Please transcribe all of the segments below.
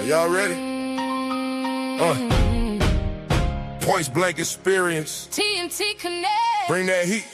Y'all ready? Points blank experience. TNT Connect. Bring that heat.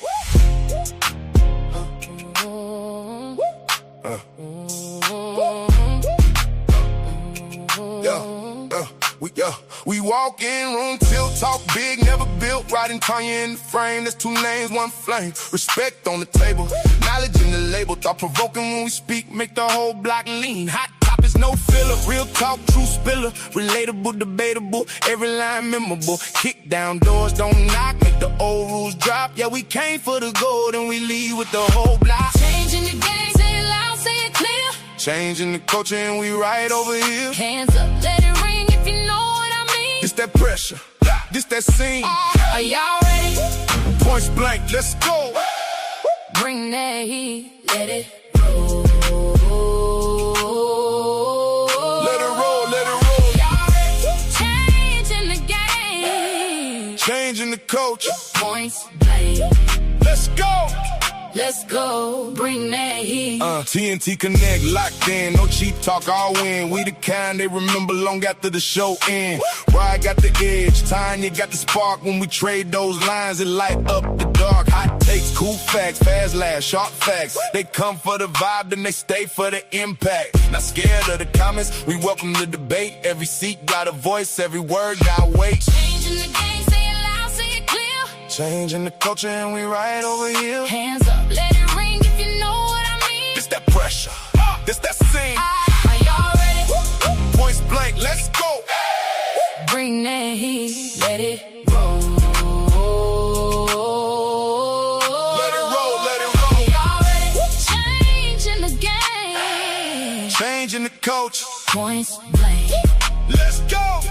We walk in, room tilt, talk big, never built. Riding Tanya in the frame, that's two names, one flame. Respect on the table, knowledge in the label. Thought provoking when we speak, make the whole block lean. Hot topics, no filler, real talk, true spiller. Relatable, debatable, every line memorable. Kick down doors, don't knock, make the old rules drop. Yeah, we came for the gold and we leave with the whole block. Changing the game, say it loud, say it clear. Changing the culture and we right over here. Hands up, let it ring if you know what I mean. This that pressure, this that scene. Are y'all ready? Points blank, let's go. Bring that heat, let it roll. Let it roll, let it roll. Y'all ready? Changing the game. Changing the culture. Points blank. Let's go. Let's go, bring that heat. TNT Connect, locked in, no cheap talk, all win. We the kind they remember long after the show end. Ride got the edge, Tanya got the spark. When we trade those lines, it light up the dark. Hot takes, cool facts, fast laughs, sharp facts. They come for the vibe, then they stay for the impact. Not scared of the comments, we welcome the debate. Every seat got a voice, every word got weight. Changing the game, say it loud, say it clear. Changing the culture and we right over here. Hands up, let it ring if you know what I mean. This that pressure, this that scene. Are y'all ready? Points blank, let's go. Bring that heat, let it roll. Let it roll, let it roll. Y'all ready? Changing the game. Changing the culture. Points blank. Let's go.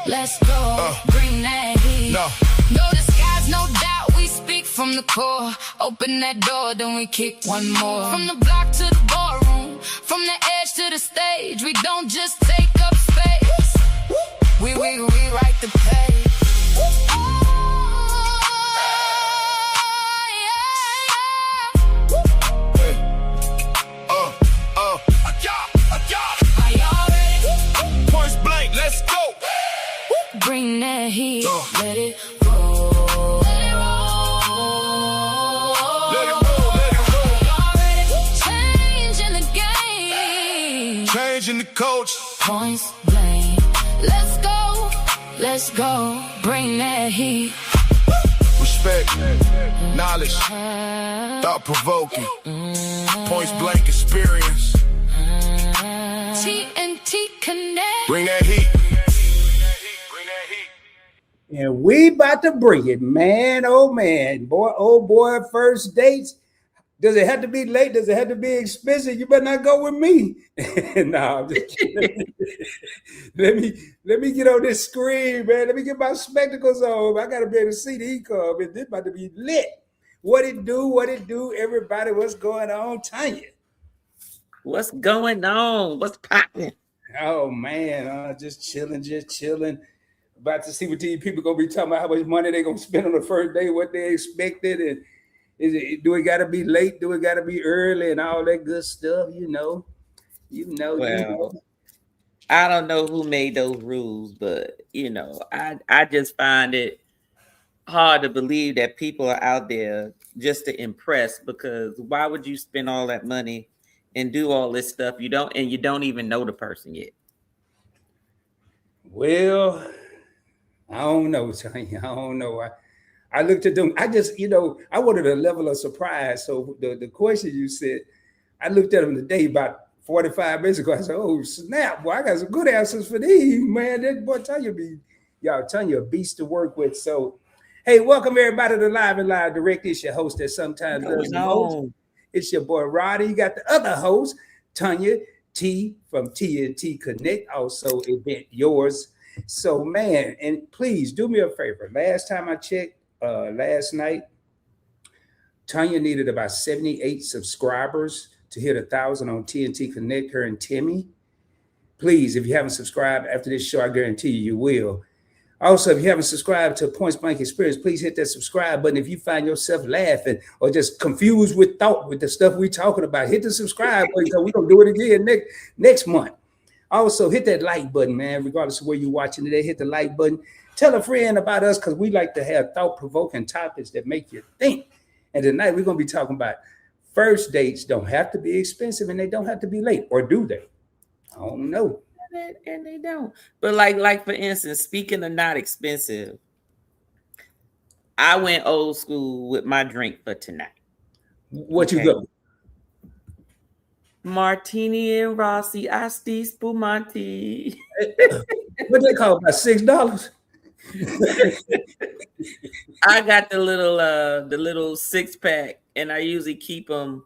Let's go. Bring that heat. No. No disguise, no doubt, we speak from the core. Open that door, then we kick one more. From the block to the ballroom, from the edge to the stage, we don't just take up space. We rewrite the page. Are y'all ready? Points blank, let's go. Bring that heat, let it Changing the coach. Points blank. Let's go, bring that heat. Respect, knowledge, thought-provoking. Points blank experience. TNT Connect. Bring that heat. And we about to bring it, man. Oh man, boy, oh boy, first dates. Does it have to be late? Does it have to be expensive? You better not go with me. No, I'm just kidding. let me get on this screen, man. Let me get my spectacles on. I gotta be able to see the e-club. This about to be lit. What it do, everybody? What's going on, Tanya? What's going on? What's popping? Oh man, just chilling. About to see what these people gonna be talking about, how much money they gonna spend on the first day, what they expected, and do it gotta be late? Do it gotta be early and all that good stuff? You know. Well, I don't know who made those rules, but I just find it hard to believe that people are out there just to impress. Because why would you spend all that money and do all this stuff you don't even know the person yet? Well, I don't know, Tanya. I don't know. I looked at them. I just, I wanted a level of surprise. So the question you said, I looked at them today about 45 minutes ago. I said, oh, snap. Boy, I got some good answers for these, man. That boy, Tanya a beast to work with. So, hey, welcome everybody to Live and Live Direct. It's your host that sometimes does the most. It's your boy, Roddy. You got the other host, Tanya T from TNT Connect, also Event Yours. So, man, and please do me a favor. Last time I checked, last night, Tanya needed about 78 subscribers to hit 1,000 on TNT Connect, her and Timmy. Please, if you haven't subscribed after this show, I guarantee you will. Also, if you haven't subscribed to Points Blank Experience, please hit that subscribe button. If you find yourself laughing or just confused with the stuff we're talking about, hit the subscribe button because we're going to do it again next month. Also, hit that like button, man. Regardless of where you're watching today, hit the like button. Tell a friend about us because we like to have thought-provoking topics that make you think. And tonight we're going to be talking about first dates don't have to be expensive and they don't have to be late, or do they? I don't know. And they don't. But like for instance, speaking of not expensive, I went old school with my drink for tonight. What you got? Martini and Rossi Asti Spumante. What they call about $6? I got the little 6-pack, and I usually keep them.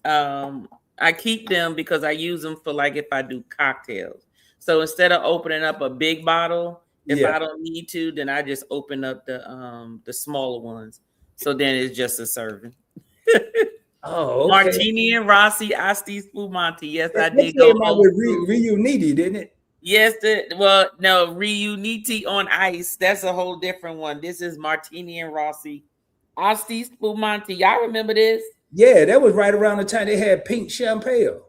I keep them because I use them for like if I do cocktails. So instead of opening up a big bottle, if I don't need to, then I just open up the smaller ones. So then it's just a serving. Oh, okay. Martini and Rossi Asti Spumante. Yes, I did go with Riuniti, didn't it? Yes, no, Riuniti on ice. That's a whole different one. This is Martini and Rossi Asti Spumante. Y'all remember this? Yeah, that was right around the time they had pink champagne.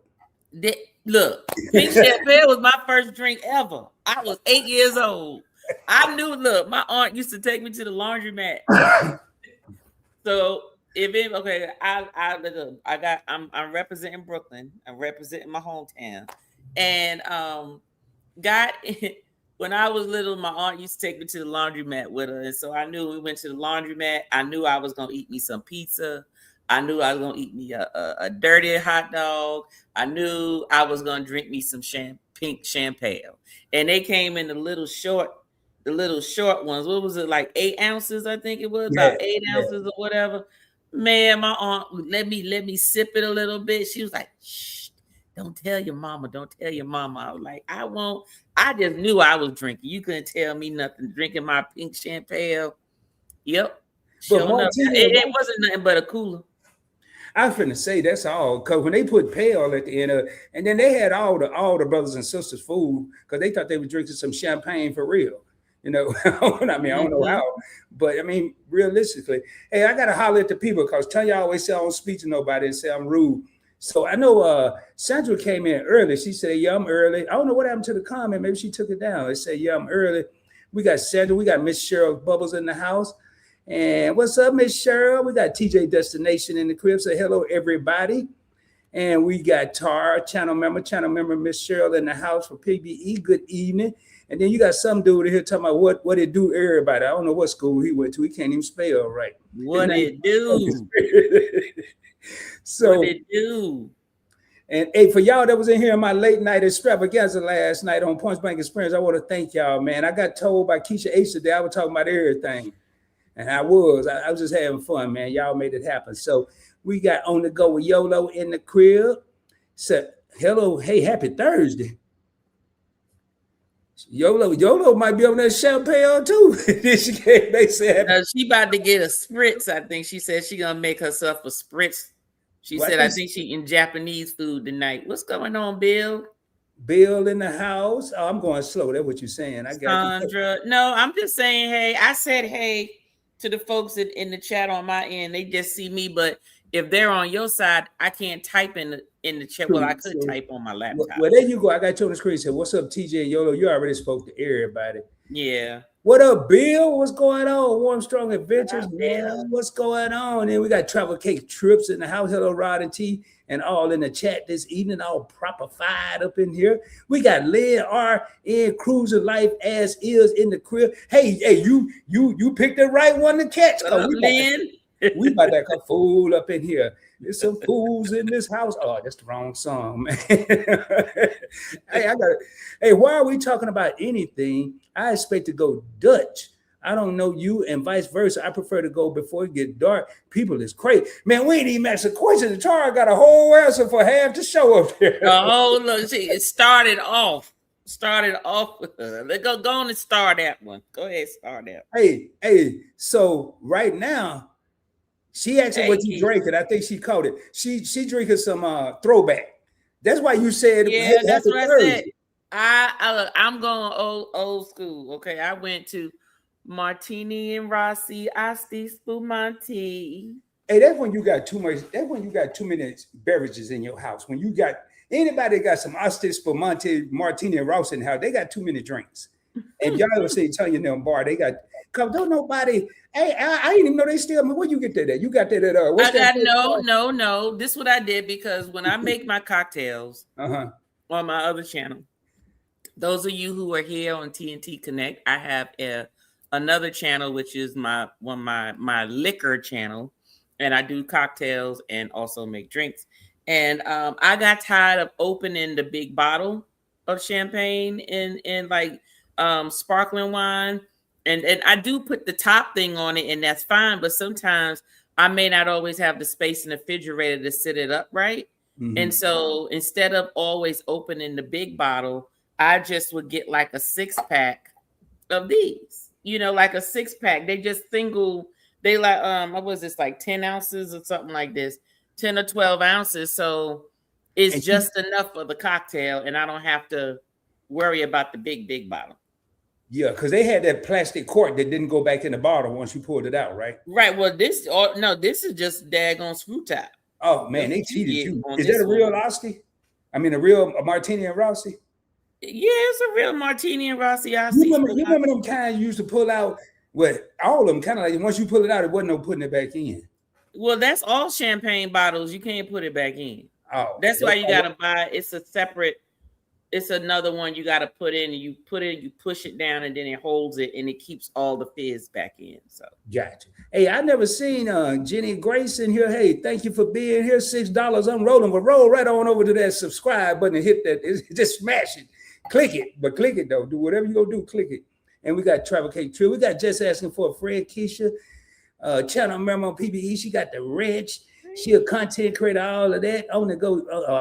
Look, pink champagne was my first drink ever. I was 8 years old. I knew. Look, my aunt used to take me to the laundromat. So I'm representing Brooklyn. I'm representing my hometown, and when I was little, my aunt used to take me to the laundromat with her, and so I knew we went to the laundromat. I knew I was gonna eat me some pizza. I knew I was gonna eat me a dirty hot dog. I knew I was gonna drink me some pink champagne, and they came in the little short ones. What was it, like 8 ounces? I think it was about 8 ounces or whatever. Man, my aunt let me sip it a little bit. She was like, "Shh, don't tell your mama. Don't tell your mama." I was like, "I won't." I just knew I was drinking. You couldn't tell me nothing. Drinking my pink champagne. Yep. It wasn't nothing but a cooler. I was finna say that's all, because when they put pale at the end of it, and then they had all the brothers and sisters food because they thought they were drinking some champagne for real. You know, I mean, I don't know how, but I mean, realistically, hey, I gotta holler at the people because Tanya always say I don't speak to nobody and say I'm rude. So I know Sandra came in early. She said, "Yeah, I'm early." I don't know what happened to the comment. Maybe she took it down. It said, "Yeah, I'm early." We got Sandra. We got Miss Cheryl Bubbles in the house. And what's up, Miss Cheryl? We got TJ Destination in the crib. So hello, everybody. And we got Tar, channel member Miss Cheryl in the house for PBE. Good evening. And then you got some dude here talking about what it do, everybody. I don't know what school he went to. He can't even spell right. What it do? So what it do? And hey, for y'all that was in here in my late night extravaganza last night on Point Blank Experience, I want to thank y'all, man. I got told by Keisha H today I was talking about everything. And I was just having fun, man. Y'all made it happen. So we got On the Go with YOLO in the crib. So hello, hey, happy Thursday. YOLO might be on that champagne too. They said she about to get a spritz. I think she said she gonna make herself a spritz. She said I think she eating Japanese food tonight. What's going on, Bill? Bill in the house. Oh, I'm going slow. That's what you're saying. I got Sandra. No, I'm just saying hey. I said hey to the folks in the chat on my end. They just see me, but if they're on your side, I can't type in the chat. Well, I could type on my laptop. Well, there you go. I got you on the screen. Said, "What's up, TJ and YOLO?" You already spoke to everybody. Yeah. What up, Bill? What's going on? Warm Strong Adventures, man. What's going on? And we got Travel Cake Trips in the house. Hello, Rod and T, and all in the chat this evening, all proper-fied up in here. We got Lynn R. in Cruising Life as is in the crib. Hey, you picked the right one to catch. Lynn. We about to come fool up in here. There's some fools in this house. Oh, that's the wrong song, man. Hey, why are we talking about anything? I expect to go Dutch. I don't know you and vice versa. I prefer to go before it get dark. People is crazy. Man, we ain't even asked a question. The Tara got a whole answer for half the show up there. Oh, look, see, it started off with her. Let's go on and start that one. Go ahead, start that. Hey, so right now, she asked what you drinking. I think she called it. She drinking some throwback. That's why you said. Yeah, that's what I said. I'm going old school. Okay, I went to Martini and Rossi Asti Spumante. Hey, that's when you got too much. That's when you got too many beverages in your house. When you got anybody that got some Ostis for Martini and Ross in the house, they got too many drinks. And y'all ever say Tanya in them bar, they got, cause don't nobody. Hey, I didn't even know they still. I mean, where you get that at? You got that at what's I that? got no. This is what I did, because when I make my cocktails on my other channel, those of you who are here on TNT Connect, I have another channel which is my liquor channel, and I do cocktails and also make drinks. And I got tired of opening the big bottle of champagne and like sparkling wine. And I do put the top thing on it, and that's fine. But sometimes I may not always have the space in the refrigerator to sit it up right. Mm-hmm. And so instead of always opening the big bottle, I just would get like a 6-pack of these, like a 6-pack. They just single, they like, what was this, like 10 ounces or something like this, 10 or 12 ounces. So it's just enough for the cocktail, and I don't have to worry about the big bottle. Yeah, because they had that plastic cork that didn't go back in the bottle once you pulled it out, right? Right. Well, this is just daggone screw top. Oh man, they cheated you. Is that a real Asti? I mean, a real Martini and Rossi? Yeah, it's a real Martini and Rossi. You remember them kinds you used to pull out? Well, all of them kind of like once you pull it out, it wasn't no putting it back in. Well, that's all champagne bottles. You can't put it back in. Oh, that's why you gotta buy. It's a separate. It's another one you got to put in. You put it, you push it down, and then it holds it, and it keeps all the fizz back in. So, gotcha. Hey, I never seen Jenny Grace in here. Hey, thank you for being here. $6. I'm rolling, but roll right on over to that subscribe button and hit that. Just smash it, click it, but click it though. Do whatever you gonna do, click it. And we got Travel Cake Trill. We got Just Asking for a Friend, Keisha, channel member on PBE. She got the Rich. She a content creator, all of that. I want to go.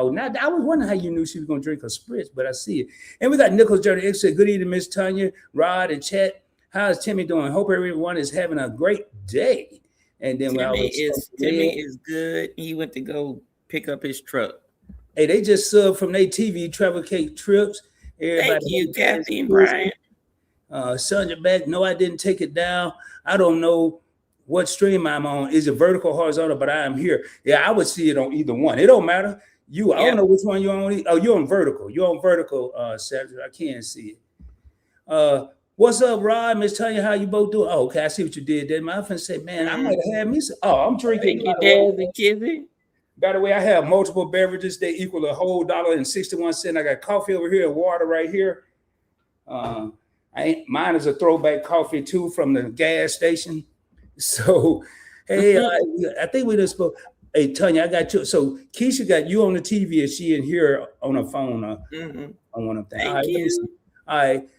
Now I was wondering how you knew she was gonna drink her spritz, but I see it. And we got Nichols Journey X. Good evening, Miss Tanya, Rod, and Chat. How's Timmy doing? Hope everyone is having a great day. And then Timmy is good. He went to go pick up his truck. Hey, they just subbed from their TV Travel Cake Trips. Everybody, thank you, Kathy and Brian. Sandra back. No, I didn't take it down. I don't know what stream I'm on. Is it vertical, horizontal? But I am here. Yeah, I would see it on either one. It don't matter. I don't know which one you're on. Oh, you're on vertical. You're on vertical, Sandra. I can't see it. What's up, Rod? Miss Tanya, how you both doing? Oh, okay, I see what you did there. My friend said, man, I might have had me some. Oh, I'm drinking. By the way, I have multiple beverages. They equal $1.61. I got coffee over here and water right here. Mine is a throwback coffee too from the gas station. So, hey, I think we just spoke. Hey, Tanya, I got you. So, Keisha got you on the TV. Is she in here on her phone on one of them things? Thank you. All right.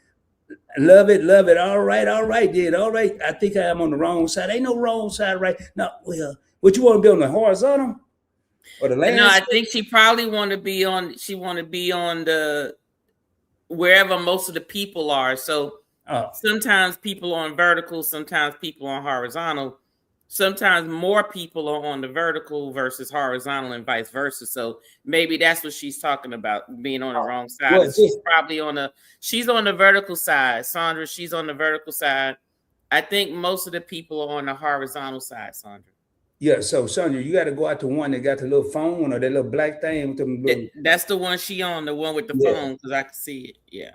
Love it. All right, dude. All right. I think I am on the wrong side. Ain't no wrong side, right? No, well, what you want to be on the horizontal or the land? No, I think she probably want to be on. She want to be on the wherever most of the people are. So. Sometimes people on vertical, sometimes people on horizontal. Sometimes more people are on the vertical versus horizontal and vice versa. So maybe that's what she's talking about, being on the wrong side. Well, she's probably she's on the vertical side. Sandra, she's on the vertical side. I think most of the people are on the horizontal side, Sandra. Yeah, so Sandra, you got to go out to one that got the little phone or that little black thing with them little... That's the one she on, the one with the phone, because I can see it. Yeah.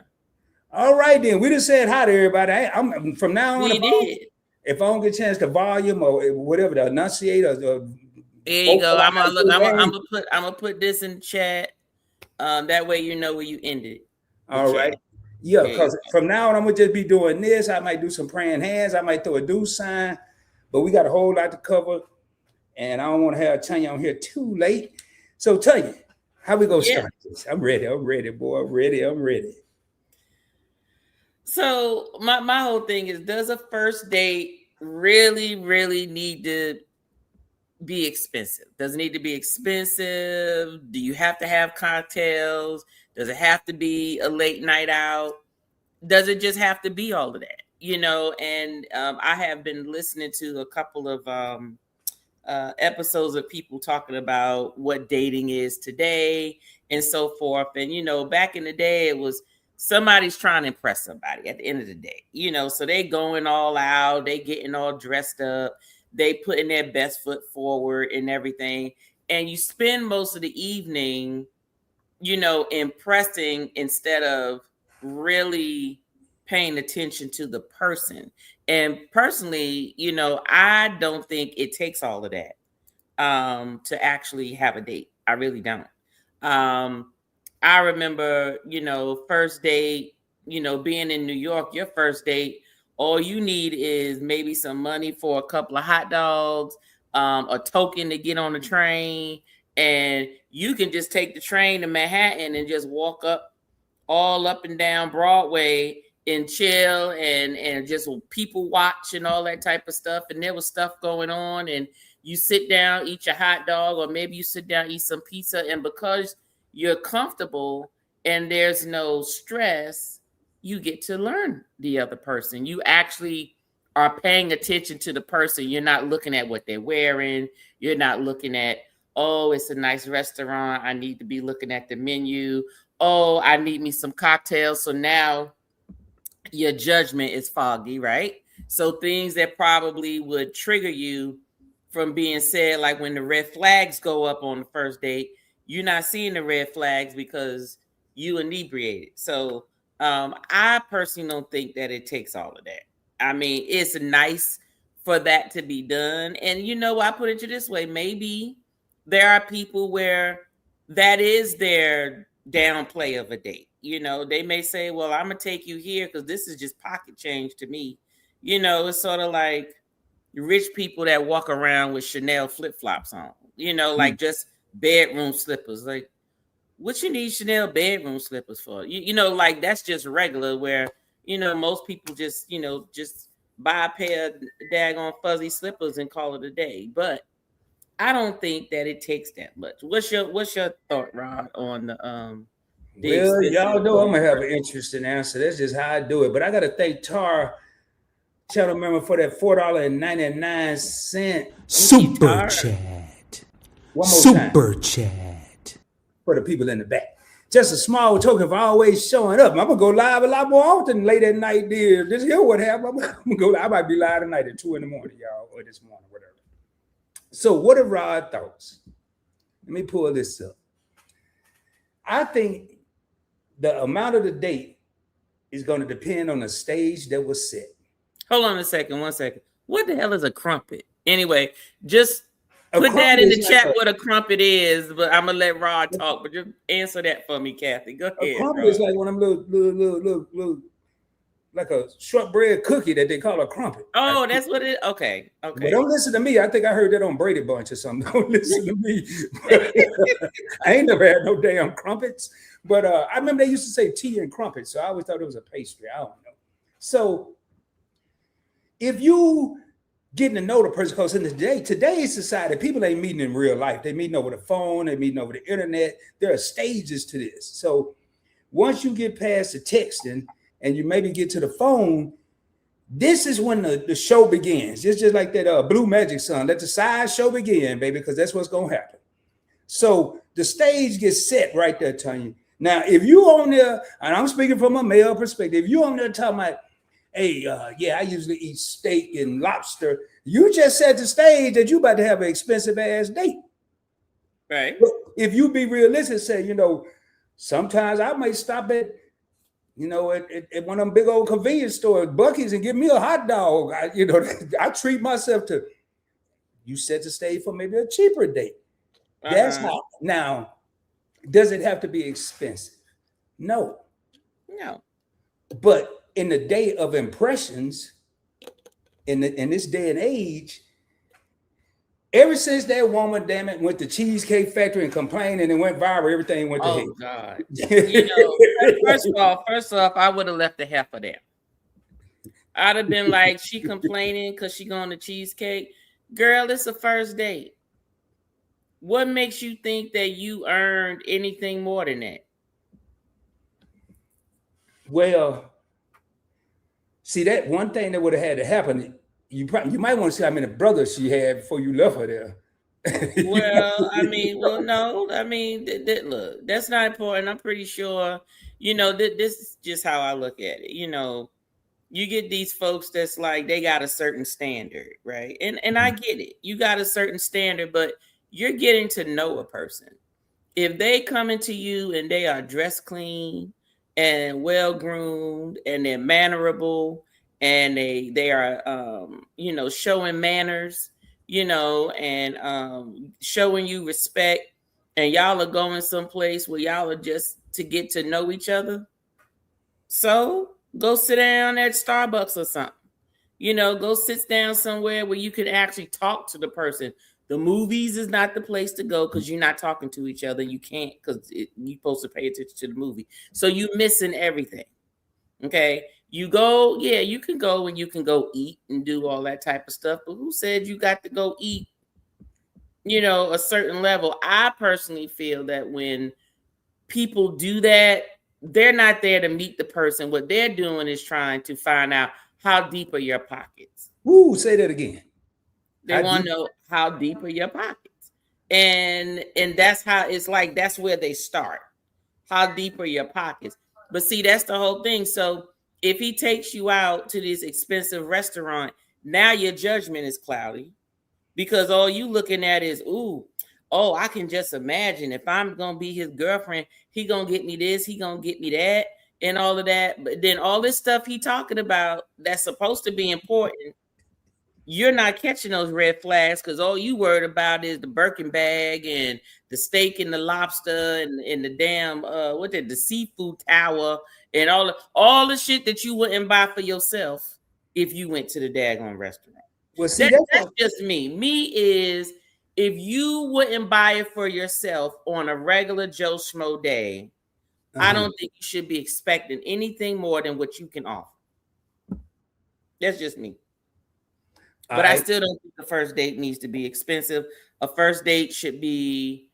All right, then. We just said hi to everybody. I'm from now on. If I don't get a chance to volume or whatever, the enunciate or there you go. I'm gonna put this in chat. That way you know where you ended. All right. Yeah, because from now on I'm gonna just be doing this. I might do some praying hands. I might throw a do sign, but we got a whole lot to cover, and I don't want to have Tanya on here too late. So Tanya, how we gonna start this? I'm ready, boy. I'm ready. So my whole thing is, does a first date really, really need to be expensive? Does it need to be expensive? Do you have to have cocktails? Does it have to be a late night out? Does it just have to be all of that? And I have been listening to a couple of episodes of people talking about what dating is today and so forth. And, back in the day, it was somebody's trying to impress somebody at the end of the day, so they going all out, they getting all dressed up, they putting their best foot forward and everything. And you spend most of the evening, impressing instead of really paying attention to the person. And personally, I don't think it takes all of that to actually have a date. I really don't. I remember, first date, being in New York, your first date, all you need is maybe some money for a couple of hot dogs, a token to get on the train, and you can just take the train to Manhattan and just walk all up and down Broadway and chill and just people watch and all that type of stuff. And there was stuff going on, and you sit down, eat your hot dog, or maybe you sit down, eat some pizza. And because you're comfortable and there's no stress, you get to learn the other person. You actually are paying attention to the person. You're not looking at what they're wearing. You're not looking at, oh, it's a nice restaurant, I need to be looking at the menu. Oh, I need me some cocktails. So now your judgment is foggy, right? So things that probably would trigger you from being said, like when the red flags go up on the first date, you're not seeing the red flags because you inebriated. So I personally don't think that it takes all of that. I mean, it's nice for that to be done. And I put it this way, maybe there are people where that is their downplay of a date. They may say, well, I'm going to take you here because this is just pocket change to me. It's sort of like rich people that walk around with Chanel flip-flops on, like just bedroom slippers. Like, what you need Chanel bedroom slippers for? Like that's just regular where, most people just, just buy a pair of daggone fuzzy slippers and call it a day. But I don't think that it takes that much. What's your thought, Rod, on the well, y'all know I'm gonna have an interesting answer. That's just how I do it. But I gotta thank Tar channel member for that $4.99 super chat. One more super time. Chat for the people in the back. Just a small token for always showing up. I'm gonna go live a lot more often late at night, dear. Just hear what happened. I'm gonna go. I might be live tonight at 2 a.m, y'all, or this morning, whatever. So, what are Rod thoughts? Let me pull this up. I think the amount of the date is going to depend on the stage that was set. Hold on a second, 1 second. What the hell is a crumpet? Anyway, just put that in the chat what a crumpet is, but I'm going to let Rod talk, but just answer that for me, Kathy. Go ahead. A crumpet is like one of them little, like a shortbread cookie that they call a crumpet. Oh, that's what it is? Okay. But don't listen to me. I think I heard that on Brady Bunch or something. Don't listen to me. I ain't never had no damn crumpets. But I remember they used to say tea and crumpets, so I always thought it was a pastry. I don't know. So if you getting to know the person, because in today's society, people ain't meeting in real life. They meeting over the phone. They meeting over the internet. There are stages to this. So once you get past the texting and you maybe get to the phone, this is when the show begins. It's just like that Blue Magic song. Let the side show begin, baby, because that's what's going to happen. So the stage gets set right there, Tanya. Now, if you on there, and I'm speaking from a male perspective, if you on there talking about, hey, I usually eat steak and lobster, you just set the stage that you about to have an expensive ass date. Right. But if you be realistic, say, sometimes I might stop at one of them big old convenience stores, Buc-ee's, and give me a hot dog. I treat myself to, you set the stage for maybe a cheaper date. That's how. Now, does it have to be expensive? No. But in the day of impressions, in this day and age, ever since that woman, damn it, went to Cheesecake Factory and complained and it went viral, everything went to hell. Oh, God. First off, I would have left the half of that. I'd have been like, she complaining because she going to Cheesecake. Girl, it's a first date. What makes you think that you earned anything more than that? Well, see, that one thing that would have had to happen, you might want to see how many brothers she had before you left her there. Well, no. Look, that's not important. I'm pretty sure, this is just how I look at it. you get these folks that's like they got a certain standard, right? And I get it. You got a certain standard, but you're getting to know a person. If they come into you and they are dressed clean and well groomed and they're mannerable and they are showing manners, and showing you respect, and y'all are going someplace where y'all are just to get to know each other. So go sit down at Starbucks or something. Go sit down somewhere where you can actually talk to the person. The movies is not the place to go because you're not talking to each other. You can't because you're supposed to pay attention to the movie. So you're missing everything. Okay. You go, yeah, you can go and you can go eat and do all that type of stuff. But who said you got to go eat, a certain level? I personally feel that when people do that, they're not there to meet the person. What they're doing is trying to find out how deep are your pockets. Ooh, say that again. They want to know how deep are your pockets. And that's how it's like, that's where they start. How deep are your pockets? But see, that's the whole thing. So if he takes you out to this expensive restaurant, now your judgment is cloudy because all you looking at is, I can just imagine if I'm going to be his girlfriend, he going to get me this, he going to get me that and all of that. But then all this stuff he talking about that's supposed to be important, you're not catching those red flags because all you worried about is the Birkin bag and the steak and the lobster and the damn the seafood tower and all the shit that you wouldn't buy for yourself if you went to the daggone restaurant. Well, see, that's just me. Me is if you wouldn't buy it for yourself on a regular Joe Schmo day, I don't think you should be expecting anything more than what you can offer. That's just me. But I still don't think the first date needs to be expensive. A first date should be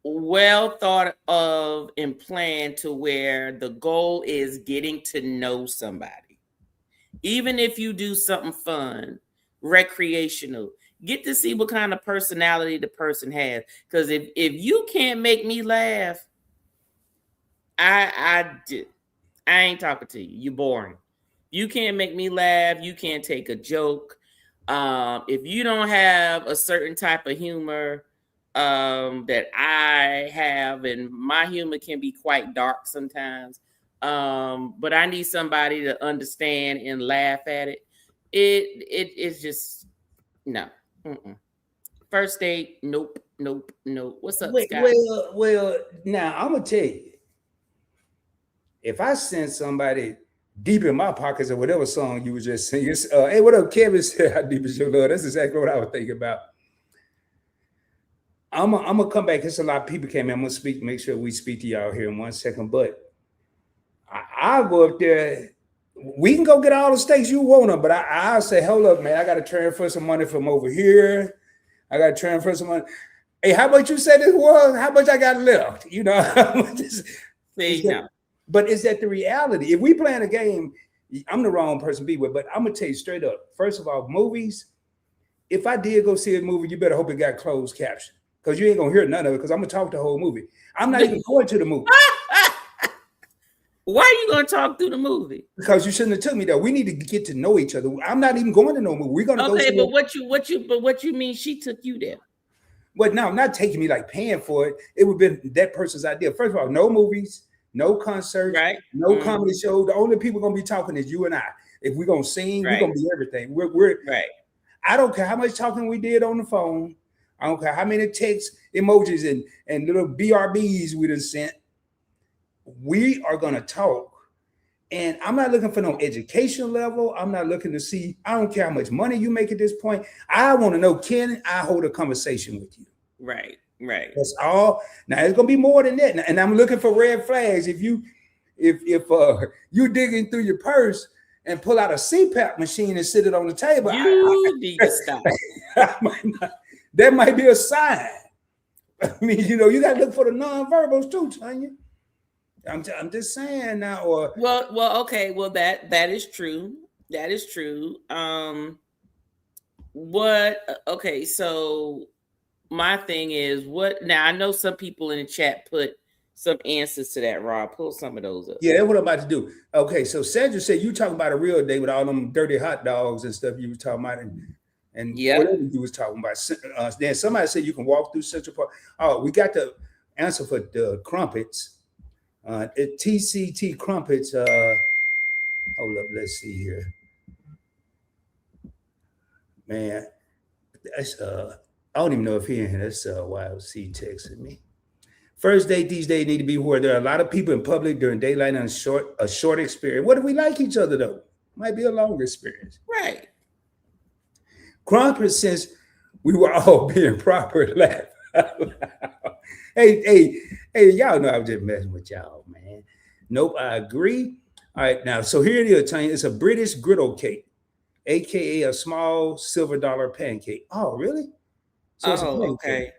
well thought of and planned to where the goal is getting to know somebody. Even if you do something fun, recreational, get to see what kind of personality the person has. Because if you can't make me laugh, I ain't talking to you. You're boring. You can't make me laugh. You can't take a joke. If you don't have a certain type of humor that I have, and my humor can be quite dark sometimes, but I need somebody to understand and laugh at it. It's just no. First date, nope. What's up, Scott? Well, now I'm gonna tell you, if I send somebody deep in my pockets or whatever song you were just singing. Hey, what up, Kevin? Said, how deep is your love? That's exactly what I was thinking about. I'm gonna come back. There's a lot of people came in. I'm gonna make sure we speak to y'all here in 1 second. But I'll go up there. We can go get all the steaks you want them, but I'll say, hold up, man. I gotta transfer some money from over here. I gotta transfer some money. Hey, how much you said this was? How much I got left? But is that the reality? If we playing a game, I'm the wrong person to be with, but I'm going to tell you straight up. First of all, movies, if I did go see a movie, you better hope it got closed caption because you ain't going to hear none of it because I'm going to talk the whole movie. I'm not even going to the movie. Why are you going to talk through the movie? Because you shouldn't have told me that. We need to get to know each other. I'm not even going to no movie. We're going to go see but what you mean she took you there? Well, no, not taking me like paying for it. It would have been that person's idea. First of all, no movies. No concert, right? No comedy show. The only people gonna be talking is you and I. If we're gonna sing, we're gonna be everything. We're right. I don't care how much talking we did on the phone. I don't care how many text emojis and little BRBs we done sent. We are gonna talk. And I'm not looking for no education level. I'm not looking to see, I don't care how much money you make at this point. I want to know, can I hold a conversation with you? Right. That's all. Now it's gonna be more than that. And I'm looking for red flags. If you digging through your purse and pull out a CPAP machine and sit it on the table, you need to stop. That might be a sign. I mean, you gotta look for the nonverbals too, Tanya. I'm just saying now. Or okay. Well, that is true. That is true. Okay, so. My thing is now I know some people in the chat put some answers to that, Rob. Pull some of those up. Yeah, that's what I'm about to do. Okay, so Sandra said you talking about a real day with all them dirty hot dogs and stuff you were talking about, and whatever you was talking about. Then somebody said you can walk through Central Park. Oh, we got the answer for the crumpets. TCT crumpets. Hold up, let's see here. Man, that's I don't even know if he in here. That's YLC texting me. First date these days need to be where there are a lot of people in public during daylight and a short experience. What if we like each other though? Might be a longer experience. Right. Crumpets, since we were all being proper, laugh. Hey, y'all know I was just messing with y'all, man. Nope, I agree. All right, now, so here it is, Tanya. It's a British griddle cake, aka a small silver dollar pancake. Oh, really? So okay.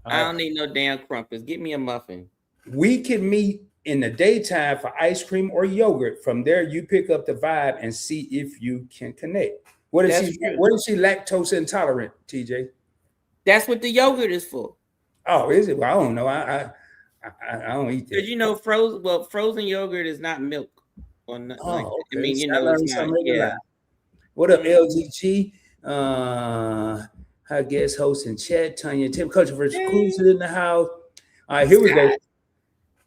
I don't need no damn crumpets. Give me a muffin. We can meet in the daytime for ice cream or yogurt. From there, you pick up the vibe and see if you can connect. What is she lactose intolerant, TJ? That's what the yogurt is for. Oh, is it? Well, I don't know. I don't eat that. Because you know, frozen yogurt is not milk or nothing. Like that. Okay. I mean, you know, it's not. Yeah. What up, LGG? I guess host in chat, Tanya Tim Culture versus Cruiser in the house. All right, here we go.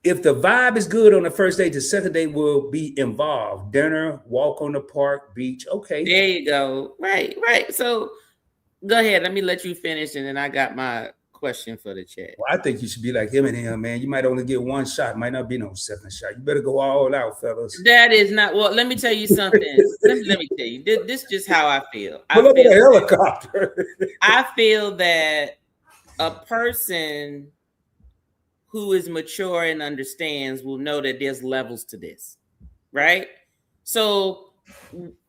If the vibe is good on the first date, the second date will be involved. Dinner, walk on the park, beach. Okay. There you go. Right. So go ahead. Let me let you finish, and then I got my question for the chat. Well, I think you should be like him and him, man. You might only get one shot. Might not be no second shot. You better go all out, fellas. That is not. Well, let me tell you something. let me tell you. This is just how I feel. Look at the helicopter. I feel that a person who is mature and understands will know that there's levels to this, right? So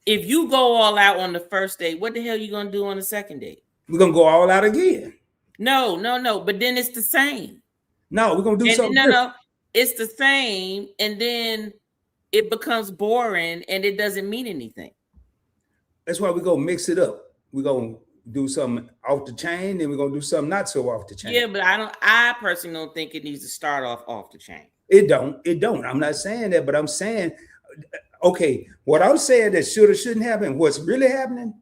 if you go all out on the first date, what the hell are you gonna do on the second date? We're gonna go all out again. No. But then it's the same. No, we're gonna do something. No, it's the same, and then it becomes boring and it doesn't mean anything. That's why we're gonna mix it up. We're gonna do something off the chain, then we're gonna do something not so off the chain. Yeah, but I personally don't think it needs to start off the chain. It don't. I'm not saying that, but I'm saying, okay, what I'm saying that should or shouldn't happen, what's really happening,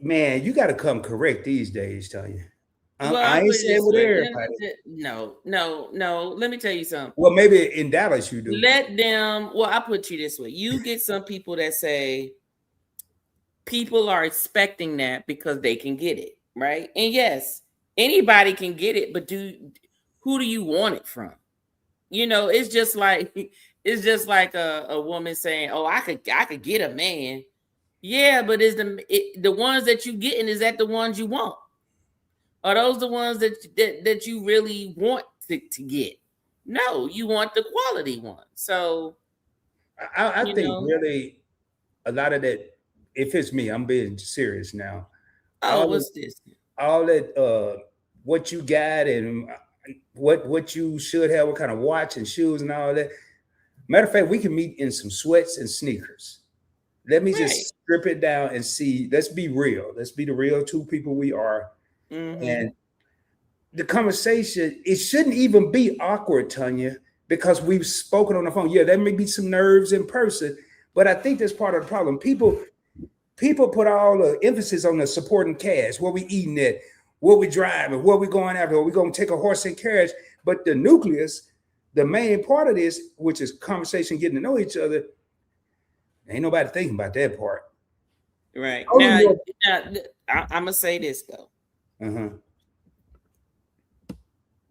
man, you got to come correct these days, Tanya. I ain't saying with everybody. No. Let me tell you something. Well, maybe in Dallas you do. Let them. Well, I put you this way: you get some people that say people are expecting that because they can get it, right? And yes, anybody can get it, but who do you want it from? You know, it's just like a woman saying, "Oh, I could get a man." Yeah, but is the ones that you getting, is that the ones you want? Are those the ones that you really want to get? No, you want the quality one. So I think really a lot of that. If it's me, I'm being serious now. What's this? All that what you got and what you should have, what kind of watch and shoes and all that. Matter of fact, we can meet in some sweats and sneakers. Let me just strip it down and see. Let's be real. Let's be the real two people we are. Mm-hmm. And the conversation, it shouldn't even be awkward, Tanya, because we've spoken on the phone. Yeah, there may be some nerves in person, but I think that's part of the problem. People put all the emphasis on the supporting cast, what we eating at, what we driving, what we going after, we going to take a horse and carriage. But the nucleus, the main part of this, which is conversation, getting to know each other, ain't nobody thinking about that part. Right. Now, I'm going to say this, though. Uh-huh.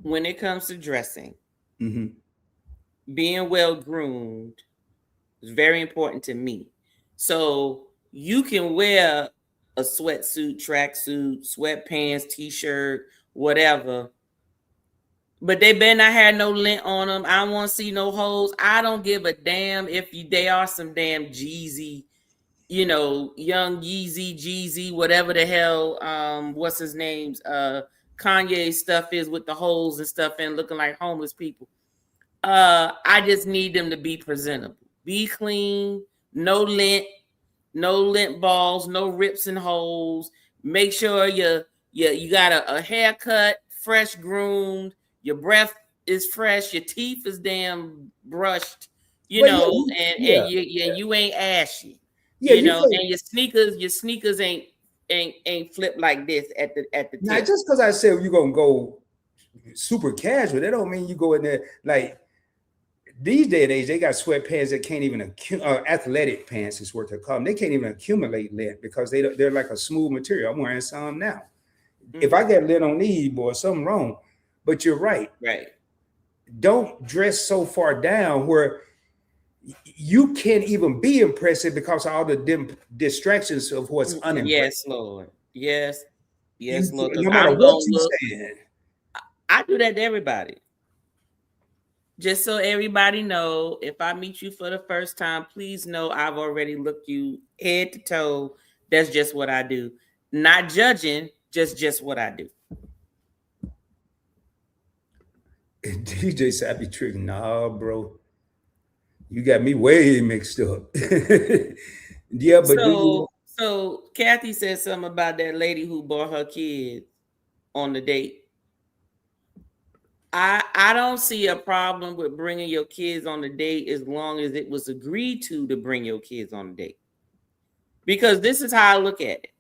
When it comes to dressing, being well groomed is very important to me. So you can wear a sweatsuit, tracksuit, sweatpants, t-shirt, whatever, but they better not have no lint on them. I don't want to see no holes. I don't give a damn if they are some damn Jeezy, you know, young Yeezy, Jeezy, whatever the hell, what's his name's Kanye stuff is with the holes and stuff and looking like homeless people. I just need them to be presentable, be clean, no lint balls, no rips and holes. Make sure you got a haircut, fresh groomed, your breath is fresh, your teeth is damn brushed, you know, and you ain't ashy, you know, and your sneakers ain't flipped like this at the now, tip. just because I said you're gonna go super casual, that don't mean you go in there like these day and age. They got sweatpants that can't even athletic pants is what they call them. They can't even accumulate lint because they're like a smooth material. I'm wearing some now. If I get lint on these, boy, something wrong. But you're right. Right. Don't dress so far down where you can't even be impressive because of all the distractions of what's unimpressive. Yes, Lord. Yes, Lord. No matter what you saying. I do that to everybody. Just so everybody know, if I meet you for the first time, please know I've already looked you head to toe. That's just what I do. Not judging, just what I do. DJ said, I be tricking. Nah, bro. You got me way mixed up. Yeah, but so Kathy said something about that lady who brought her kids on the date. I don't see a problem with bringing your kids on the date as long as it was agreed to bring your kids on the date. Because this is how I look at it.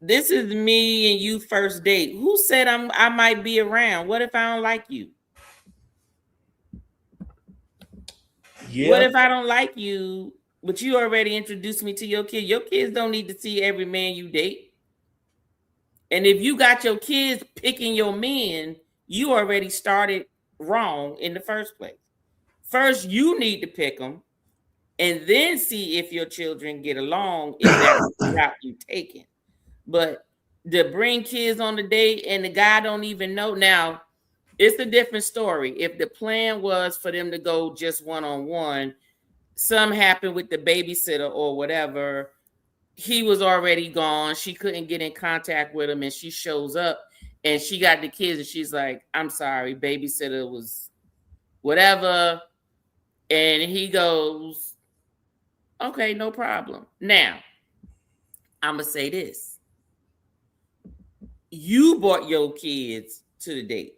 This is me and you first date. Who said I might be around? What if I don't like you? Yeah. What if I don't like you, but you already introduced me to your kid? Your kids don't need to see every man you date. And if you got your kids picking your men, you already started wrong in the first place. First, you need to pick them and then see if your children get along if that's the route you're taking. But to bring kids on the date and the guy don't even know. Now, it's a different story. If the plan was for them to go just one-on-one, something happened with the babysitter or whatever, he was already gone. She couldn't get in contact with him and she shows up and she got the kids and she's like, I'm sorry, babysitter was whatever. And he goes, okay, no problem. Now, I'm going to say this. You brought your kids to the date.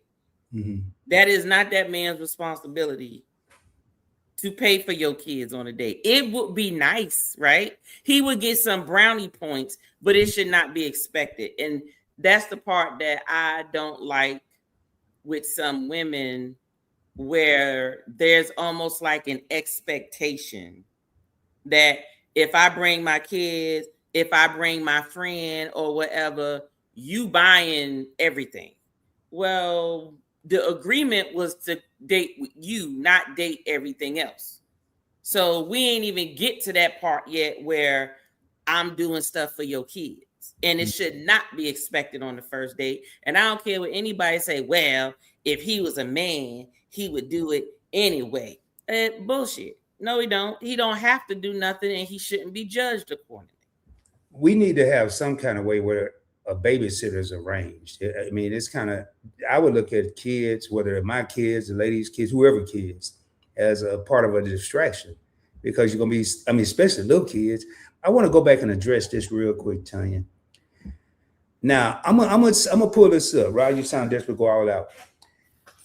Mm-hmm. That is not that man's responsibility to pay for your kids on a date. It would be nice, right? He would get some brownie points, but it should not be expected. And that's the part that I don't like with some women, where there's almost like an expectation that if I bring my kids, if I bring my friend or whatever, you buying everything. Well, the agreement was to date with you, not date everything else. So we ain't even get to that part yet where I'm doing stuff for your kids. And it should not be expected on the first date. And I don't care what anybody say, well, if he was a man, he would do it anyway. Bullshit. No, he don't. He don't have to do nothing and he shouldn't be judged accordingly. We need to have some kind of way where a babysitter is arranged. I mean, it's kind of, I would look at kids, whether they're my kids, the ladies' kids, whoever kids, as a part of a distraction, because you're going to be, I mean, especially little kids. I want to go back and address this real quick, Tanya. Now, I'm gonna pull this up, right? You sound desperate, go all out.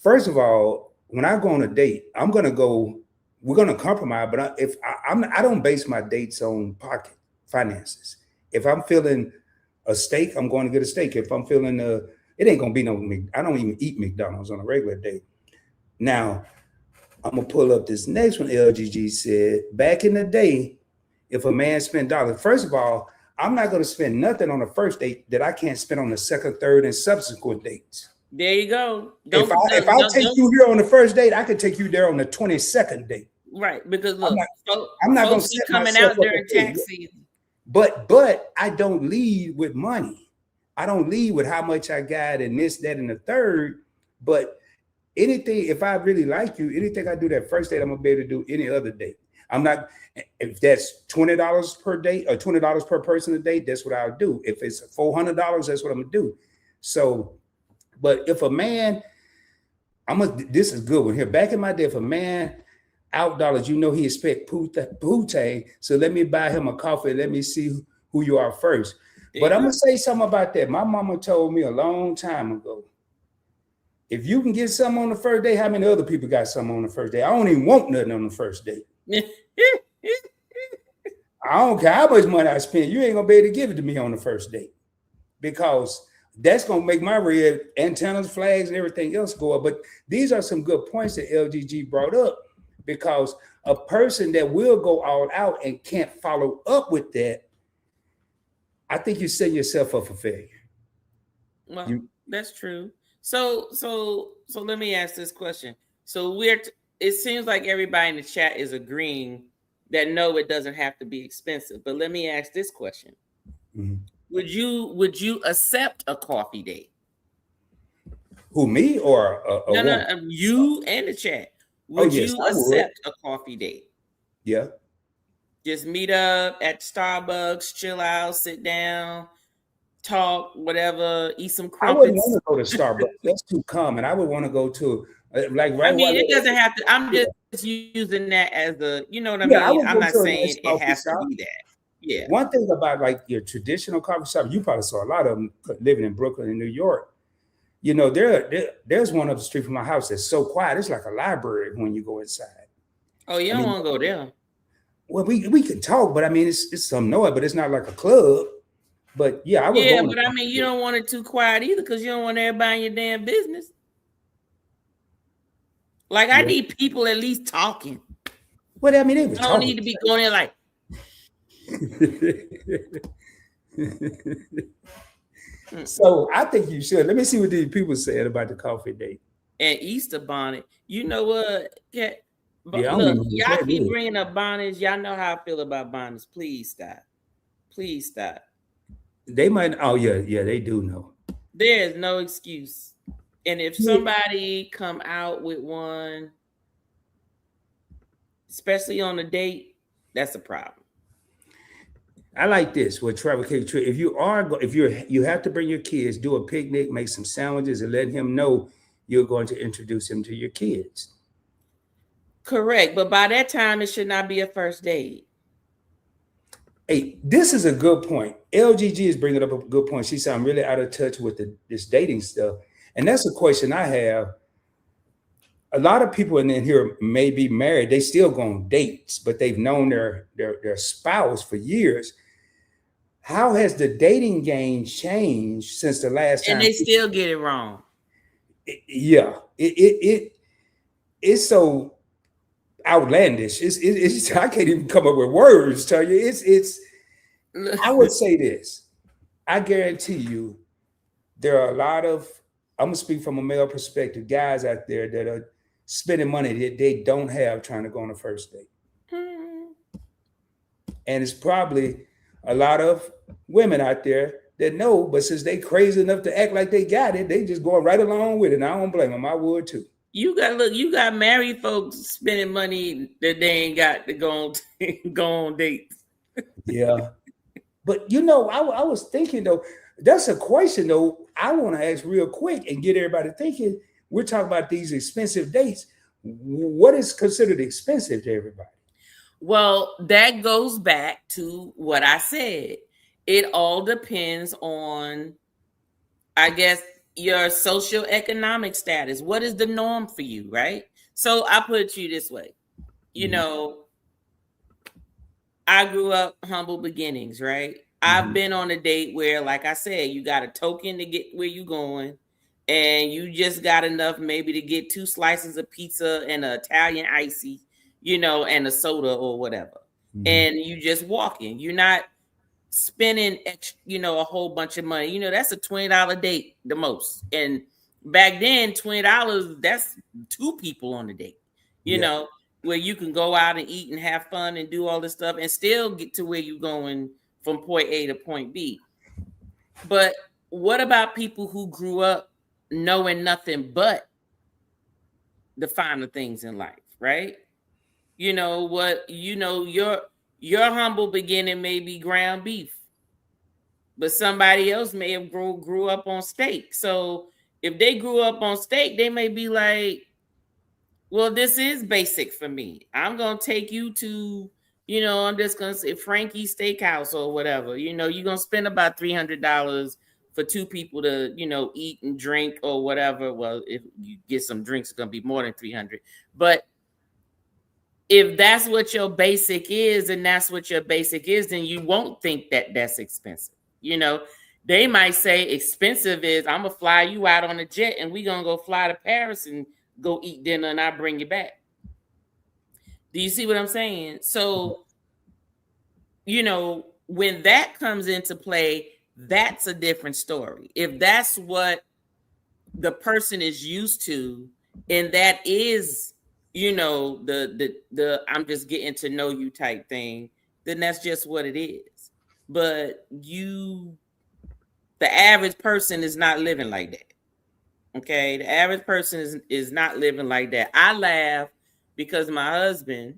First of all, when I go on a date, we're gonna compromise, but I don't base my dates on pocket finances. If I'm feeling a steak, I'm going to get a steak. If I'm feeling it ain't gonna be no, I don't even eat McDonald's on a regular date. Now, I'm gonna pull up this next one. LGG said, back in the day, if a man spent dollars, first of all, I'm not going to spend nothing on the first date that I can't spend on the second, third, and subsequent dates. There you go. If I take you here on the first date, I could take you there on the 22nd date. Right, because look, I'm not going to set coming out during tax season. But I don't lead with money. I don't lead with how much I got and this, that, and the third. But anything, if I really like you, anything I do that first date, I'm gonna be able to do any other date. I'm not, if that's $20 per date or $20 per person a date, that's what I'll do. If it's $400, that's what I'm gonna do. So, but if a man, this is good one here. Back in my day, if a man out dollars, you know he expect pute, so let me buy him a coffee. Let me see who you are first. But I'm gonna say something about that. My mama told me a long time ago, If you can get something on the first day, how many other people got something on the first day? I don't even want nothing on the first date. I don't care how much money I spend. You ain't gonna be able to give it to me on the first date, because that's gonna make my red antennas, flags, and everything else go up. But these are some good points that LGG brought up, because a person that will go all out and can't follow up with that, I think you're setting yourself up for failure. Well, that's true. So let me ask this question. So it seems like everybody in the chat is agreeing that no, it doesn't have to be expensive. But let me ask this question. Mm-hmm. Would you accept a coffee date? Who, me or no, you and the chat. Would you accept a coffee date? Yeah. Just meet up at Starbucks, chill out, sit down, talk, whatever, eat some crumpets. I wouldn't want to go to Starbucks. That's too common. I would want to go to it doesn't have to. I'm just using that as a, you know what I mean? I'm not saying it has to be that. Yeah. One thing about like your traditional coffee shop, you probably saw a lot of them living in Brooklyn and New York. You know, there's one up the street from my house that's so quiet. It's like a library when you go inside. Oh, you don't want to go there? Well, we can talk, but I mean, it's some noise, but it's not like a club. But yeah, I would. Yeah, but I mean, you don't want it too quiet either, because you don't want everybody in your damn business. Like, I need people at least talking. Well, I mean, they don't need to be going in like. So I think you should. Let me see what these people said about the coffee date. And Easter bonnet. You know what? Look, y'all keep bringing up bonnets. Y'all know how I feel about bonnets. Please stop. Please stop. They might. Oh yeah, they do know. There is no excuse. And if somebody come out with one, especially on a date, that's a problem. I like this with Travel Cake Trip. If you have to bring your kids, do a picnic, make some sandwiches, and let him know you're going to introduce him to your kids. Correct, but by that time, it should not be a first date. Hey, this is a good point. LGG is bringing up a good point. She said, I'm really out of touch with this dating stuff. And that's a question I have. A lot of people in here may be married. They still go on dates, but they've known their spouse for years. How has the dating game changed since the last time? And they still get it wrong. Yeah. It's so outlandish. It's I can't even come up with words. Tell you, it's. I would say this. I guarantee you, there are a lot of. I'm gonna speak from a male perspective. Guys out there that are spending money that they don't have trying to go on a first date, and it's probably a lot of women out there that know, but since they crazy enough to act like they got it, they just going right along with it. And I don't blame them. I would too. You got married folks spending money that they ain't got to go on dates. Yeah. But you know, I was thinking though, that's a question though I want to ask real quick and get everybody thinking. We're talking about these expensive dates. What is considered expensive to everybody? Well, that goes back to what I said. It all depends on, I guess, your socioeconomic status. What is the norm for you, right? So I put it to you this way. You know, I grew up humble beginnings, right? I've been on a date where, like I said, you got a token to get where you going, and you just got enough maybe to get 2 slices of pizza and an Italian icy, you know, and a soda or whatever. And you just walking. You're not spending, a whole bunch of money. You know, that's a $20 date the most. And back then, $20, that's 2 people on the date, you know, where you can go out and eat and have fun and do all this stuff and still get to where you're going from point A to point B. But what about people who grew up knowing nothing but the finer things in life, right? You know what, your humble beginning may be ground beef, but somebody else may have grew up on steak. So if they grew up on steak, they may be like, well, this is basic for me. I'm going to take you to, I'm just going to say Frankie's Steakhouse or whatever. You're going to spend about $300 for for two people to, you know, eat and drink or whatever. Well, if you get some drinks, it's gonna be more than 300. But if that's what your basic is, and that's what your basic is, then you won't think that that's expensive. You know, they might say expensive is I'm gonna fly you out on a jet and we're gonna go fly to Paris and go eat dinner and I'll bring you back. Do you see what I'm saying? So, you know, when that comes into play, that's a different story. If that's what the person is used to, and that is, you know, the I'm just getting to know you type thing, then that's just what it is. But the average person is not living like that. Okay, the average person is not living like that. I laugh because my husband,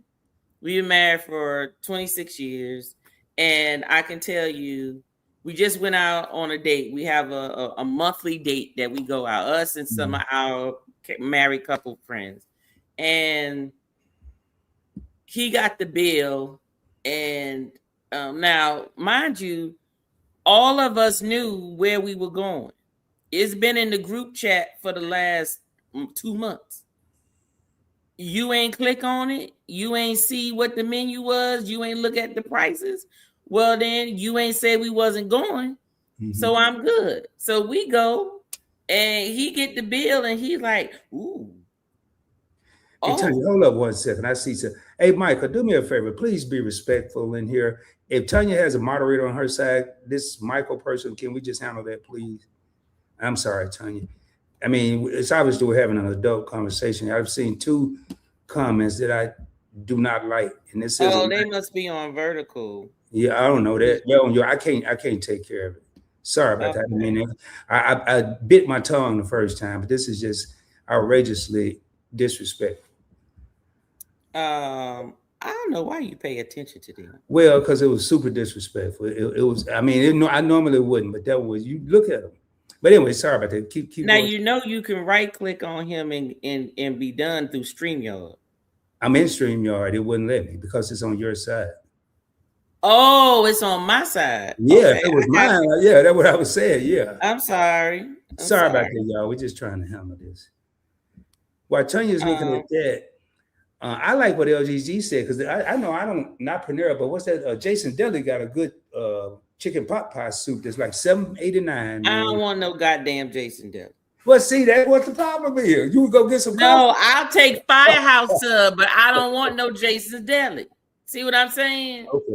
we've been married for 26 years, and I can tell you, we just went out on a date. We have a monthly date that we go out, us and some of our married couple friends. And he got the bill. And now, mind you, all of us knew where we were going. It's been in the group chat for the last 2 months. You ain't click on it. You ain't see what the menu was. You ain't look at the prices. Well, then you ain't say we wasn't going. So I'm good. So we go and he get the bill and he's like, ooh. Hey, Tanya, hold up 1 second. I see some. Hey, Michael, do me a favor. Please be respectful in here. If Tanya has a moderator on her side, this Michael person, can we just handle that, please? I'm sorry, Tanya. I mean, it's obviously we're having an adult conversation. I've seen 2 comments that I do not like. And this says, they must be on vertical. Yeah, I don't know that. Yo, I can't take care of it. Sorry about that. I mean, I bit my tongue the first time, but this is just outrageously disrespectful. I don't know why you pay attention to them. Well, because it was super disrespectful. It was. I mean, I normally wouldn't, but that was. You look at them. But anyway, sorry about that. Keep. Now going. You know you can right click on him and be done through StreamYard. I'm in StreamYard. It wouldn't let me because it's on your side. Oh, it's on my side. Yeah, okay. It was mine. Yeah, that's what I was saying. Yeah. I'm sorry. Sorry about that, y'all. We're just trying to handle this. While Tanya's looking at that, I like what LGG said because I know I don't not Panera, but what's that? Jason Deli got a good chicken pot pie soup that's like $7.89. I don't want no goddamn Jason Deli. Well, see, that's what the problem is. You would go get some. No, I'll take Firehouse Sub, but I don't want no Jason Deli. See what I'm saying? Okay.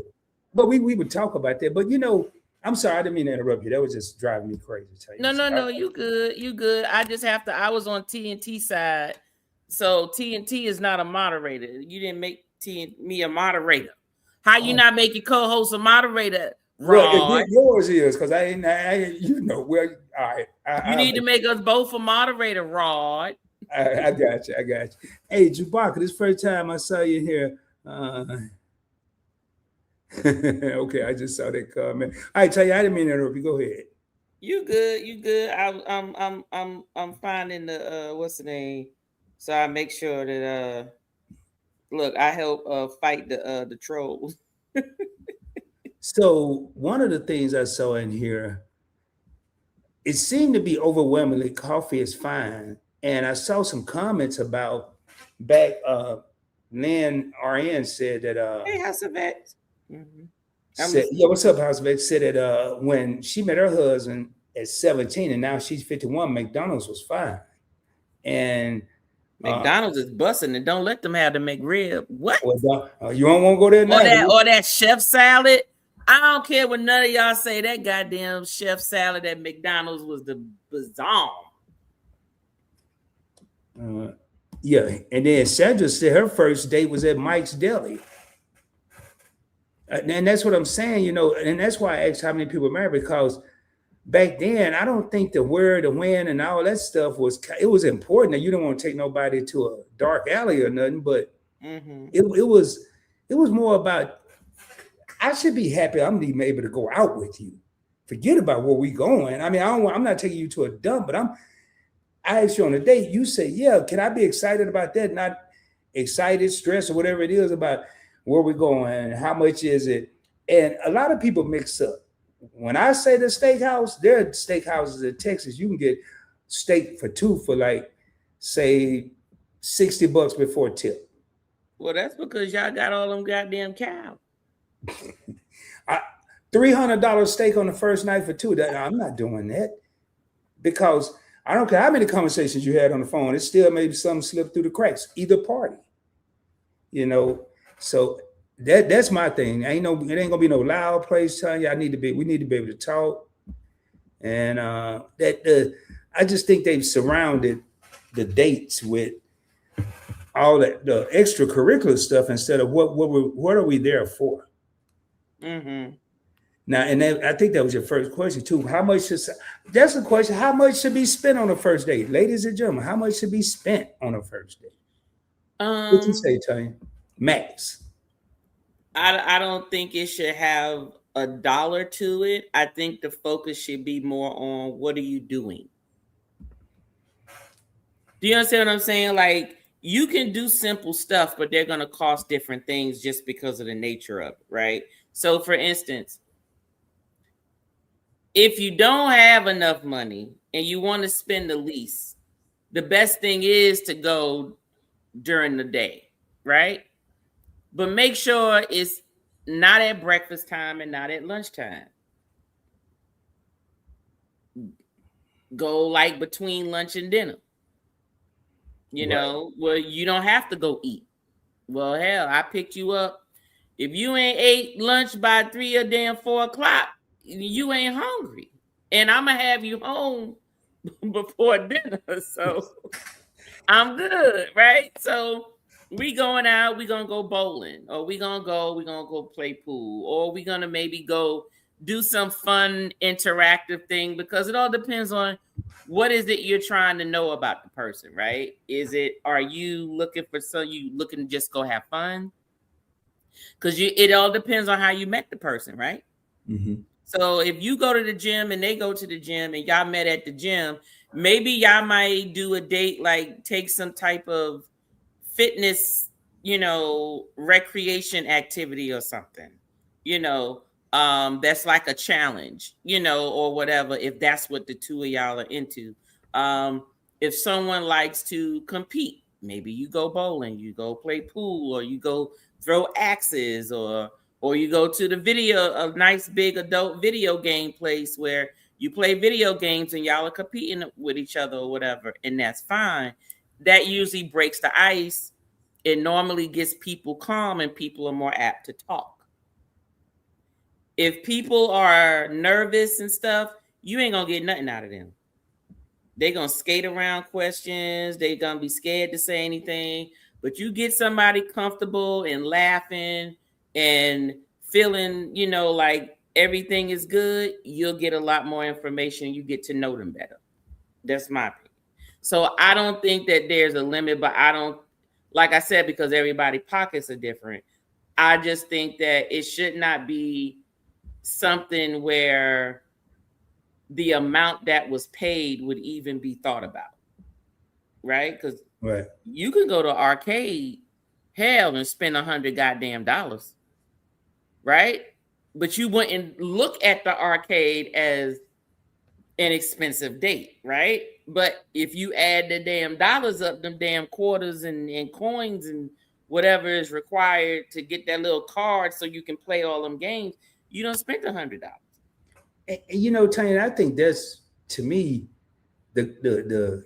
But we would talk about that. But you know, I'm sorry, I didn't mean to interrupt you. That was just driving me crazy. No, you good. You good. I just have to. I was on TNT side. So TNT is not a moderator. You didn't make me a moderator. How you not make your co-host a moderator? Well, yours is because I you know, well, all right. You need to make us both a moderator, Rod. I got you. Hey, Chewbacca, this first time I saw you here. Okay, I just saw that comment. I tell you, I didn't mean to interrupt you. Go ahead. You good. I'm finding the what's the name? So I make sure that look, I help fight the trolls. So one of the things I saw in here, it seemed to be overwhelmingly coffee is fine. And I saw some comments about back Lynn RN said that hey, House of X. Yeah, what's up, House of X? Said that when she met her husband at 17 and now she's 51, McDonald's was fine. And McDonald's is busting and don't let them have the McRib. What? You don't want to go there now? Or that chef salad. I don't care what none of y'all say. That goddamn chef salad at McDonald's was the bizarre. Yeah, and then Sandra said her first date was at Mike's Deli. And that's what I'm saying, you know, and that's why I asked how many people married, because back then, I don't think the where, the when, and all that stuff was important. That you don't want to take nobody to a dark alley or nothing, but it was more about, I should be happy I'm even able to go out with you. Forget about where we going. I mean, I'm not taking you to a dump, but I asked you on a date. You say, yeah, can I be excited about that? Not excited, stressed, or whatever it is about where we're going, how much is it? And a lot of people mix up when I say the steakhouse, there are steakhouses in Texas. You can get steak for two for like, say, $60 before tip. Well, that's because y'all got all them goddamn cows. $300 steak on the first night for two. I'm not doing that, because I don't care how many conversations you had on the phone. It still maybe something slipped through the cracks, either party. You know, so that's my thing. It ain't gonna be no loud place telling you we need to be able to talk. And I just think they've surrounded the dates with all the extracurricular stuff instead of what are we there for? Mm-hmm. Now, and I think that was your first question too. That's the question. How much should be spent on a first date? Ladies and gentlemen, how much should be spent on a first date? What you say, Tanya? Max. I don't think it should have $1 to it. I think the focus should be more on what are you doing? Do you understand what I'm saying? Like, you can do simple stuff, but they're going to cost different things just because of the nature of it, right? So, for instance, if you don't have enough money and you want to spend the least, the best thing is to go during the day, right? But make sure it's not at breakfast time and not at lunchtime. Go like between lunch and dinner. You know, well, you don't have to go eat. Well, hell, I picked you up. If you ain't ate lunch by 3 or 4 o'clock, you ain't hungry. And I'm going to have you home before dinner. So I'm good, right? So we going out, we going to go bowling, or we going to go play pool, or we going to maybe go do some fun interactive thing, because it all depends on what is it you're trying to know about the person, right? Are you looking to just go have fun? Because it all depends on how you met the person, right? Mm-hmm. So if you go to the gym and they go to the gym and y'all met at the gym, maybe y'all might do a date, like take some type of fitness, recreation activity or something, that's like a challenge, or whatever, if that's what the two of y'all are into. If someone likes to compete, maybe you go bowling, you go play pool, or you go throw axes, or you go to a nice big adult video game place where you play video games and y'all are competing with each other or whatever, and that's fine. That usually breaks the ice. It normally gets people calm and people are more apt to talk. If people are nervous and stuff, you ain't gonna get nothing out of them. They're gonna skate around questions. They're gonna be scared to say anything. But you get somebody comfortable and laughing and feeling, like everything is good, you'll get a lot more information. You get to know them better. That's my opinion. So I don't think that there's a limit, but I don't, like I said, because everybody's pockets are different. I just think that it should not be something where the amount that was paid would even be thought about, right? Because you can go to arcade, hell, and spend $100 goddamn dollars, right? But you wouldn't look at the arcade as an expensive date, right? But if you add the damn dollars up, them damn quarters and coins and whatever is required to get that little card so you can play all them games, you don't spend $100. And, Tanya, I think that's, to me, the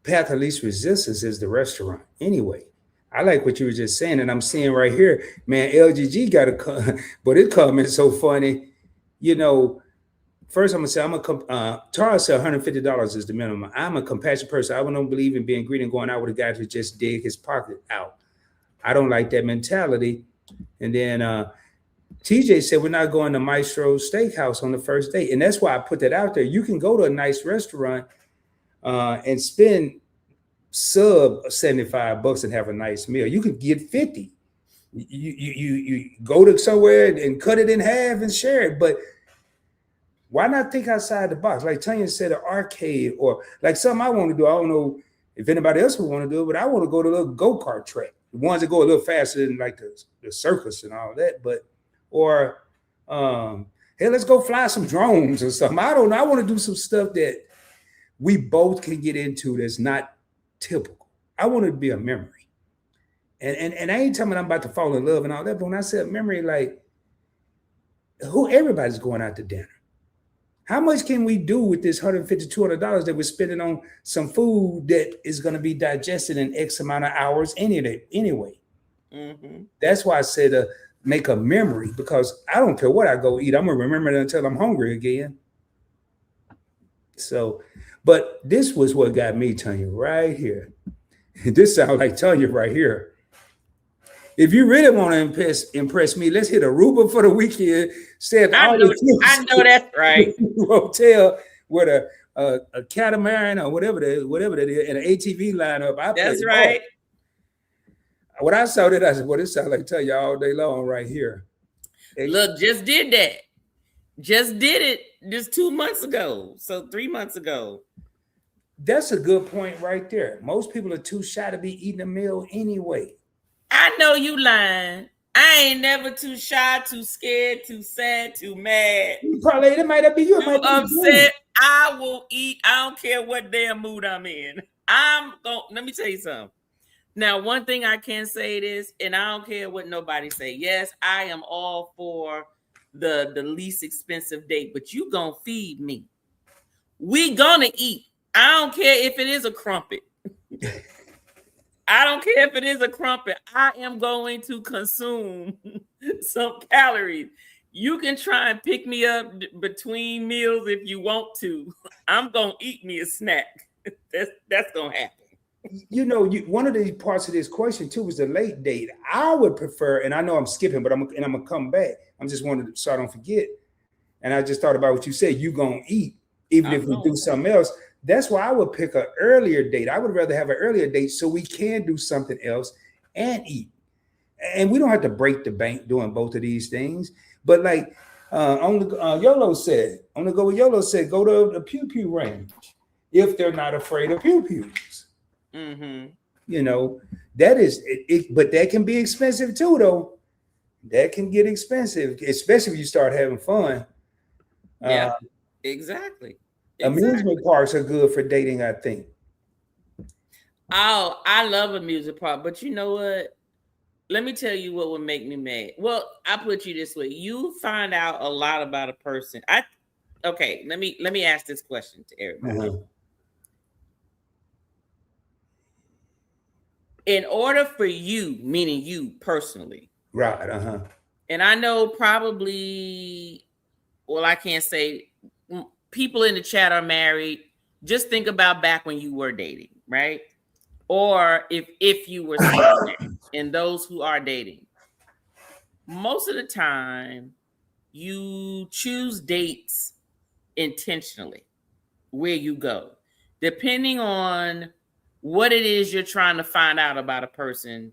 path of least resistance is the restaurant. Anyway, I like what you were just saying, and I'm seeing right here, man, LGG got a, but it comment so funny, First, I'm gonna say Tara said $150 is the minimum. I'm a compassionate person. I don't believe in being greedy and going out with a guy to just dig his pocket out. I don't like that mentality. And then TJ said we're not going to Maestro Steakhouse on the first date, and that's why I put that out there. You can go to a nice restaurant and spend sub $75 and have a nice meal. You can get 50. You go to somewhere and cut it in half and share it, but why not think outside the box? Like Tanya said, an arcade, or like something I want to do. I don't know if anybody else would want to do it, but I want to go to a little go-kart track. The ones that go a little faster than like the circus and all that. But, or Hey, let's go fly some drones or something. I don't know. I want to do some stuff that we both can get into that's not typical. I want it to be a memory. And I ain't talking about I'm about to fall in love and all that, but when I said memory, like everybody's going out to dinner. How much can we do with this $150, $200 that we're spending on some food that is going to be digested in X amount of hours anyway? Mm-hmm. That's why I said make a memory, because I don't care what I go eat. I'm going to remember it until I'm hungry again. So, but this was what got me, Tanya, right here. This sounds like Tanya right here. If you really want to impress me, let's hit Aruba for the weekend. I know that's right. Hotel with a catamaran or whatever that is, and an ATV lineup. That's right. When I saw that, I said, "Well, this sounds like Tanya all day long right here." Look, just did that. Just did it just 2 months ago. So 3 months ago. That's a good point right there. Most people are too shy to be eating a meal anyway. I know you lying. I ain't never too shy, too scared, too sad, too mad. Probably it might be you. Too upset. I will eat. I don't care what damn mood I'm in. Let me tell you something. Now, one thing I can say is, and I don't care what nobody say. Yes, I am all for the least expensive date, but you gonna feed me. We gonna eat. I don't care if it is a crumpet. I don't care if it is a crumpet. I am going to consume some calories. You can try and pick me up between meals if you want to. I'm going to eat me a snack. That's going to happen. You know, one of the parts of this question too was the late date. I would prefer, and I know I'm skipping, but I'm going to come back. I'm just wanted to, so I don't forget. And I just thought about what you said. You going to eat, even if we do something else. That's why I would pick an earlier date. I would rather have an earlier date so we can do something else and eat. And we don't have to break the bank doing both of these things. But like Yolo said, I'm going to go with Yolo said, go to the pew pew range if they're not afraid of pew pews. Mm-hmm. You know, that is it, but that can be expensive too, though. That can get expensive, especially if you start having fun. Yeah, exactly. Amusement parks are good for dating, I think. Oh, I love amusement park, but you know what? Let me tell you what would make me mad. Well, I put you this way: you find out a lot about a person. Okay. Let me ask this question to everybody. Uh-huh. In order for you, meaning you personally, right? Uh-huh. And I know probably, well, I can't say. People in the chat are married. Just think about back when you were dating, right? Or if you were single, and those who are dating. Most of the time, you choose dates intentionally where you go, depending on what it is you're trying to find out about a person.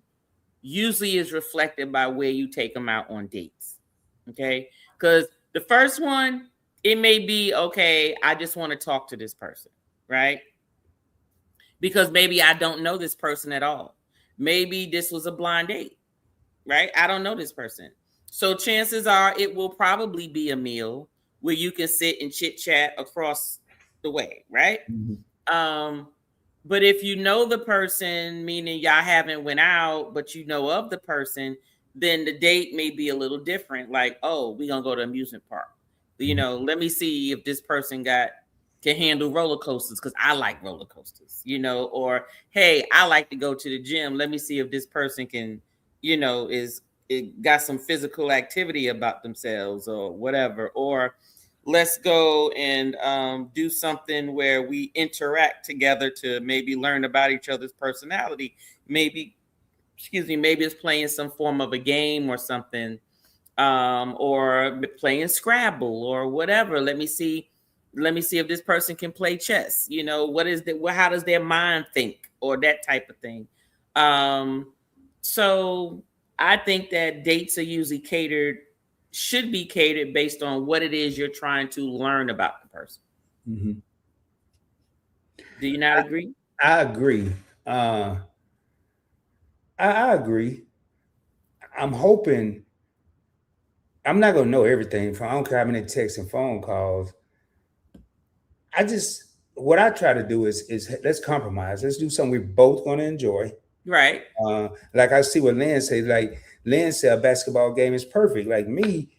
Usually is reflected by where you take them out on dates. Okay, because the first one, it may be, okay, I just want to talk to this person, right? Because maybe I don't know this person at all. Maybe this was a blind date, right? I don't know this person. So chances are it will probably be a meal where you can sit and chit chat across the way, right? Mm-hmm. But if you know the person, meaning y'all haven't went out, but you know of the person, then the date may be a little different. Like, oh, we're going to go to an amusement park. You know, let me see if this person can handle roller coasters because I like roller coasters, you know, or, hey, I like to go to the gym. Let me see if this person can, you know, got some physical activity about themselves or whatever. Or let's go and do something where we interact together to maybe learn about each other's personality. Maybe it's playing some form of a game or something. Or playing Scrabble or whatever. Let me see if this person can play chess. You know, how does their mind think or that type of thing. So I think that dates are usually should be catered based on what it is you're trying to learn about the person. Mm-hmm. Do you not agree? I agree. I agree. I'm hoping I'm not gonna know everything from. I don't care how many texts and phone calls. What I try to do is let's compromise. Let's do something we're both gonna enjoy. Right. Like I see what Lynn said. Like Lynn said, a basketball game is perfect. Like me,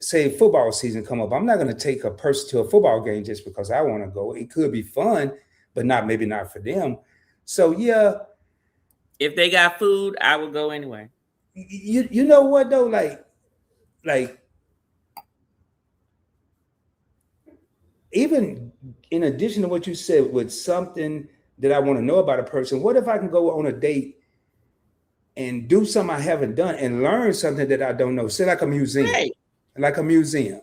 say football season come up, I'm not gonna take a person to a football game just because I want to go. It could be fun, but maybe not for them. So yeah. If they got food, I would go anyway. You know what though? Like even in addition to what you said with something that I want to know about a person, what if I can go on a date and do something I haven't done and learn something that I don't know? Say like a museum, right. Like a museum.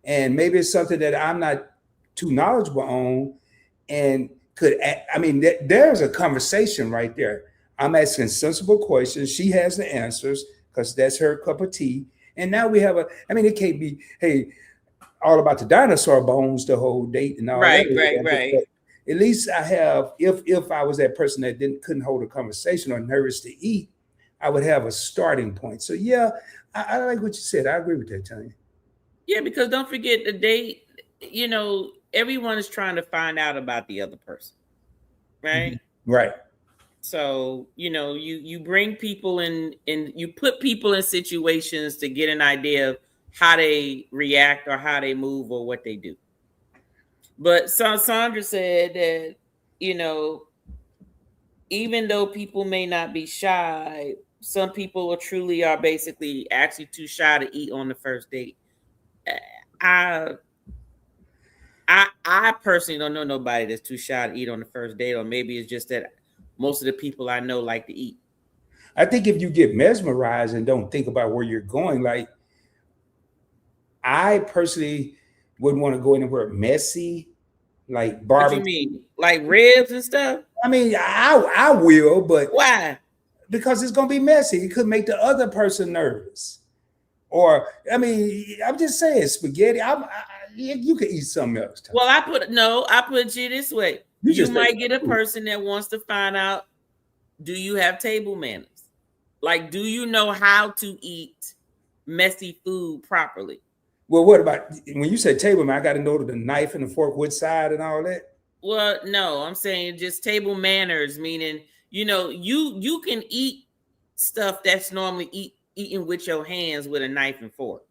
And maybe it's something that I'm not too knowledgeable on and there's a conversation right there. I'm asking sensible questions. She has the answers because that's her cup of tea. And now we have it can't be, hey, all about the dinosaur bones the whole date and all right, that. Right. But at least I have, if I was that person that couldn't hold a conversation or nervous to eat, I would have a starting point. So yeah, I like what you said. I agree with that, Tanya. Yeah, because don't forget the date, everyone is trying to find out about the other person. Right? Mm-hmm. Right. So, you bring people in and you put people in situations to get an idea of how they react or how they move or what they do. But Sandra said that, even though people may not be shy, some people truly are basically actually too shy to eat on the first date. I personally don't know nobody that's too shy to eat on the first date, or maybe it's just that most of the people I know like to eat. I think if you get mesmerized and don't think about where you're going, like I personally wouldn't want to go anywhere messy, like barbecue. What you mean? Like ribs and stuff? I mean, I will, but why? Because it's gonna be messy. It could make the other person nervous. Or I'm just saying, spaghetti. You could eat something else. Well, I put you this way. You might get a person that wants to find out, do you have table manners? Like, do you know how to eat messy food properly? Well, what about when you said table manners? I got to know the knife and the fork, which side and all that. Well, no, I'm saying just table manners, meaning, you can eat stuff that's normally eaten with your hands with a knife and fork.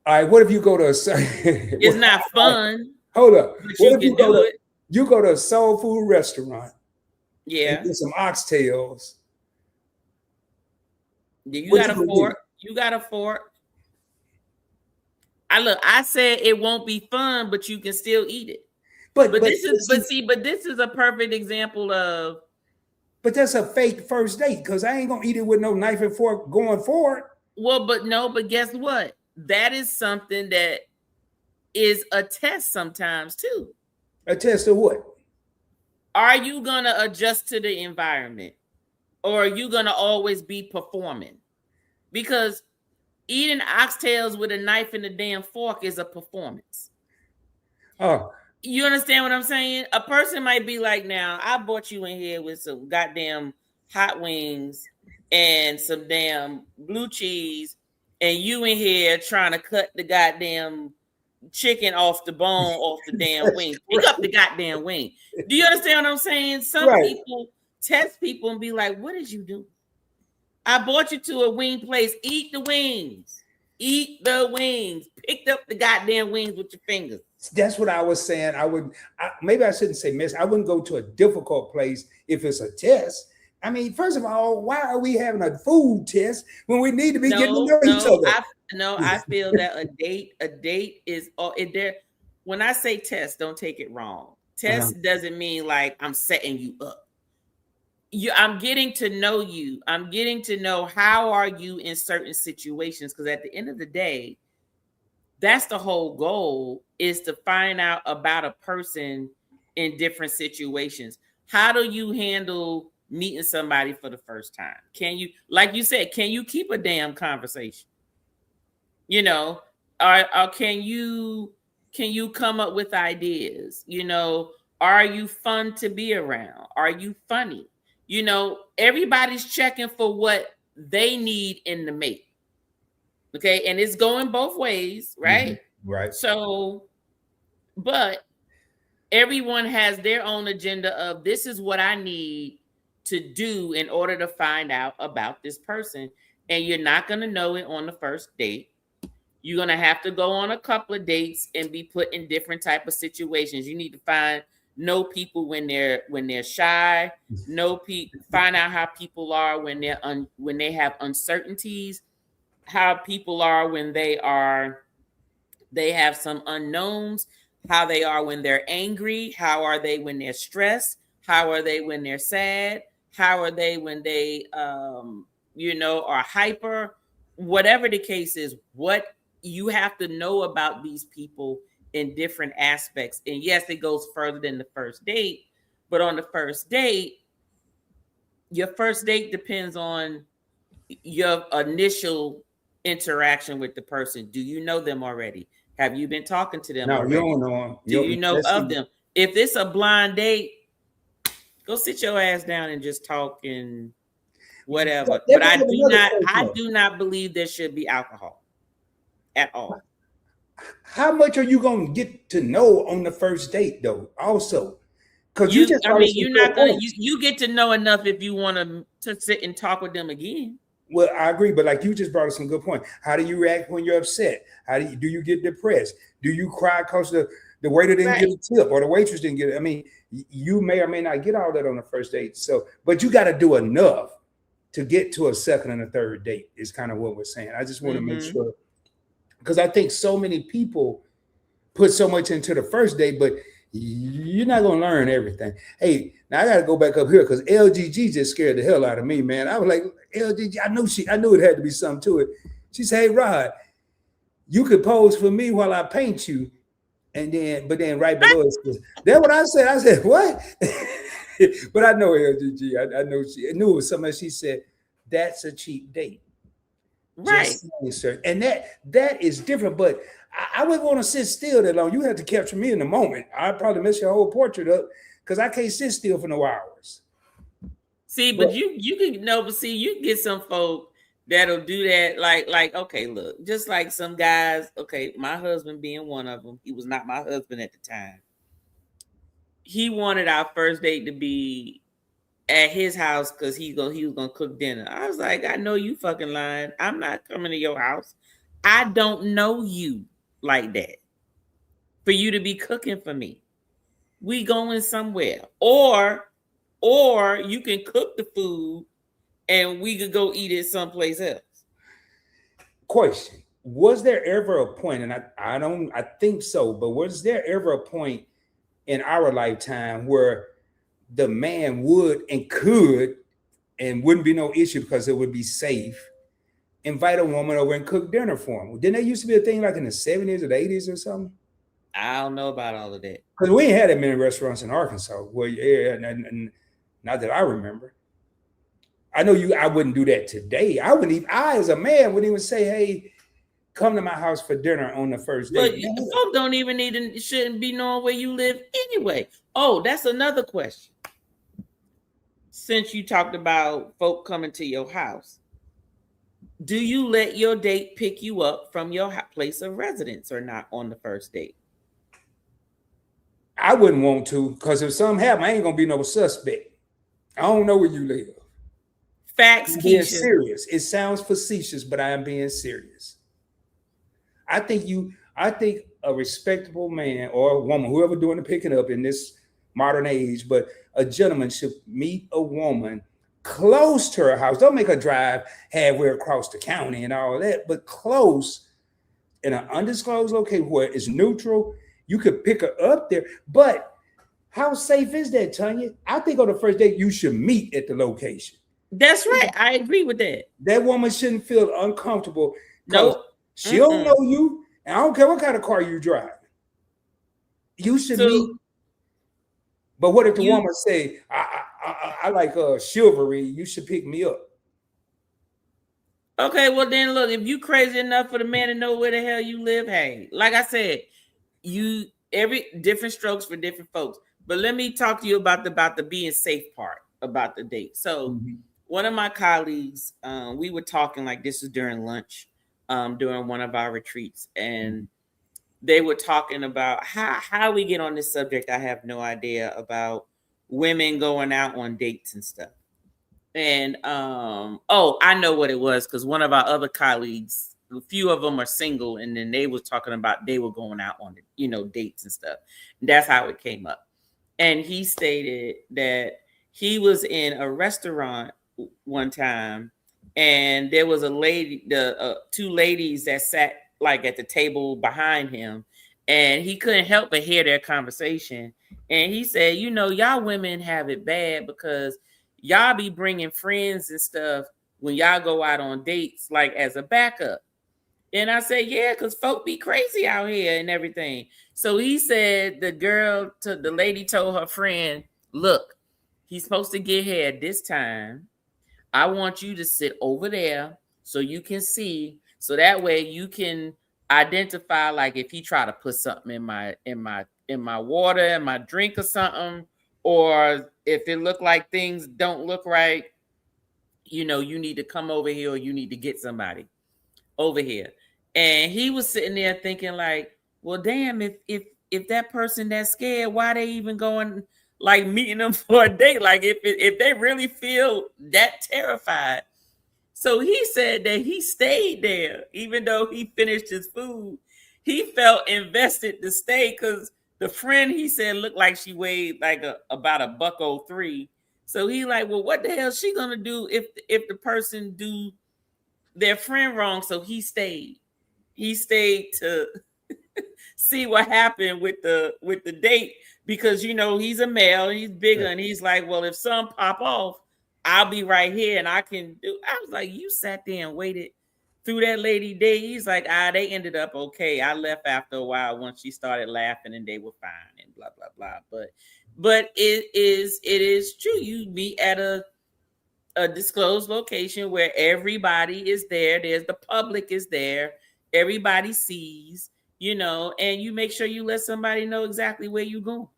All right, what if you go to it's not fun. Hold up. But you can do it. You go to a soul food restaurant. Yeah. Get some oxtails. You got a fork. You got a fork. I said it won't be fun, but you can still eat it. But this is a perfect example of. But that's a fake first date because I ain't gonna eat it with no knife and fork going forward. Well, but guess what? That is something that is a test sometimes too. A test of what? Are you gonna adjust to the environment, or are you gonna always be performing? Because eating oxtails with a knife and a damn fork is a performance. Oh. You understand what I'm saying? A person might be like, now, I brought you in here with some goddamn hot wings and some damn blue cheese, and you in here trying to cut the goddamn chicken off the bone, off the damn wing. Pick up the goddamn wing. Do you understand what I'm saying? Some people test people and be like, what did you do? I brought you to a wing place. Eat the wings. Eat the wings. Picked up the goddamn wings with your fingers. That's what I was saying. Maybe I shouldn't say mess. I wouldn't go to a difficult place if it's a test. I mean, first of all, why are we having a food test when we need to be getting to know each other? I feel that a date is there. When I say test, don't take it wrong. Test doesn't mean like I'm setting you up. I'm getting to know you. I'm getting to know how are you in certain situations, because at the end of the day, that's the whole goal, is to find out about a person in different situations. How do you handle meeting somebody for the first time? Can you, like you said, can you keep a damn conversation? Or can you come up with ideas? Are you fun to be around? Are you funny? Everybody's checking for what they need in the mate. Okay, and it's going both ways, right? Right. So, but everyone has their own agenda of this is what I need to do in order to find out about this person. And you're not going to know it on the first date. You're going to have to go on a couple of dates and be put in different type of situations. You need to know people when they're shy, find out how people are when they have uncertainties, how people are when they have some unknowns, how they are when they're angry, how are they when they're stressed, how are they when they're sad, how are they when they are hyper, whatever the case is. What you have to know about these people in different aspects. And yes, it goes further than the first date, but on the first date, your first date depends on your initial interaction with the person. Do you know them already? Have you been talking to them already? You don't know them. Do you know of them? If it's a blind date, go sit your ass down and just talk and whatever. But I do not believe there should be alcohol at all. How much are you gonna get to know on the first date, though? Also, because you get to know enough if you want to sit and talk with them again. Well, I agree, but like you just brought up some good point. How do you react when you're upset? How do you get depressed? Do you cry because the waiter didn't get a tip or the waitress didn't get it? I mean, you may or may not get all that on the first date. So, but you got to do enough to get to a second and a third date is kind of what we're saying. I just want to make sure, because I think so many people put so much into the first date, but you're not going to learn everything. Hey, now I got to go back up here because LGG just scared the hell out of me, man. I was like, LGG, I knew it had to be something to it. She said, hey, Rod, you could pose for me while I paint you. But then right below it says, that's what I said. I said, what? But I know LGG. I know I knew it was something. She said, that's a cheap date. Right. And that is different, but I wouldn't want to sit still that long. You have to capture me in the moment. I'd probably mess your whole portrait up because I can't sit still for no hours. See, but you can you can get some folk that'll do that. Like, okay, look, just like some guys. Okay, my husband being one of them. He was not my husband at the time. He wanted our first date to be at his house because he was gonna cook dinner. I was like, I know you fucking lying. I'm not coming to your house. I don't know you like that for you to be cooking for me. We going somewhere, or you can cook the food and we could go eat it someplace else. Question: was there ever a point, and I think so, but was there ever a point in our lifetime where the man would and could and wouldn't be no issue because it would be safe, invite a woman over and cook dinner for him? Didn't that used to be a thing like in the 70s or the 80s or something? I don't know about all of that. Because we ain't had that many restaurants in Arkansas. Well, yeah, and not that I remember. I know I wouldn't do that today. I as a man wouldn't even say, hey, come to my house for dinner on the first day. But folk don't even shouldn't be knowing where you live anyway. Oh, that's another question. Since you talked about folk coming to your house, do you let your date pick you up from your place of residence or not on the first date? I wouldn't want to, because if something happened, I ain't gonna be no suspect. I don't know where you live. Facts, I'm being serious. It sounds facetious, but I am being serious. I think a respectable man or a woman, whoever doing the picking up in this modern age, but a gentleman should meet a woman close to her house. Don't make her drive halfway across the county and all that, but close in an undisclosed location where it's neutral. You could pick her up there, but how safe is that, Tanya? I think on the first date, you should meet at the location. That's right. I agree with that. That woman shouldn't feel uncomfortable. No, she don't know you, and I don't care what kind of car you drive. You should meet. But what if the woman say, I like chivalry, you should pick me up? Okay, well then look, if you crazy enough for the man to know where the hell you live, hey, like I said, every different strokes for different folks. But let me talk to you about the being safe part about the date. So one of my colleagues, we were talking, like this was during lunch. during one of our retreats, and they were talking about how we get on this subject. I have no idea, about women going out on dates and stuff. And I know what it was, because one of our other colleagues, a few of them are single, and then they was talking about they were going out on dates and stuff. And that's how it came up. And he stated that he was in a restaurant one time, and there was a lady, two ladies that sat like at the table behind him, and he couldn't help but hear their conversation. And he said, y'all women have it bad, because y'all be bringing friends and stuff when y'all go out on dates, like as a backup. And I said, yeah, because folk be crazy out here and everything. So he said the lady told her friend, look, he's supposed to get here at this time. I want you to sit over there so you can see, so that way you can identify, like if he try to put something in my water, in my drink or something, or if it look like things don't look right, you need to come over here, or you need to get somebody over here. And he was sitting there thinking like, well, damn, if that person that's scared, why they even going, like meeting them for a date? Like if they really feel that terrified. So he said that he stayed there, even though he finished his food. He felt invested to stay, because the friend, he said, looked like she weighed like about $103. So he like, well, what the hell is she gonna do if the person do their friend wrong? So he stayed. He stayed to see what happened with the date, because he's a male, he's bigger, and he's like, well, if some pop off, I'll be right here and I can do. I was like, you sat there and waited through that lady day. He's like, they ended up okay. I left after a while once she started laughing, and they were fine and blah blah blah. But it is true. You meet at a disclosed location where everybody is there. There's the public is there. Everybody sees, and you make sure you let somebody know exactly where you're going.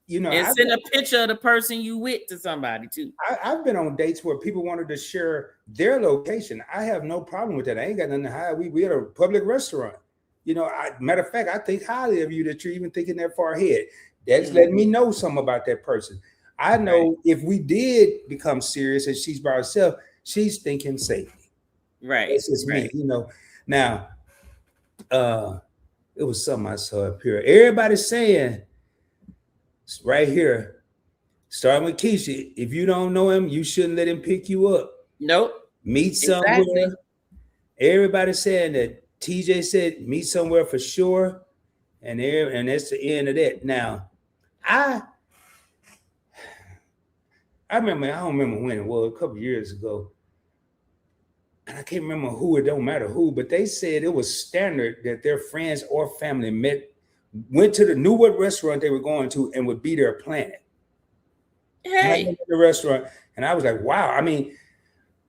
And send a picture of the person you with to somebody too. I've been on dates where people wanted to share their location. I have no problem with that. I ain't got nothing to hide. We at a public restaurant. Matter of fact, I think highly of you that you're even thinking that far ahead. That's letting me know something about that person. I know if we did become serious and she's by herself, she's thinking safety. Right. It's just me, Now, it was something I saw up here. Everybody's saying, right here, starting with Keisha, if you don't know him, you shouldn't let him pick you up. Nope. Meet somewhere. Exactly. Everybody's saying that. TJ said meet somewhere for sure. And that's the end of that. Now, I remember, I don't remember when it was, a couple years ago. And I can't remember who, it don't matter who, but they said it was standard that their friends or family went to knew what restaurant they were going to and would be there planning. Hey. I went to the restaurant and I was like, wow. I mean,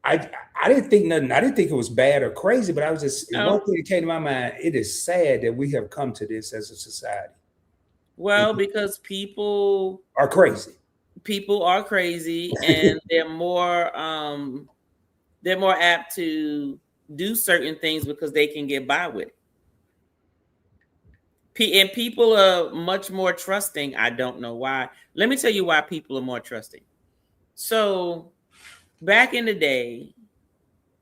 I didn't think nothing. I didn't think it was bad or crazy, but I was just, one thing that came to my mind, it is sad that we have come to this as a society. Well, because people are crazy. People are crazy and they're more apt to do certain things because they can get by with it. And people are much more trusting. I don't know why. Let me tell you why people are more trusting. So back in the day,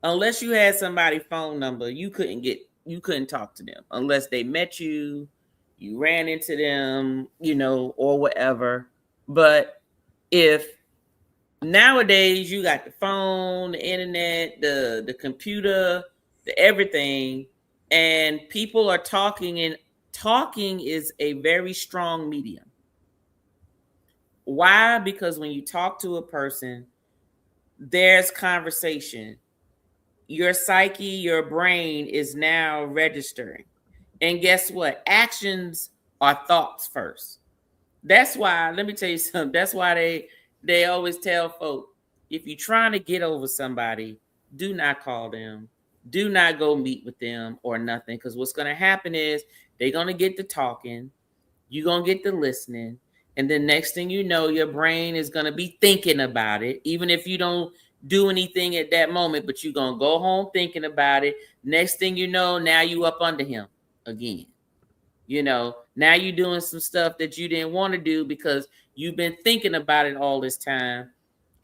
unless you had somebody's phone number, you couldn't talk to them unless they met you, you ran into them, or whatever. But if nowadays you got the phone, the internet, the computer, the everything, and people are talking, and talking is a very strong medium. Why? Because when you talk to a person, there's conversation. Your psyche, your brain is now registering. And guess what? Actions are thoughts first. That's why, let me tell you something. That's why they always tell folk, if you're trying to get over somebody, do not call them. Do not go meet with them or nothing. Because what's going to happen is they're going to get to talking. You're going to get to listening. And then next thing you know, your brain is going to be thinking about it. Even if you don't do anything at that moment, but you're gonna go home thinking about it. Next thing you know, now you up under him again. You know, now you're doing some stuff that you didn't want to do because you've been thinking about it all this time.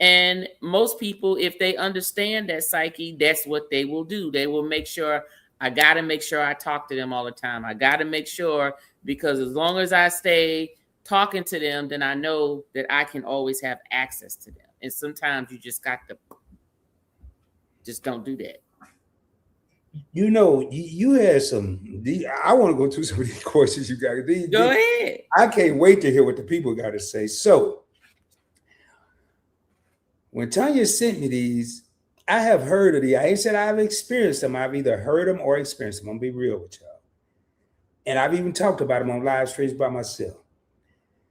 And most people, if they understand that psyche, that's what they will do. They will make sure, I got to make sure I talk to them all the time. I got to make sure, because as long as I stay talking to them, then I know that I can always have access to them. And sometimes you just got to, just don't do that. You know, you had some. I want to go through some of these questions you got. Go ahead. I can't wait to hear what the people got to say. So, when Tanya sent me these, I have heard of these. I ain't said I've experienced them. I've either heard them or experienced them. I'm gonna be real with y'all. And I've even talked about them on live streams by myself.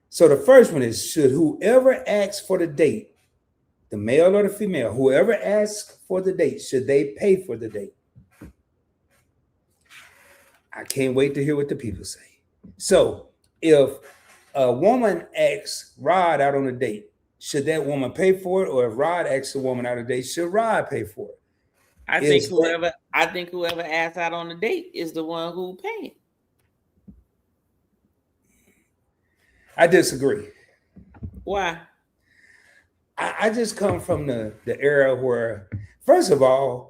So the first one is: should whoever asks for the date, the male or the female, whoever asks for the date, should they pay for the date? I can't wait to hear what the people say. So if a woman asks Rod out on a date, should that woman pay for it? Or if Rod asks a woman out on a date, should Rod pay for it? I think whoever asks out on the date is the one who paying. I disagree. Why? I just come from the era where, first of all,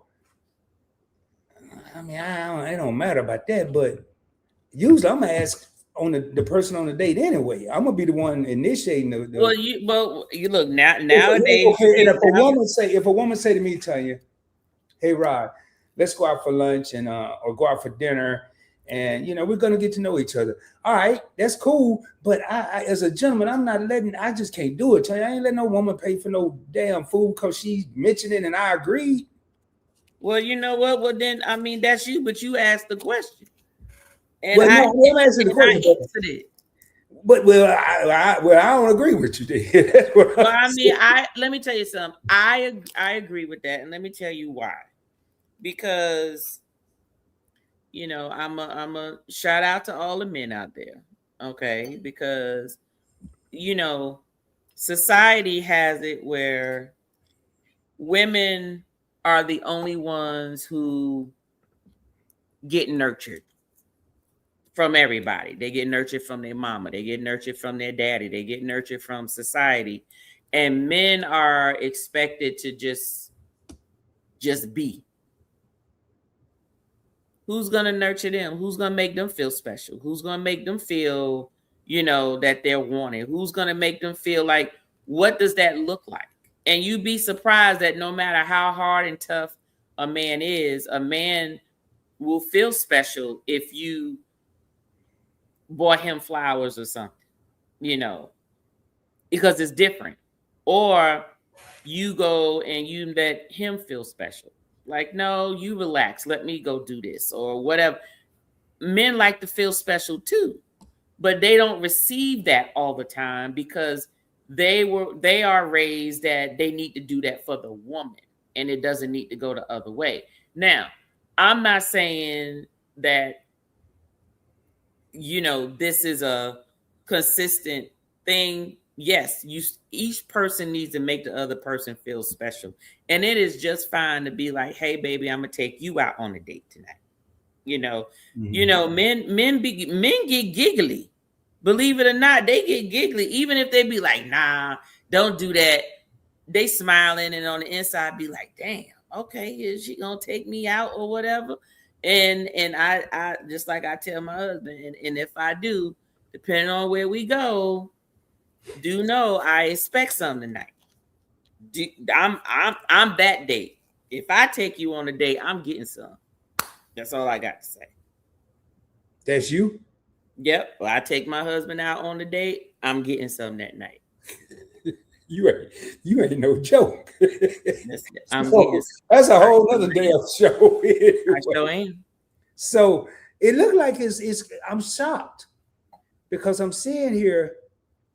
I mean, it don't matter about that, but usually I'm gonna ask on the person on the date anyway. I'm gonna be the one initiating the well, you look nowadays. Okay, and if a woman say to me, Tanya, hey Rod, let's go out for lunch and or go out for dinner, and you know, we're gonna get to know each other. All right, that's cool. But I as a gentleman, I just can't do it. Tanya, I ain't letting no woman pay for no damn food because she mentioned it and I agreed. Well, you know what? Well, then, I mean, that's you, but you asked the question. And well, I answered the question. I answered it. But I don't agree with you there. Well, I mean, let me tell you something. I agree with that, and let me tell you why. Because, you know, I'm a shout out to all the men out there, okay? Because, you know, society has it where women are the only ones who get nurtured from everybody. They get nurtured from their mama. They get nurtured from their daddy. They get nurtured from society. And men are expected to just be. Who's going to nurture them? Who's going to make them feel special? Who's going to make them feel, you know, that they're wanted? Who's going to make them feel like, what does that look like? And you'd be surprised that no matter how hard and tough a man is, a man will feel special if you bought him flowers or something, you know, because it's different. Or you go and you let him feel special. Like, no, you relax. Let me go do this or whatever. Men like to feel special too, but they don't receive that all the time because they are raised that they need to do that for the woman and it doesn't need to go the other way. Now, I'm not saying that, you know, this is a consistent thing. Yes, each person needs to make the other person feel special. And it is just fine to be like, hey, baby, I'm going to take you out on a date tonight. You know, men get giggly. Believe it or not, they get giggly. Even if they be like, nah, don't do that. They smiling and on the inside be like, damn, okay, is she going to take me out or whatever? And I just like I tell my husband, and if I do, depending on where we go, do know I expect something tonight. I'm that date. If I take you on a date, I'm getting some. That's all I got to say. That's you? Yep. Well, I take my husband out on the date, I'm getting some that night. You ain't no joke. That's a whole other damn show. I sure ain't. So it looked like it's I'm shocked because I'm seeing here,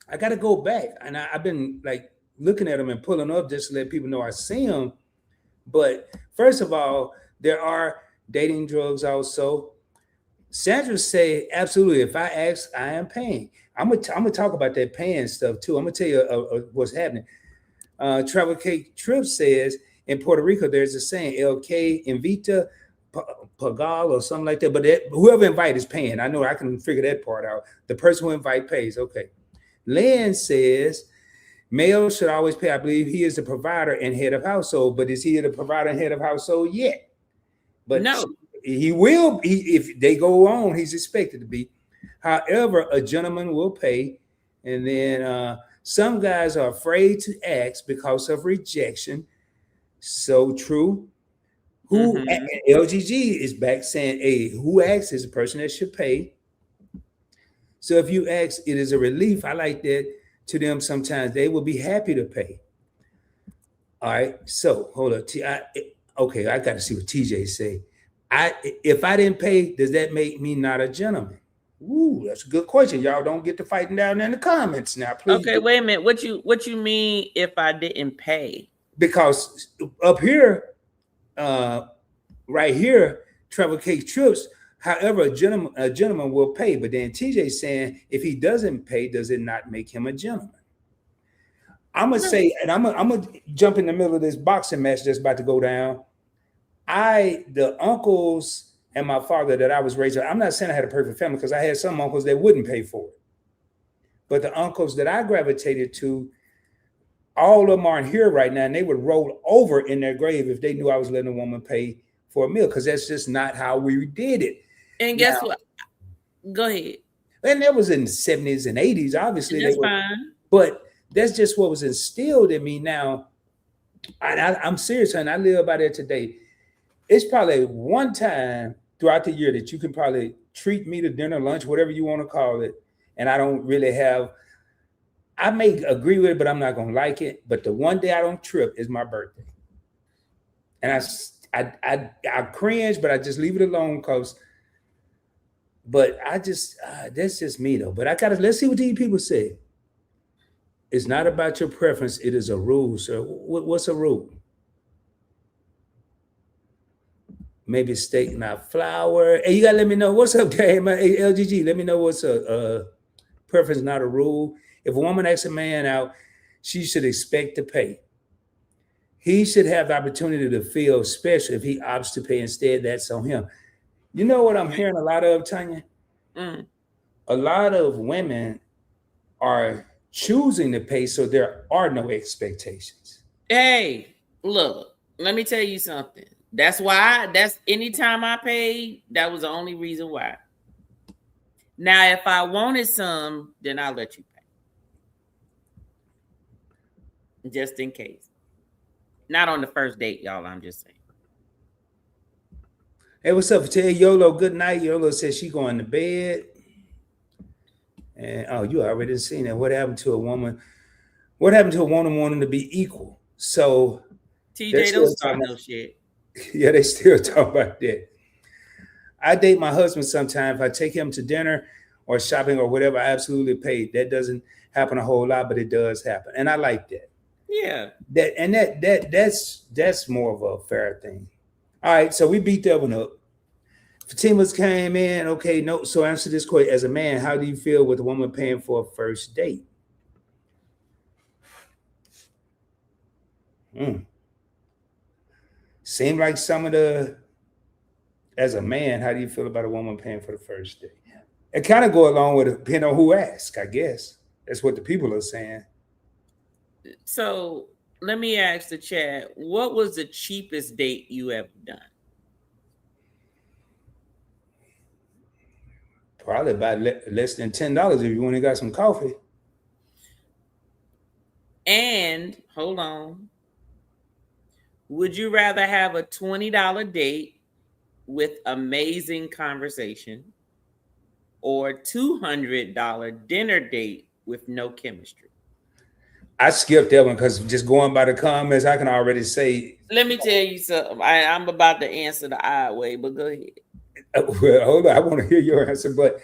I got to go back. And I've been like looking at them and pulling up just to let people know I see them. But first of all, there are dating drugs also. Sandra say, absolutely, if I ask, I am paying. I'm gonna talk about that paying stuff too. I'm gonna tell you what's happening. Travel Cake Trip says, in Puerto Rico, there's a saying, El que invita pagal or something like that. But whoever invite is paying. I know I can figure that part out. The person who invite pays. Okay. Lynn says male should always pay. I believe he is the provider and head of household, but is he the provider and head of household yet? But no, he will. If they go on, he's expected to be. However, a gentleman will pay. And then some guys are afraid to ask because of rejection. So true. Who LGG is back saying, hey, who asks is the person that should pay. So if you ask, it is a relief. I like that to them. Sometimes they will be happy to pay. All right. So hold up. Okay, I got to see what TJ say. If I didn't pay, does that make me not a gentleman? Ooh, that's a good question. Y'all don't get to fighting down in the comments now, please. Okay, wait a minute. What you mean if I didn't pay? Because up here, right here, travel cake trips. However, a gentleman will pay. But then TJ saying, if he doesn't pay, does it not make him a gentleman? I'm gonna say, and I'm gonna jump in the middle of this boxing match that's about to go down. The uncles and my father that I was raised with, I'm not saying I had a perfect family because I had some uncles that wouldn't pay for it. But the uncles that I gravitated to, all of them aren't here right now, and they would roll over in their grave if they knew I was letting a woman pay for a meal, because that's just not how we did it. And guess what? Go ahead. And that was in the 70s and 80s, obviously. That's fine. But that's just what was instilled in me now. I'm serious, and I live by that today. It's probably one time throughout the year that you can probably treat me to dinner, lunch, whatever you want to call it, and I don't really have, I may agree with it, but I'm not going to like it. But the one day I don't trip is my birthday. And I cringe, but I just leave it alone but I just, that's just me though. But let's see what these people say. It's not about your preference. It is a rule, sir. What's a rule? Maybe steak, not flour. Hey, you gotta let me know. What's up, game? Hey, LGG, let me know what's a preference, not a rule. If a woman asks a man out, she should expect to pay. He should have the opportunity to feel special. If he opts to pay instead, that's on him. You know what I'm hearing a lot of, Tanya? A lot of women are choosing to pay, so there are no expectations. Hey, look, let me tell you something. That's anytime I paid, that was the only reason why. Now, if I wanted some, then I'll let you pay. Just in case. Not on the first date, y'all, I'm just saying. Hey, what's up? Tell Yolo good night. Yolo says she going to bed. And you already seen that. What happened to a woman? What happened to a woman wanting to be equal? So TJ, don't start no shit. Yeah, they still talk about that. I date my husband sometimes. If I take him to dinner or shopping or whatever, I absolutely pay. That doesn't happen a whole lot, but it does happen. And I like that. Yeah. That's more of a fair thing. All right, so we beat that one up. Fatima's came in. Okay, no. So answer this question. As a man, how do you feel with a woman paying for a first date? Seem like some of as a man, how do you feel about a woman paying for the first date? It kind of go along with depending on who asks, I guess. That's what the people are saying. So let me ask the chat, what was the cheapest date you ever done? Probably about less than $10 if you only got some coffee. And hold on. Would you rather have a $20 date with amazing conversation or $200 dinner date with no chemistry? I skipped that one because just going by the comments, I can already say. Let me tell you something. I'm about to answer the odd way, but go ahead. Well, hold on. I want to hear your answer. But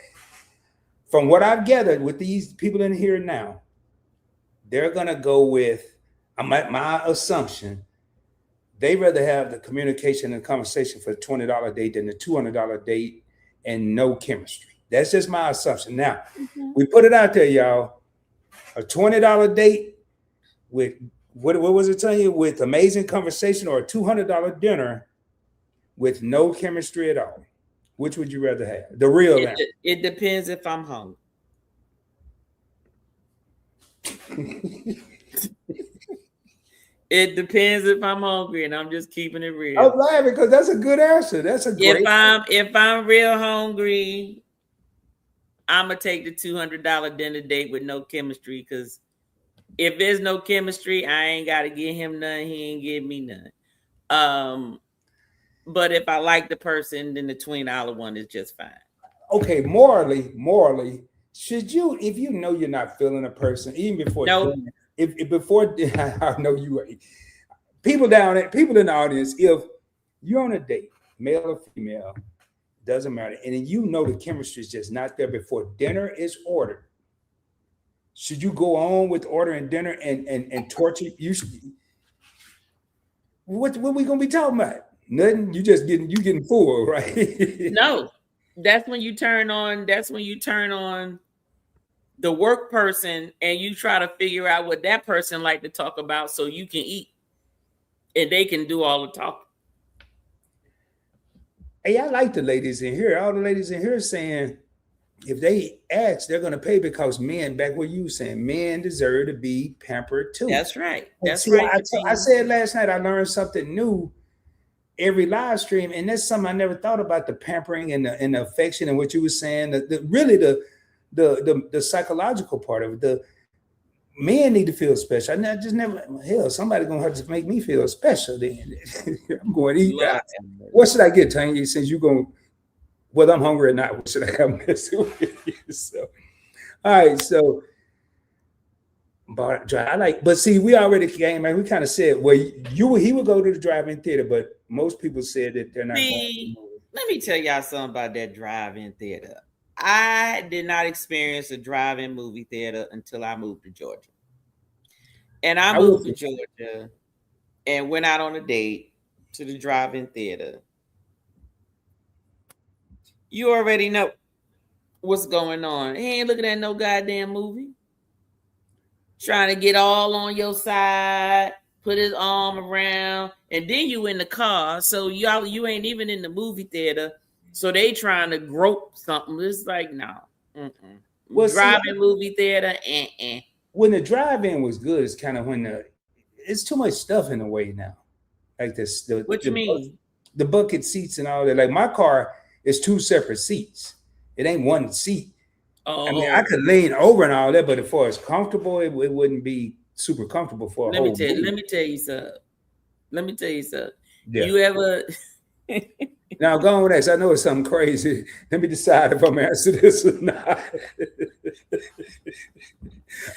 from what I've gathered with these people in here now, they're going to go with my assumption. They rather have the communication and conversation for a $20 date than the $200 date and no chemistry. That's just my assumption. Now, we put it out there, y'all. A $20 date with what was it telling you? With amazing conversation or a $200 dinner with no chemistry at all? Which would you rather have? The real answer. It depends if I'm hungry. It depends if I'm hungry, and I'm just keeping it real. I'm laughing because that's a good answer. That's a great if I'm real hungry, I'm gonna take the $200 dinner date with no chemistry, because if there's no chemistry, I ain't gotta give him none, he ain't give me none. But if I like the person, then the $20 one is just fine. Okay, morally, should you, if you know you're not feeling a person, even before dinner, if before I know you are, people in the audience, if you're on a date, male or female, doesn't matter, and then you know the chemistry is just not there before dinner is ordered, should you go on with ordering dinner and torture you? What we gonna be talking about? Nothing. You getting full, right? No, that's when you turn on. That's when you turn on the work person, and you try to figure out what that person like to talk about, so you can eat, and they can do all the talking. Hey, I like the ladies in here. All the ladies in here saying if they ask, they're gonna pay, because men, back what you were saying, men deserve to be pampered too. That's right. That's right. I said last night I learned something new every live stream, and that's something I never thought about, the pampering and the affection and what you were saying. The psychological part of it. The men need to feel special. I just never, hell, somebody gonna have to make me feel special then. I'm going to eat. What should I get, Tanya, since you're going, whether I'm hungry or not, what should I have messing with you? So, all right, so but see, we already came, and we kind of said, well, he would go to the drive-in theater, but most people said that they're not going. Let me tell y'all something about that drive-in theater. I did not experience a drive-in movie theater until I moved to Georgia. And I moved to Georgia and went out on a date to the drive-in theater. You already know what's going on. He ain't looking at no goddamn movie. Trying to get all on your side, put his arm around, and then you in the car. So you ain't even in the movie theater. So they trying to grope something. It's like, no. Well, drive-in movie theater, When the drive-in was good, it's kind of when it's too much stuff in the way now. Like this. What you mean? The bucket seats and all that. Like my car is 2 separate seats. It ain't one seat. Oh. I mean, I could lean over and all that, but as far as comfortable, it wouldn't be super comfortable for a whole movie. Let me tell you something. Yeah. You ever... Now, go on with that. I know it's something crazy. Let me decide if I'm answering this or not.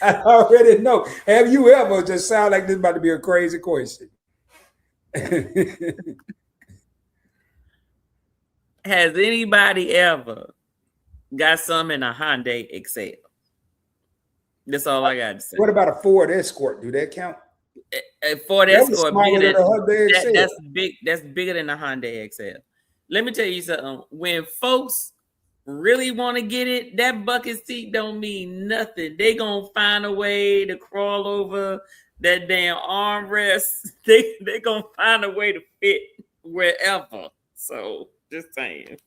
I already know. Have you ever just sound like this about to be a crazy question? Has anybody ever got some in a Hyundai Excel? That's all I got to say. What about a Ford Escort? Do that count? A Ford Escort, that's big. That's bigger than a Hyundai XL. Let me tell you something. When folks really want to get it, that bucket seat don't mean nothing. They gonna find a way to crawl over that damn armrest. They gonna find a way to fit wherever. So just saying.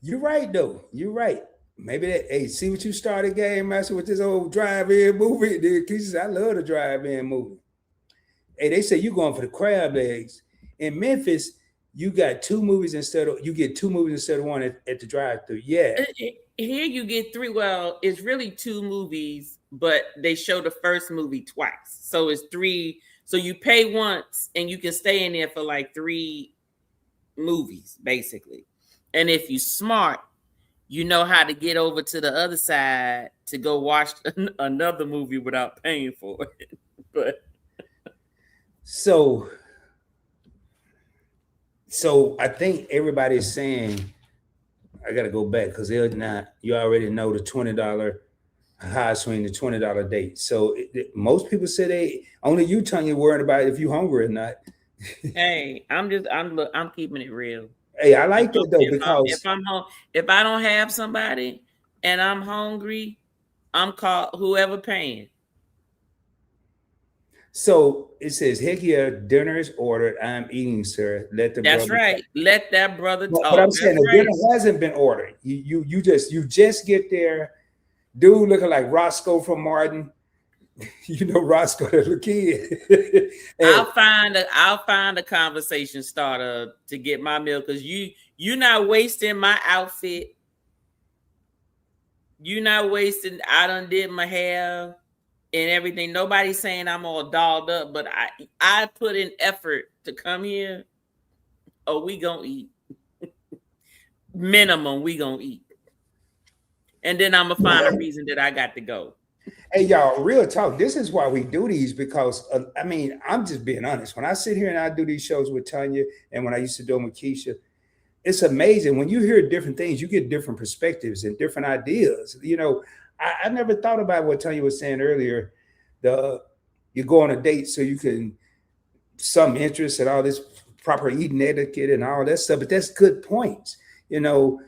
You're right, though. You're right. Maybe that. Hey, see what you started, Game Master, with this old drive-in movie. I love the drive-in movie. Hey, they say you're going for the crab legs. In Memphis, you get 2 movies instead of one at the drive-thru. Yeah. Here you get 3. Well, it's really 2 movies, but they show the first movie twice. So it's 3. So you pay once and you can stay in there for like 3 movies, basically. And if you're smart, you know how to get over to the other side to go watch another movie without paying for it. But so I think everybody's saying, I got to go back because they're not. You already know the $20 high swing, the $20 date. So most people say only you, Tanya, worried about if you hungry or not. Hey, I'm keeping it real. Hey, I like that though, because if I don't have somebody and I'm hungry, I'm called whoever paying. So it says, "Heck yeah, dinner is ordered. I'm eating, sir. Let the That's brother." right. Let that brother But I'm talk. saying That's the right. dinner hasn't been ordered. You just get there. Dude looking like Roscoe from Martin. You know Roscoe, the little kid. And I'll find a conversation starter to get my meal because you're not wasting my outfit. You're not wasting. I done did my hair and everything. Nobody's saying I'm all dolled up, but I put in effort to come here. Oh, we gonna eat. Minimum, we gonna eat. And then I'm gonna find a reason that I got to go. hey, y'all, real talk. This is why we do these because I mean, I'm just being honest. When I sit here and I do these shows with Tanya, and when I used to do them with Keisha, it's amazing when you hear different things. You get different perspectives and different ideas. You know, I never thought about what Tanya was saying earlier. You go on a date so you can some interest and all this proper eating etiquette and all that stuff. But that's good points. You know,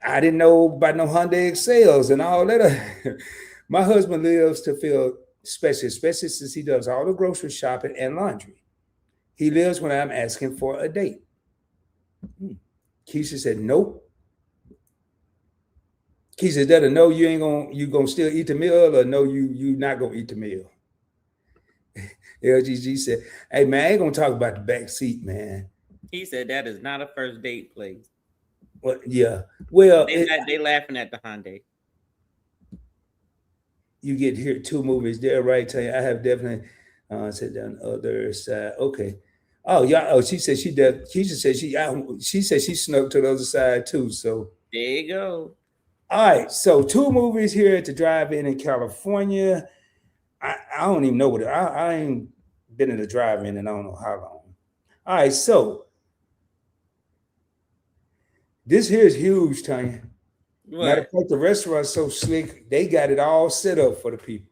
I didn't know about no Hyundai Excels and all that. My husband lives to feel special, especially since he does all the grocery shopping and laundry. He lives when I'm asking for a date. Keisha said, nope. Keisha, that a no, you gonna still eat the meal, or no, you not gonna eat the meal. LGG said, hey man, I ain't gonna talk about the back seat, man. He said that is not a first date place. Well, yeah. Well, they laughing at the Hyundai. You get here 2 movies there, right? Tell you, I have definitely sit down the other side. Okay. Oh yeah. Oh, she said she did. Keisha said she said she snuck to the other side too. So there you go. All right. So 2 movies here at the drive-in California. I don't even know what I ain't been in the drive-in and I don't know how long. All right. So this here is huge, Tanya. Matter of fact, the restaurant's so slick, they got it all set up for the people.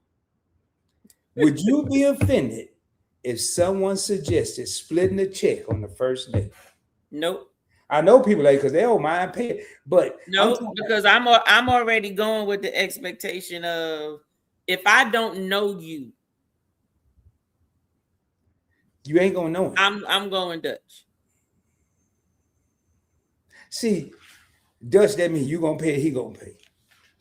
Would you be offended if someone suggested splitting the check on the first date? Nope. I know people like because they don't mind paying, but no, because I'm already going with the expectation of if I don't know you, you ain't gonna know him. I'm going Dutch. See, Dutch, that means you gonna pay, he gonna pay.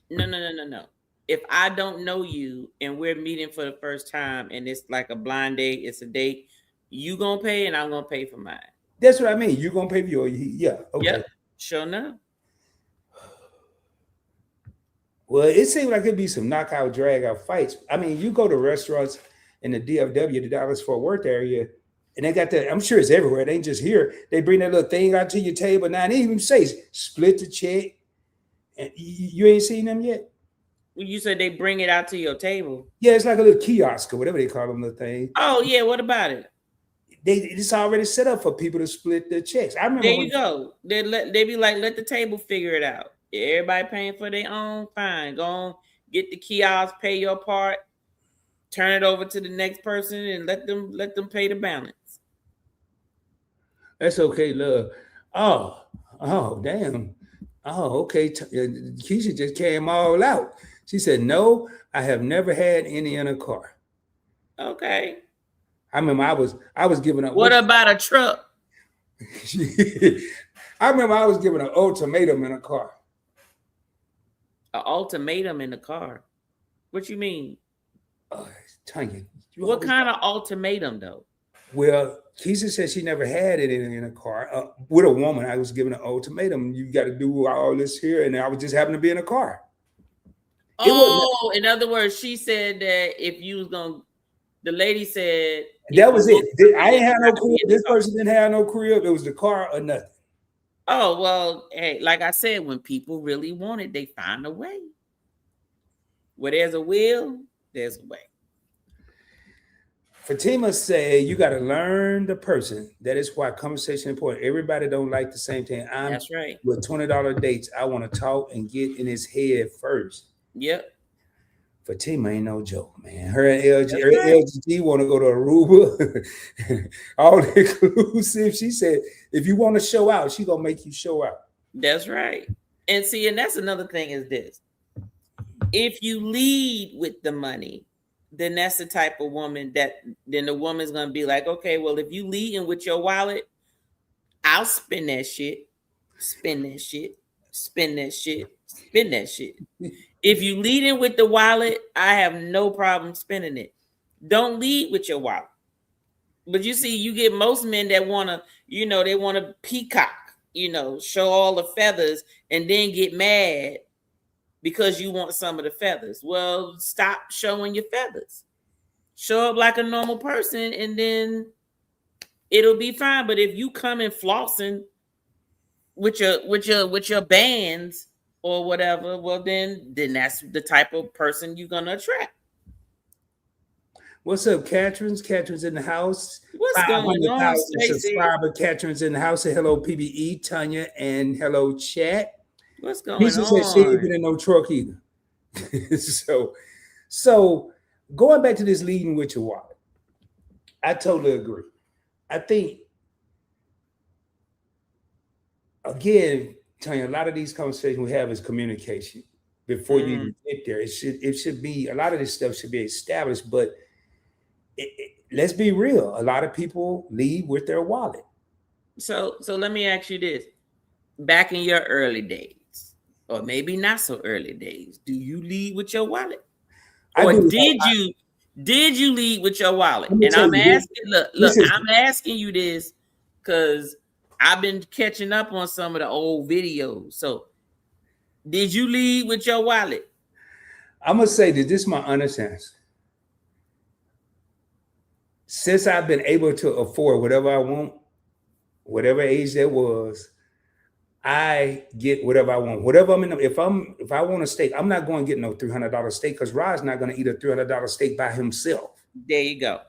No. If I don't know you and we're meeting for the first time and it's like a blind date, it's a date, you gonna pay and I'm gonna pay for mine. That's what I mean. You gonna pay for your yeah. Okay. Yep. Sure enough. Well, it seems like it'd be some knockout, drag out fights. I mean, you go to restaurants in the DFW, the Dallas Fort Worth area, and they got that. I'm sure it's everywhere. They ain't just here. They bring that little thing out to your table now. And they even say split the check. And you ain't seen them yet. Well, you said they bring it out to your table. Yeah, it's like a little kiosk or whatever they call them, the thing. Oh yeah, what about it? It's already set up for people to split the checks. I remember. There you go. They be like, let the table figure it out. Everybody paying for their own. Fine, go on, get the kiosk, pay your part, turn it over to the next person, and let them pay the balance. That's okay, love. Oh, damn. Oh, okay. Keisha just came all out. She said, "No, I have never had any in a car." Okay. I remember I was giving up. What about a truck? I remember I was giving an ultimatum in a car. An ultimatum in the car? What you mean? Tanya, what kind of ultimatum though? Well, Keisha said she never had it in a car. With a woman, I was giving an ultimatum. You got to do all this here, and I was just happened to be in a car. Oh, in other words, she said that if you was gonna, the lady said that was it. I didn't have no crib. This person didn't have no crib. It was the car or nothing. Oh well, hey, like I said, when people really want it, they find a way. Where there's a will, there's a way. Fatima said, you got to learn the person. That is why conversation is important. Everybody don't like the same thing. That's right. With $20 dates, I want to talk and get in his head first. Yep. Fatima ain't no joke, man. Her and LGG want to go to Aruba. All inclusive. She said, if you want to show out, she going to make you show out. That's right. And see, and that's another thing is this. If you lead with the money, then that's the type of woman that then the woman's gonna be like, okay, well, if you leading with your wallet, I'll spend that shit, spend that shit, spend that shit, spend that shit. If you leading with the wallet, I have no problem spending it. Don't lead with your wallet. But you see, you get most men that wanna, they wanna peacock, show all the feathers and then get mad because you want some of the feathers. Well, stop showing your feathers. Show up like a normal person and then it'll be fine. But if you come in flossing with your bands or whatever, well then that's the type of person you're gonna attract. What's up, Catherine's? Catherine's in the house. What's going on, subscriber Catherine's in the house. Say hello, PBE, Tanya, and hello, chat. What's going on? Said she ain't been in no truck either. so going back to this leading with your wallet, I totally agree. I think, again, Tanya, a lot of these conversations we have is communication before you get there. It should be, a lot of this stuff should be established, but let's be real. A lot of people lead with their wallet. So let me ask you this. Back in your early days, or maybe not so early days, do you lead with your wallet? Or did you lead with your wallet? And I'm asking, look, I'm asking you this because I've been catching up on some of the old videos. So did you lead with your wallet? I'm gonna say that this is my honest answer. Since I've been able to afford whatever I want, whatever age that was, I get whatever I want. Whatever I'm in. If I want a steak, I'm not going to get no $300 steak because Rod's not going to eat a $300 steak by himself. There you go.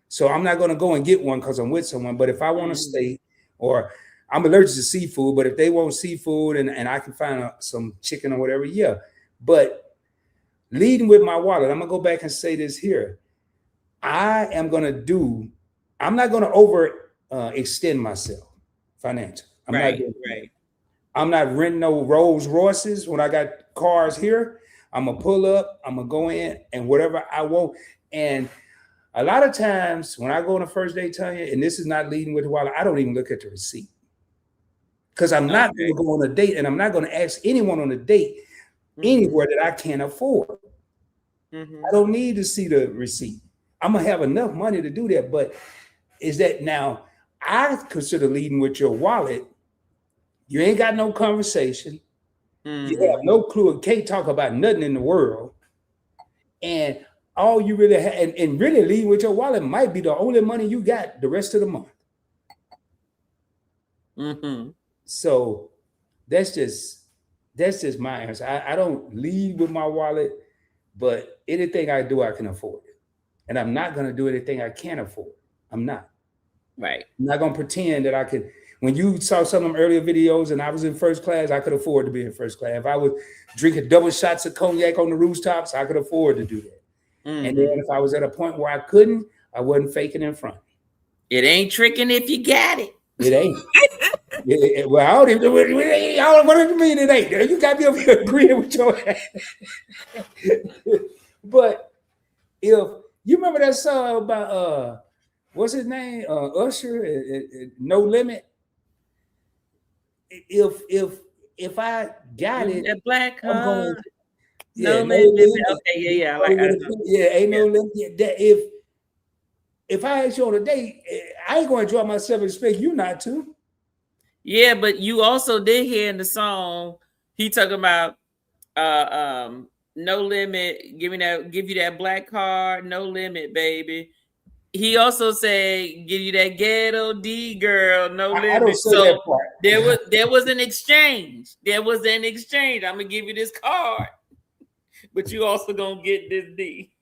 So I'm not going to go and get one because I'm with someone. But if I want a steak, or I'm allergic to seafood, but if they want seafood and I can find some chicken or whatever, yeah. But leading with my wallet, I'm going to go back and say this here. I'm not going to over extend myself financially. I'm not renting no Rolls Royces when I got cars here. I'm going to pull up, I'm going to go in and whatever I want. And a lot of times when I go on a first date, Tanya, and this is not leading with the wallet, I don't even look at the receipt. Because I'm not going to go on a date and I'm not going to ask anyone on a date anywhere that I can't afford. I don't need to see the receipt. I'm going to have enough money to do that. But is that now, I consider leading with your wallet. You ain't got no conversation. You have no clue. Can't talk about nothing in the world. And all you really have, and really leading with your wallet might be the only money you got the rest of the month. So that's just my answer. I don't lead with my wallet, but anything I do, I can afford it. And I'm not going to do anything I can't afford. I'm not. Right. I'm not going to pretend that I could. When you saw some of them earlier videos and I was in first class, I could afford to be in first class. If I was drinking double shots of cognac on the rooftops, I could afford to do that. And then if I was at a point where I couldn't, I wasn't faking in front. It ain't tricking if you got it. It ain't. Well, I don't even what do you mean it ain't? You got me over here agreeing with your ass. But if you remember that song about what's his name? Usher, No Limit. If I got it, that black going, no limit. Okay, yeah. Ain't no limit. If I ask you on a date, I ain't going to drop myself and expect you not to. Yeah, but you also did hear in the song he talking about no limit, give you that black card, no limit, baby. He also said, give you that ghetto D girl, no limit. I don't say so that part. There was an exchange. There was an exchange. I'm gonna give you this card, but you also gonna get this D.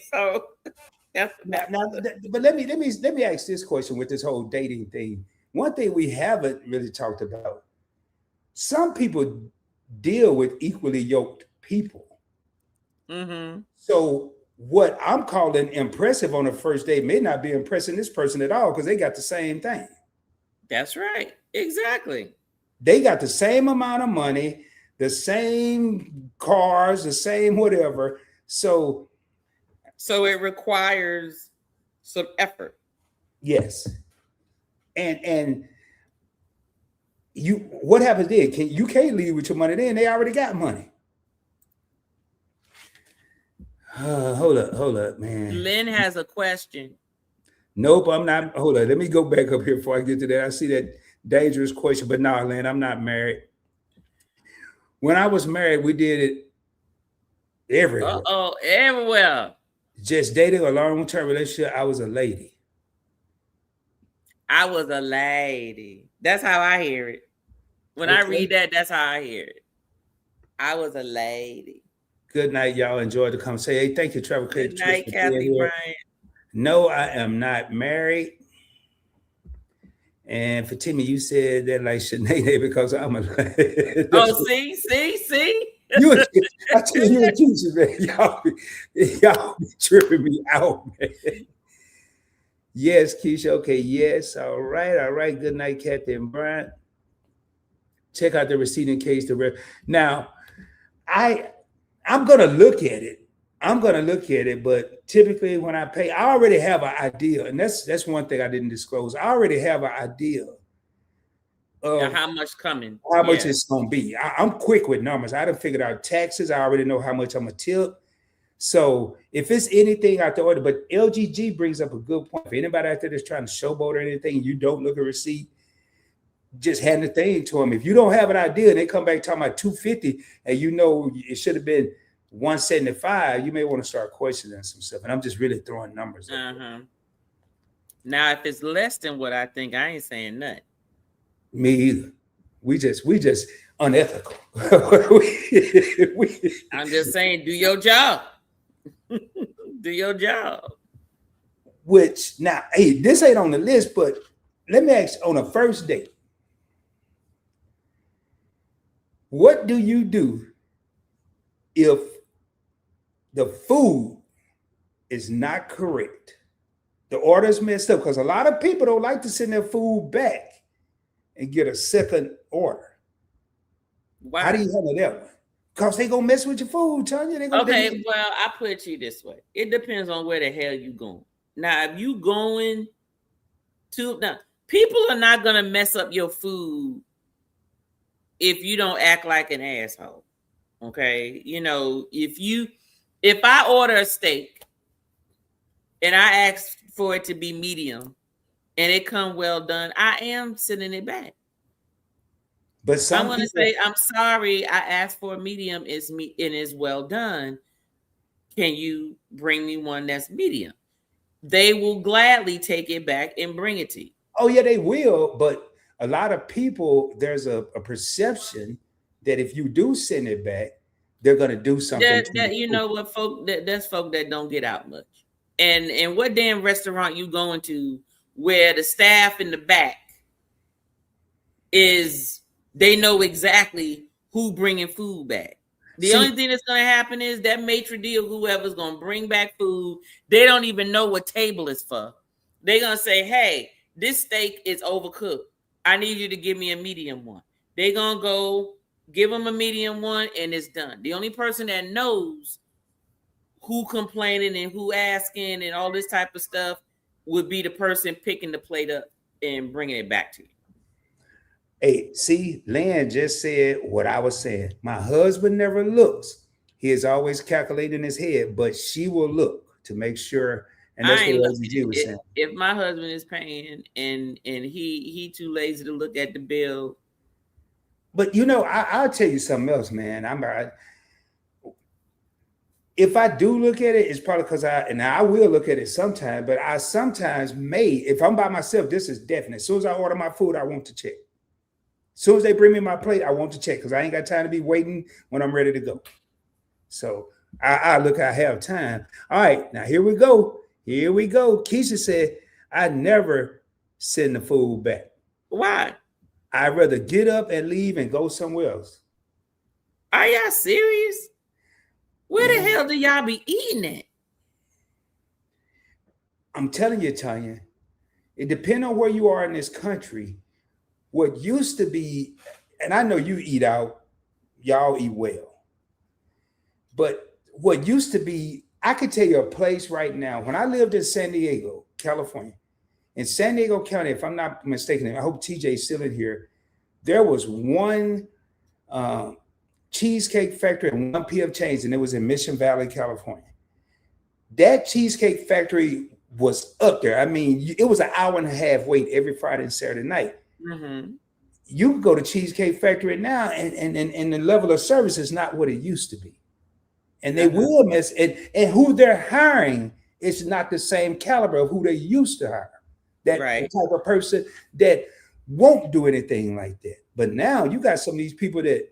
So that's but let me ask this question with this whole dating thing. One thing we haven't really talked about: some people deal with equally yoked people. So what I'm calling impressive on a first date may not be impressing this person at all because they got the same thing. That's right. Exactly. They got the same amount of money, the same cars, the same whatever. So So it requires some effort. Yes. And what happens then? You can't leave with your money then. They already got money. Hold up, man. Lynn has a question. Nope, I'm not. Hold on. Let me go back up here before I get to that. I see that dangerous question, but no, Lynn, I'm not married. When I was married, we did it everywhere. Everywhere. Just dating a long-term relationship, I was a lady. I was a lady. That's how I hear it. When I read that, that's how I hear it. I was a lady. Good night, y'all. Enjoyed the conversation. Hey, thank you, Trevor. Good night, Kathy Bryant. No, I am not married. And Fatima, you said that like Sinead because I'm a lady. Oh, see? I tell you, a teacher, man. Y'all be tripping me out, man. Yes, Keisha. Okay, yes. All right. Good night, Kathy and Brian. Check out the receipt in case now. I'm gonna look at it. But typically when I pay, I already have an idea, and that's one thing I didn't disclose. I already have an idea of how much coming, how much it's gonna be. I'm quick with numbers. I done figured out taxes. I already know how much I'm gonna tip. So if it's anything out the order, but LGG brings up a good point. If anybody out there that's trying to showboat or anything, you don't look at a receipt, just hand the thing to them. If you don't have an idea and they come back talking about 250 and you know it should have been 175, you may want to start questioning some stuff. And I'm just really throwing numbers. Now, if it's less than what I think, I ain't saying nothing. Me either. We just unethical. I'm just saying, do your job. Do your job. Which now, hey, this ain't on the list, but let me ask you, on a first date, what do you do if the food is not correct? The order's messed up, because a lot of people don't like to send their food back and get a second order. Wow. How do you handle that one? Because they gonna mess with your food, Tanya. Okay, well, I put it to you this way. It depends on where the hell you going. Now, if you going to people are not gonna mess up your food if you don't act like an asshole. Okay, if I order a steak and I ask for it to be medium and it come well done, I am sending it back. But I'm going to say, I'm sorry, I asked for a medium, and is well done. Can you bring me one that's medium? They will gladly take it back and bring it to you. Oh, yeah, they will. But a lot of people, there's a perception that if you do send it back, they're going to do something. You know what, folk, that's folk that don't get out much. And what damn restaurant you going to where the staff in the back they know exactly who bringing food back. The only thing that's going to happen is that maitre d' or whoever's going to bring back food, they don't even know what table is for. They're going to say, hey, this steak is overcooked. I need you to give me a medium one. They're going to go give them a medium one and it's done. The only person that knows who complaining and who asking and all this type of stuff would be the person picking the plate up and bringing it back to you. Hey, see, Lan just said what I was saying. My husband never looks. He is always calculating in his head, but she will look to make sure. And that's what LGG was saying. If my husband is paying and he too lazy to look at the bill. But I'll tell you something else, man. If I do look at it, it's probably because I will look at it sometime, but I sometimes if I'm by myself, this is definite. As soon as I order my food, I want to check. As soon as they bring me my plate, I want to check because I ain't got time to be waiting when I'm ready to go. So I have time. All right, now here we go. Keisha said, I never send the food back. Why? I'd rather get up and leave and go somewhere else. Are y'all serious? Where the hell do y'all be eating at? I'm telling you, Tanya, it depends on where you are in this country. What used to be, and I know you eat out, y'all eat well, but what used to be I could tell you a place right now. When I lived in San Diego, California, in San Diego County, if I'm not mistaken, I hope TJ's still in here. There was one cheesecake factory and one PF Chang's, and it was in Mission Valley, California. That cheesecake factory was up there. I mean, it was an hour and a half wait every Friday and Saturday night. Mm-hmm. You can go to Cheesecake Factory now, and the level of service is not what it used to be. And they will miss it. And who they're hiring is not the same caliber of who they used to hire. That type of person that won't do anything like that. But now you got some of these people that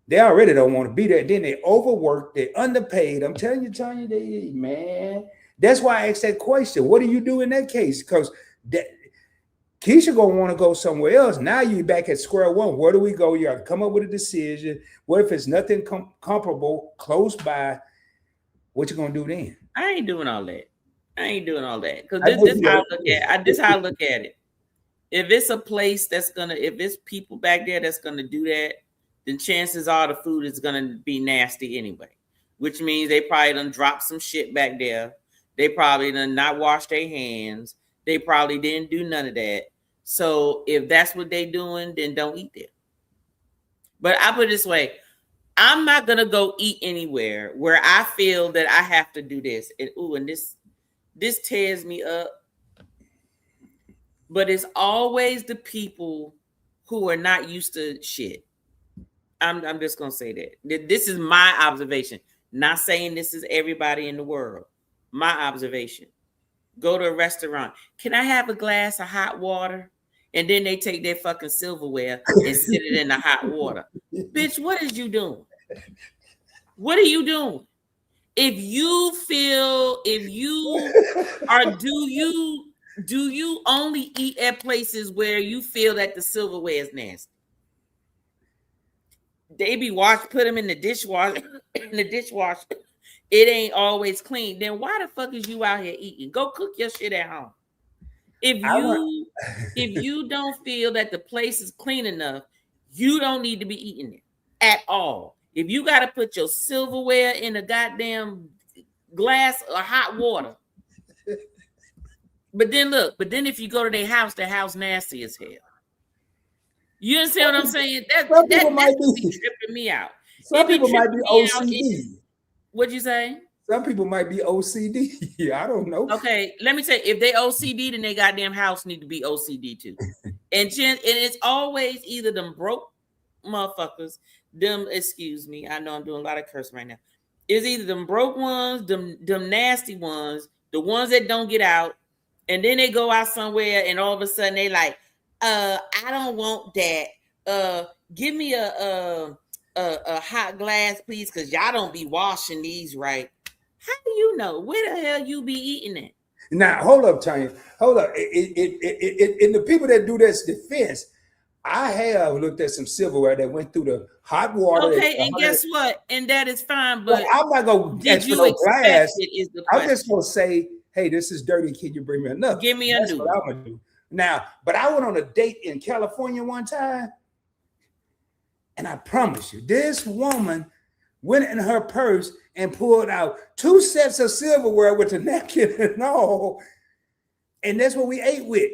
they already don't want to be there. Then they overwork, they're underpaid. I'm telling you, Tanya, man. That's why I asked that question. What do you do in that case? Because Keisha gonna want to go somewhere else. Now you're back at square one. Where do we go? You have to come up with a decision. What if it's nothing comparable close by? What you gonna do then? I ain't doing all that. Because this how I look at. This how I look at it. If it's a place if it's people back there that's gonna do that, then chances are the food is gonna be nasty anyway. Which means they probably done dropped some shit back there. They probably done not washed their hands. They probably didn't do none of that. So if that's what they doing, then don't eat there. But I put it this way, I'm not gonna go eat anywhere where I feel that I have to do this. And this tears me up. But it's always the people who are not used to shit. I'm just gonna say that. This is my observation. Not saying this is everybody in the world. My observation. Go to a restaurant. Can I have a glass of hot water? And then they take their fucking silverware and sit it in the hot water. Bitch, what is you doing? What are you doing? Do you only eat at places where you feel that the silverware is nasty? They be put them in the dishwasher. It ain't always clean. Then why the fuck is you out here eating? Go cook your shit at home. If you don't feel that the place is clean enough, you don't need to be eating it at all. If you got to put your silverware in a goddamn glass of hot water. But then if you go to their house nasty as hell. You understand what I'm saying? That's tripping me out. Some people might be OCD. What'd you say? Some people might be OCD. I don't know. Okay, let me tell you, if they OCD, then they goddamn house need to be OCD too. And it's always either them broke motherfuckers, excuse me, I know I'm doing a lot of cursing right now. It's either them broke ones, them nasty ones, the ones that don't get out, and then they go out somewhere and all of a sudden they like, I don't want that. Give me a hot glass, please, because y'all don't be washing these right. How do you know? Where the hell you be eating it? Now, hold up, Tanya. Hold up. In the people that do this defense, I have looked at some silverware that went through the hot water. Okay, and guess what? And that is fine, but I'm not going to ask for no glass. I'm just going to say, hey, this is dirty. Can you bring me enough? Give me a new. That's what I'm going to do. Now, but I went on a date in California one time, and I promise you, this woman went in her purse and pulled out 2 sets of silverware with a napkin and all. And that's what we ate with.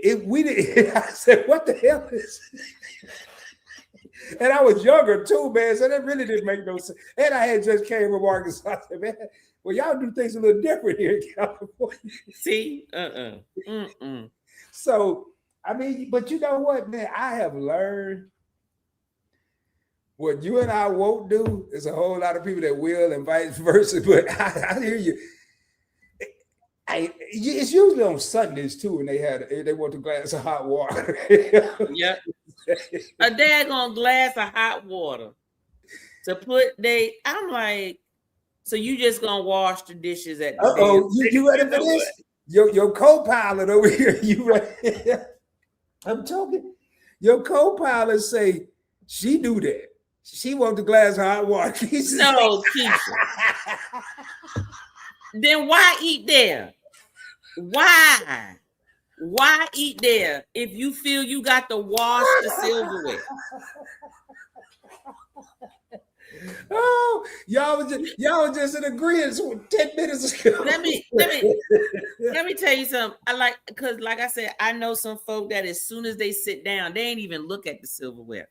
I said, what the hell is this? And I was younger too, man. So that really didn't make no sense. And I had just came from Arkansas. I said, man, well, y'all do things a little different here in California. See? So, I mean, but you know what, man? I have learned what you and I won't do. There's a whole lot of people that will and vice versa. But I hear you. It's usually on Sundays too when they want a glass of hot water. Yep. A daggone glass of hot water to put I'm like, so you just gonna wash the dishes at the you ready for this? Your co-pilot over here, you ready? I'm talking. Your co-pilot say she do that. She want the glass of hot water. No, Keisha. Then why eat there? Why? Why eat there if you feel you got to wash the silverware? Oh, y'all was just in agreement 10 minutes ago. Let me tell you something. Because like I said, I know some folk that as soon as they sit down, they ain't even look at the silverware.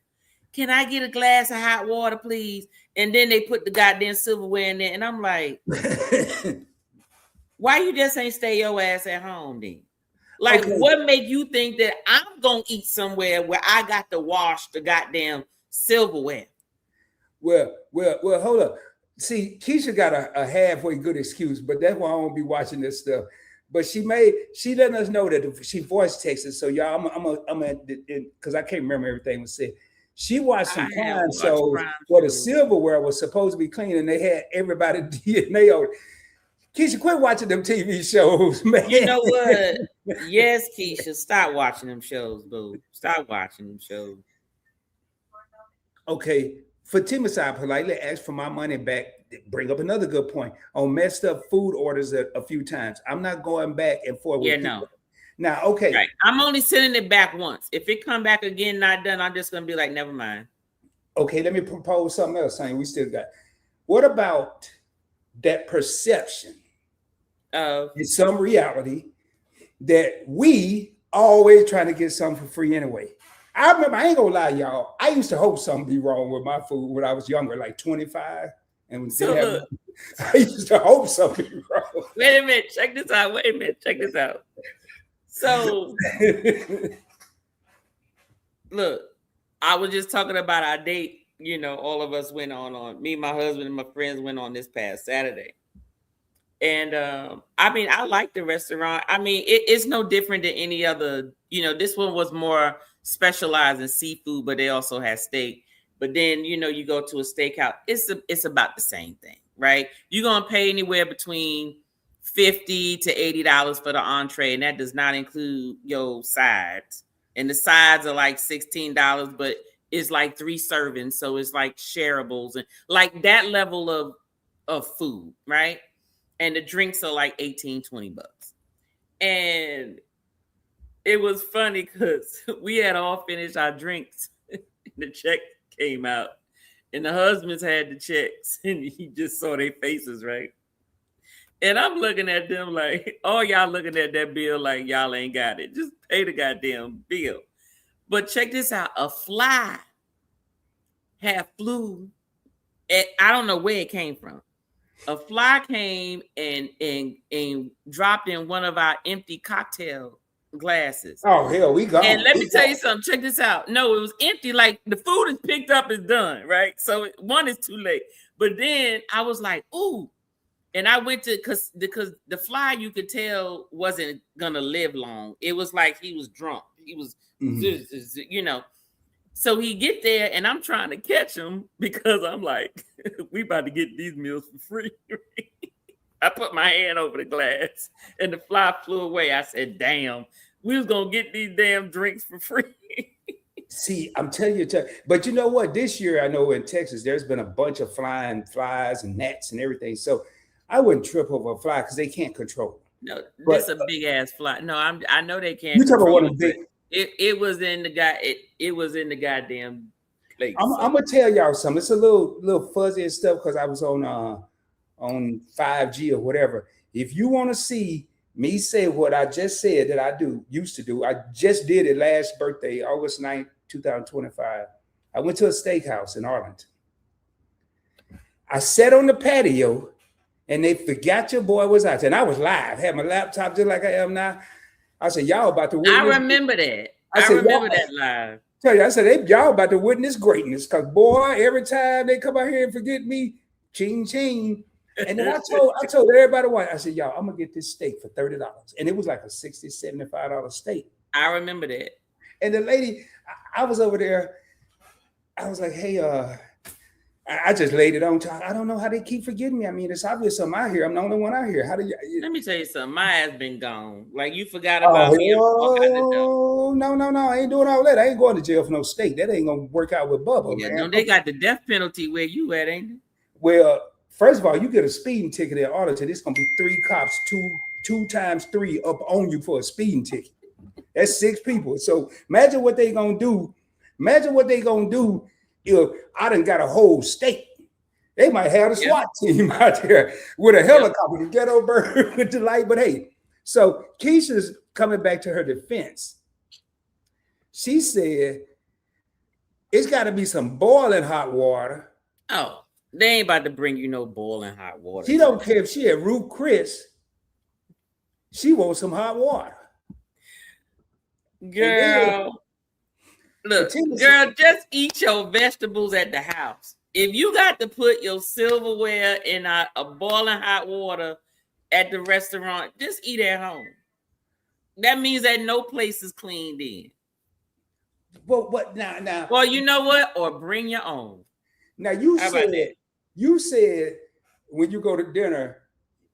Can I get a glass of hot water, please? And then they put the goddamn silverware in there, and I'm like, why you just ain't stay your ass at home then? Like, okay. What make you think that I'm gonna eat somewhere where I got to wash the goddamn silverware? Well, hold up. See, Keisha got a halfway good excuse, but that's why I won't be watching this stuff. But she letting us know that she voice texted. So y'all, I'm because I can't remember everything was said. She watched some crime shows where the silverware was supposed to be clean, and they had everybody DNA on it. Keisha, quit watching them TV shows, man. You know what? Yes, Keisha, stop watching them shows, boo. Stop watching them shows. Okay, Fatima Saab politely asked for my money back. Bring up another good point on messed up food orders a few times. I'm not going back and forth with people. Now, okay. Right. I'm only sending it back once. If it come back again, not done, I'm just going to be like, never mind. Okay, let me propose something else, Sonny. We still got. What about that perception in some reality that we always trying to get something for free anyway? I remember, I ain't gonna lie, y'all. I used to hope something be wrong with my food when I was younger, like 25. And I used to hope something be wrong. Wait a minute, check this out. So, look, I was just talking about our date. You know, all of us went on. Me, my husband, and my friends went on this past Saturday. And I mean, I like the restaurant. I mean, it's no different than any other. You know, this one was more specialized in seafood, but they also had steak. But then, you know, you go to a steakhouse, it's about the same thing, right? You're going to pay anywhere between $50 to $80 for the entree, and that does not include your sides. And the sides are like $16, but it's like 3 servings, so it's like shareables and like that level of food, right? And the drinks are like $18-20. And it was funny because we had all finished our drinks. The check came out, and the husbands had the checks, and he just saw their faces, right? And I'm looking at them like, oh, y'all looking at that bill like y'all ain't got it. Just pay the goddamn bill. But check this out. A fly had flew. I don't know where it came from. A fly came and dropped in one of our empty cocktail glasses. Oh, hell, we got. And let me tell you something. Check this out. No, it was empty. Like the food is picked up, is done, right? So one is too late. But then I was like, ooh. And I went to because the fly, you could tell, wasn't gonna live long. It was like he was drunk. He was, you know. So he get there, and I'm trying to catch him because I'm like, we about to get these meals for free. I put my hand over the glass, and the fly flew away. I said, damn, we was gonna get these damn drinks for free. See, I'm telling you, but you know what? This year, I know in Texas, there's been a bunch of flying flies and gnats and everything. So I wouldn't trip over a fly because they can't control it. No, this a big ass fly. No, I know they can't. You talking about one of the big? It was in the guy. It was in the goddamn place. I'm gonna tell y'all something. It's a little fuzzy and stuff because I was on 5G or whatever. If you want to see me say what I just said that I used to do, I just did it last birthday, August 9th, 2025. I went to a steakhouse in Arlington. I sat on the patio. And they forgot your boy was out there. And I was live, had my laptop just like I am now. I said, y'all about to witness. I remember that. I remember that live. Tell you, I said, y'all about to witness greatness. Because boy, every time they come out here and forget me, ching ching. And then I told everybody why. I said, y'all, I'm gonna get this steak for $30. And it was like a $60, $75 steak. I remember that. And the lady, I was over there, I was like, hey, I just laid it on top. I don't know how they keep forgetting me. I mean, it's obvious I'm out here. I'm the only one out here. How do you? Let me tell you something. My ass been gone. Like you forgot about me. Oh, no. I ain't doing all that. I ain't going to jail for no steak. That ain't gonna work out with Bubba. Yeah, man. No, they got the death penalty where you at, ain't it? Well, first of all, you get a speeding ticket at Arlington. It's gonna be 3 cops, two times 3 up on you for a speeding ticket. That's 6 people. So imagine what they gonna do. If I done got a whole state They might have a SWAT team out there with a helicopter, the ghetto bird with the light. But hey, so Keisha's coming back to her defense. She said it's got to be some boiling hot water. Oh, they ain't about to bring you no boiling hot water. She don't care if she had Ruth Chris. She wants some hot water. Girl, look, girl, just eat your vegetables at the house. If you got to put your silverware in a boiling hot water at the restaurant, just eat at home. That means that no place is cleaned in. Well, what now? Well, you know what? Or bring your own. Now you said when you go to dinner,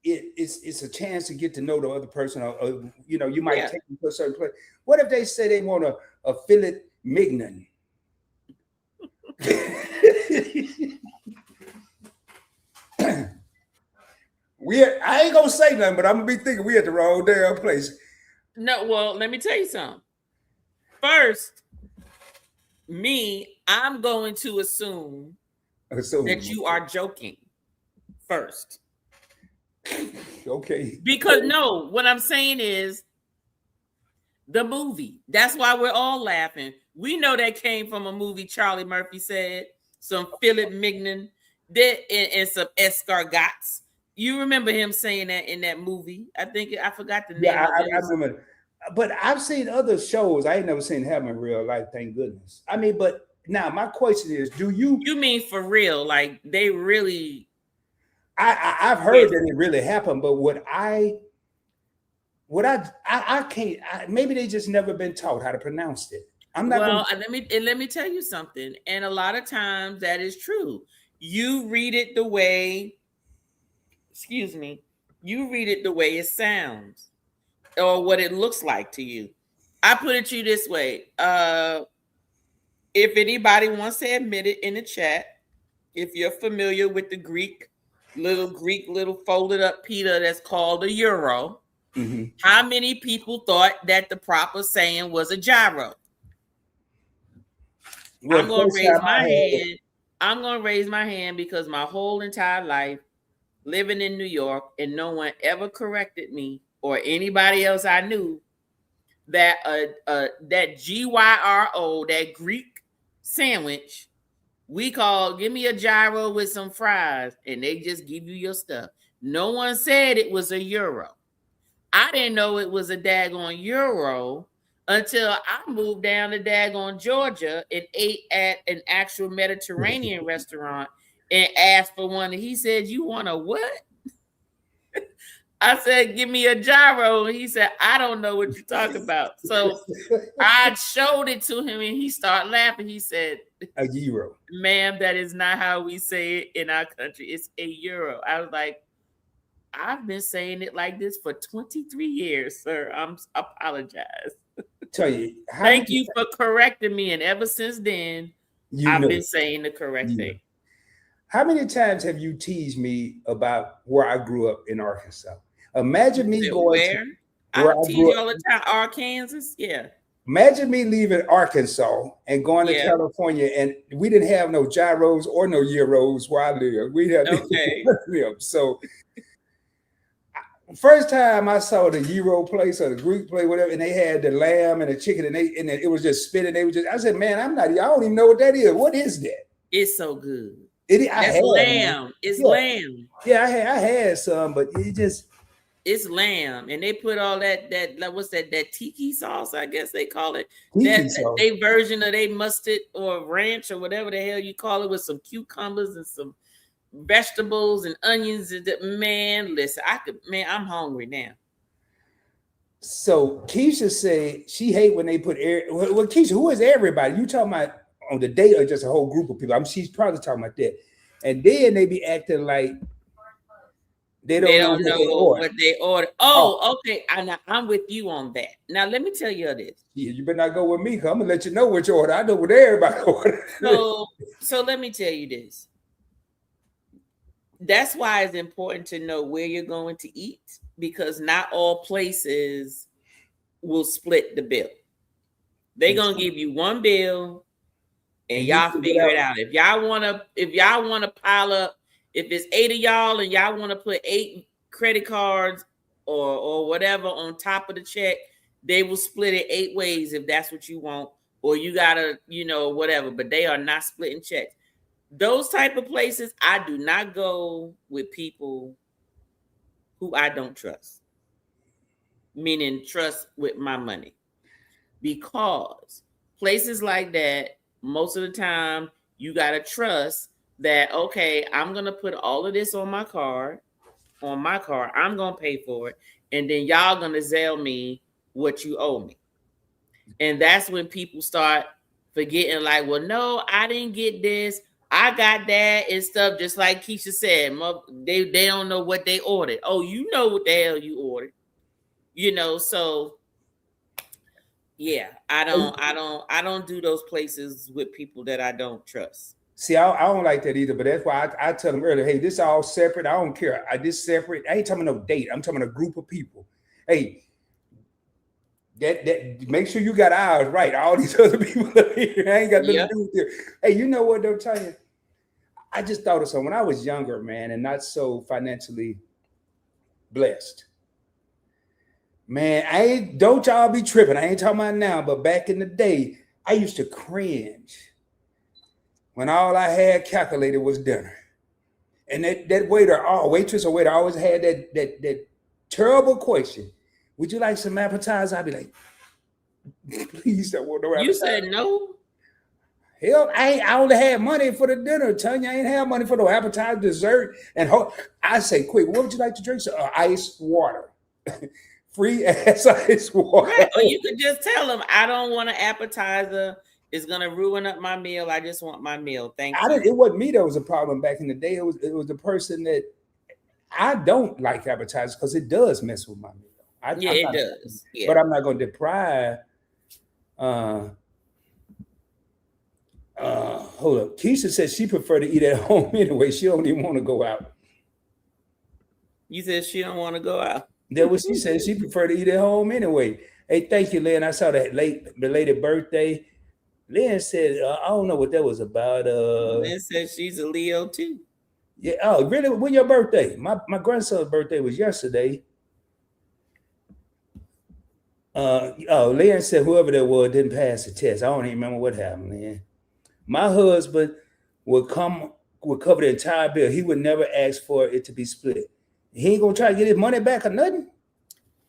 it's a chance to get to know the other person, or you know, you might take them to a certain place. What if they say they want a filet mignon? I ain't gonna say nothing, but I'm gonna be thinking we at the wrong damn place. No, well, let me tell you something. First, I'm going to assume that you are joking first. Okay. Because no, what I'm saying is the movie. That's why we're all laughing. We know that came from a movie Charlie Murphy said, some filet mignon and some escargots. You remember him saying that in that movie? I forgot the name. Yeah, I remember. But I've seen other shows. I ain't never seen him in real life, thank goodness. I mean, but now my question is, do you mean for real? Like they really I've heard that it really happened, but I can't. Maybe they just never been taught how to pronounce it. I'm not. Well, let me tell you something. And a lot of times that is true. You read it the way. Excuse me. You read it the way it sounds, or what it looks like to you. I put it to you this way. If anybody wants to admit it in the chat, if you're familiar with the Greek little folded up pita that's called a euro, how many people thought that the proper saying was a gyro? Well, I'm going to raise my hand. I'm going to raise my hand because my whole entire life living in New York, and no one ever corrected me or anybody else I knew that that gyro, that Greek sandwich, we call, give me a gyro with some fries, and they just give you your stuff. No one said it was a euro. I didn't know it was a daggone euro until I moved down to daggone Georgia and ate at an actual Mediterranean restaurant and asked for one. And he said, "You want a what?" I said, "Give me a gyro." And he said, "I don't know what you're talking about." So I showed it to him and he started laughing. He said, "A euro. Ma'am, that is not how we say it in our country. It's a euro." I was like, "I've been saying it like this for 23 years, sir. I apologize." Tell you. Thank you for correcting me. And ever since then, I've been saying the correct thing. How many times have you teased me about where I grew up in Arkansas? Imagine me going where I tease you all the time, Arkansas. Yeah. Imagine me leaving Arkansas and going to California, and we didn't have no gyros or no euros where I live. We had so. First time I saw the Euro place or the Greek place, whatever, and they had the lamb and the chicken, and it was just spinning. I said, "Man, I don't even know what that is. What is that?" It's so good. It's lamb. It's lamb. Yeah, I had some, but it's lamb, and they put all that what's that tiki sauce? I guess they call it sauce. They version of they mustard or ranch or whatever the hell you call it, with some cucumbers and some vegetables and onions. Man, listen, I'm hungry now. So Keisha said she hate when they put well, Keisha, who is everybody? You talking about on the date or just a whole group of people? She's probably talking about that. And then they be acting like they don't know what they order. Oh, okay. I'm with you on that. Now let me tell you this. Yeah, you better not go with me, because I'm gonna let you know what you order. I know what everybody order. So let me tell you this. That's why it's important to know where you're going to eat, because not all places will split the bill. They're gonna give you one bill and y'all figure it out. If y'all wanna pile up If it's 8 of y'all and y'all want to put 8 credit cards or whatever on top of the check, they will split it 8 ways if that's what you want, or you gotta, whatever. But they are not splitting checks. Those type of places, I do not go with people who I don't trust. Meaning trust with my money. Because places like that, most of the time, you gotta trust that, okay, I'm gonna put all of this on my card. I'm gonna pay for it, and then y'all gonna Zelle me what you owe me. And that's when people start forgetting, like, well, no, I didn't get this, I got that and stuff. Just like Keisha said, they don't know what they ordered. Oh, you know what the hell you ordered, So yeah, I don't do those places with people that I don't trust. See, I don't like that either, but that's why I tell them earlier, hey, this all separate. I don't care. This separate. I ain't talking no date. I'm talking a group of people. Hey, that make sure you got ours right. All these other people here, I ain't got nothing to do with it. Hey, you know what they'll tell you? I just thought of something. When I was younger, man, and not so financially blessed, man, don't y'all be tripping. I ain't talking about now, but back in the day, I used to cringe when all I had calculated was dinner. And that waiter, waitress or waiter always had that terrible question. Would you like some appetizer? I'd be like, please don't want no appetizer. You said no? Hell, I only had money for the dinner. Tanya, I ain't have money for no appetizer, dessert. And I say, quick, what would you like to drink? So, ice water. Free ass ice water. Right. Or you could just tell them, I don't want an appetizer. It's gonna ruin up my meal. I just want my meal. Thank you. It wasn't me that was a problem back in the day. It was the person that I don't like appetizers because it does mess with my meal. It does. Yeah. But I'm not going to deprive. Hold up. Keisha said she prefer to eat at home anyway. She don't even want to go out. You said she don't want to go out. That's what she said. She prefer to eat at home anyway. Hey, thank you, Lynn. I saw that belated birthday. Lynn said, I don't know what that was about. Lynn said she's a Leo too. Yeah. Oh, really? When your birthday? My grandson's birthday was yesterday. Lynn said whoever that was didn't pass the test. I don't even remember what happened, Lynn. My husband would cover the entire bill. He would never ask for it to be split. He ain't gonna try to get his money back or nothing.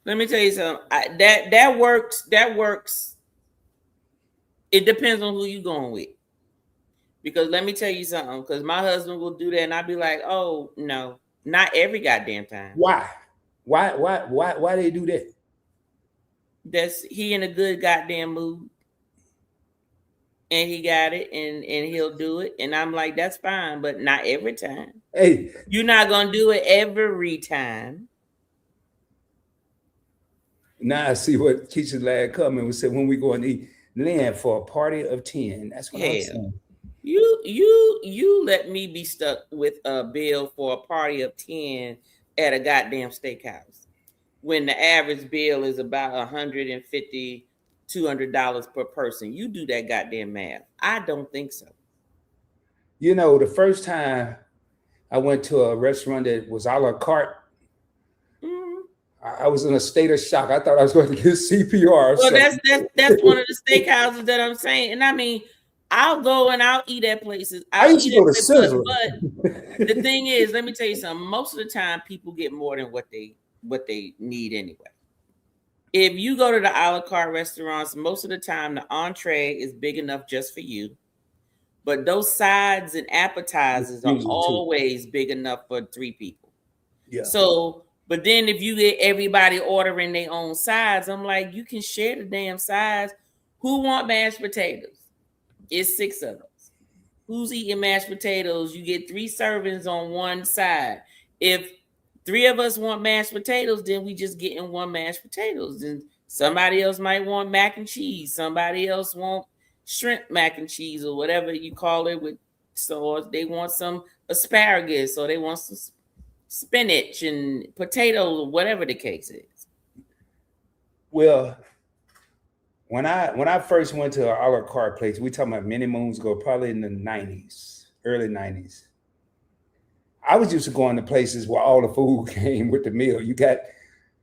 Let me tell you something. That works. It depends on who you going with. Because let me tell you something. Because my husband will do that, and I'll be like, "Oh no, not every goddamn time." Why? Why they do that? That's he in a good goddamn mood, and he got it, and he'll do it, and I'm like, that's fine, but not every time. Hey, you're not gonna do it every time. Now I see what Keisha's lad comment was said when we go and eat land for a party of 10. That's what I'm saying. You let me be stuck with a bill for a party of 10 at a goddamn steakhouse when the average bill is about $150, $200 per person. You do that goddamn math. I don't think so. You know, the first time I went to a restaurant that was a la carte, I was in a state of shock. I thought I was going to get CPR. Well, that's one of the steakhouses that I'm saying. And I mean, I'll go and I'll eat at places. I used to go to Sizzler. But the thing is, let me tell you something. Most of the time, people get more than what they need anyway. If you go to the a la carte restaurants, most of the time the entree is big enough just for you. But those sides and appetizers are always big enough for 3 people. Yeah. So, but then if you get everybody ordering their own sides, I'm like, you can share the damn sides. Who want mashed potatoes? It's 6 of us. Who's eating mashed potatoes? You get 3 servings on one side. If 3 of us want mashed potatoes, then we just getting 1 mashed potatoes. And somebody else might want mac and cheese. Somebody else want shrimp mac and cheese or whatever you call it. So they want some asparagus or they want some spinach and potatoes or whatever the case is. Well, when I first went to an a la carte place, we talking about many moons ago, probably in the 90s, early 90s. I was used to going to places where all the food came with the meal. You got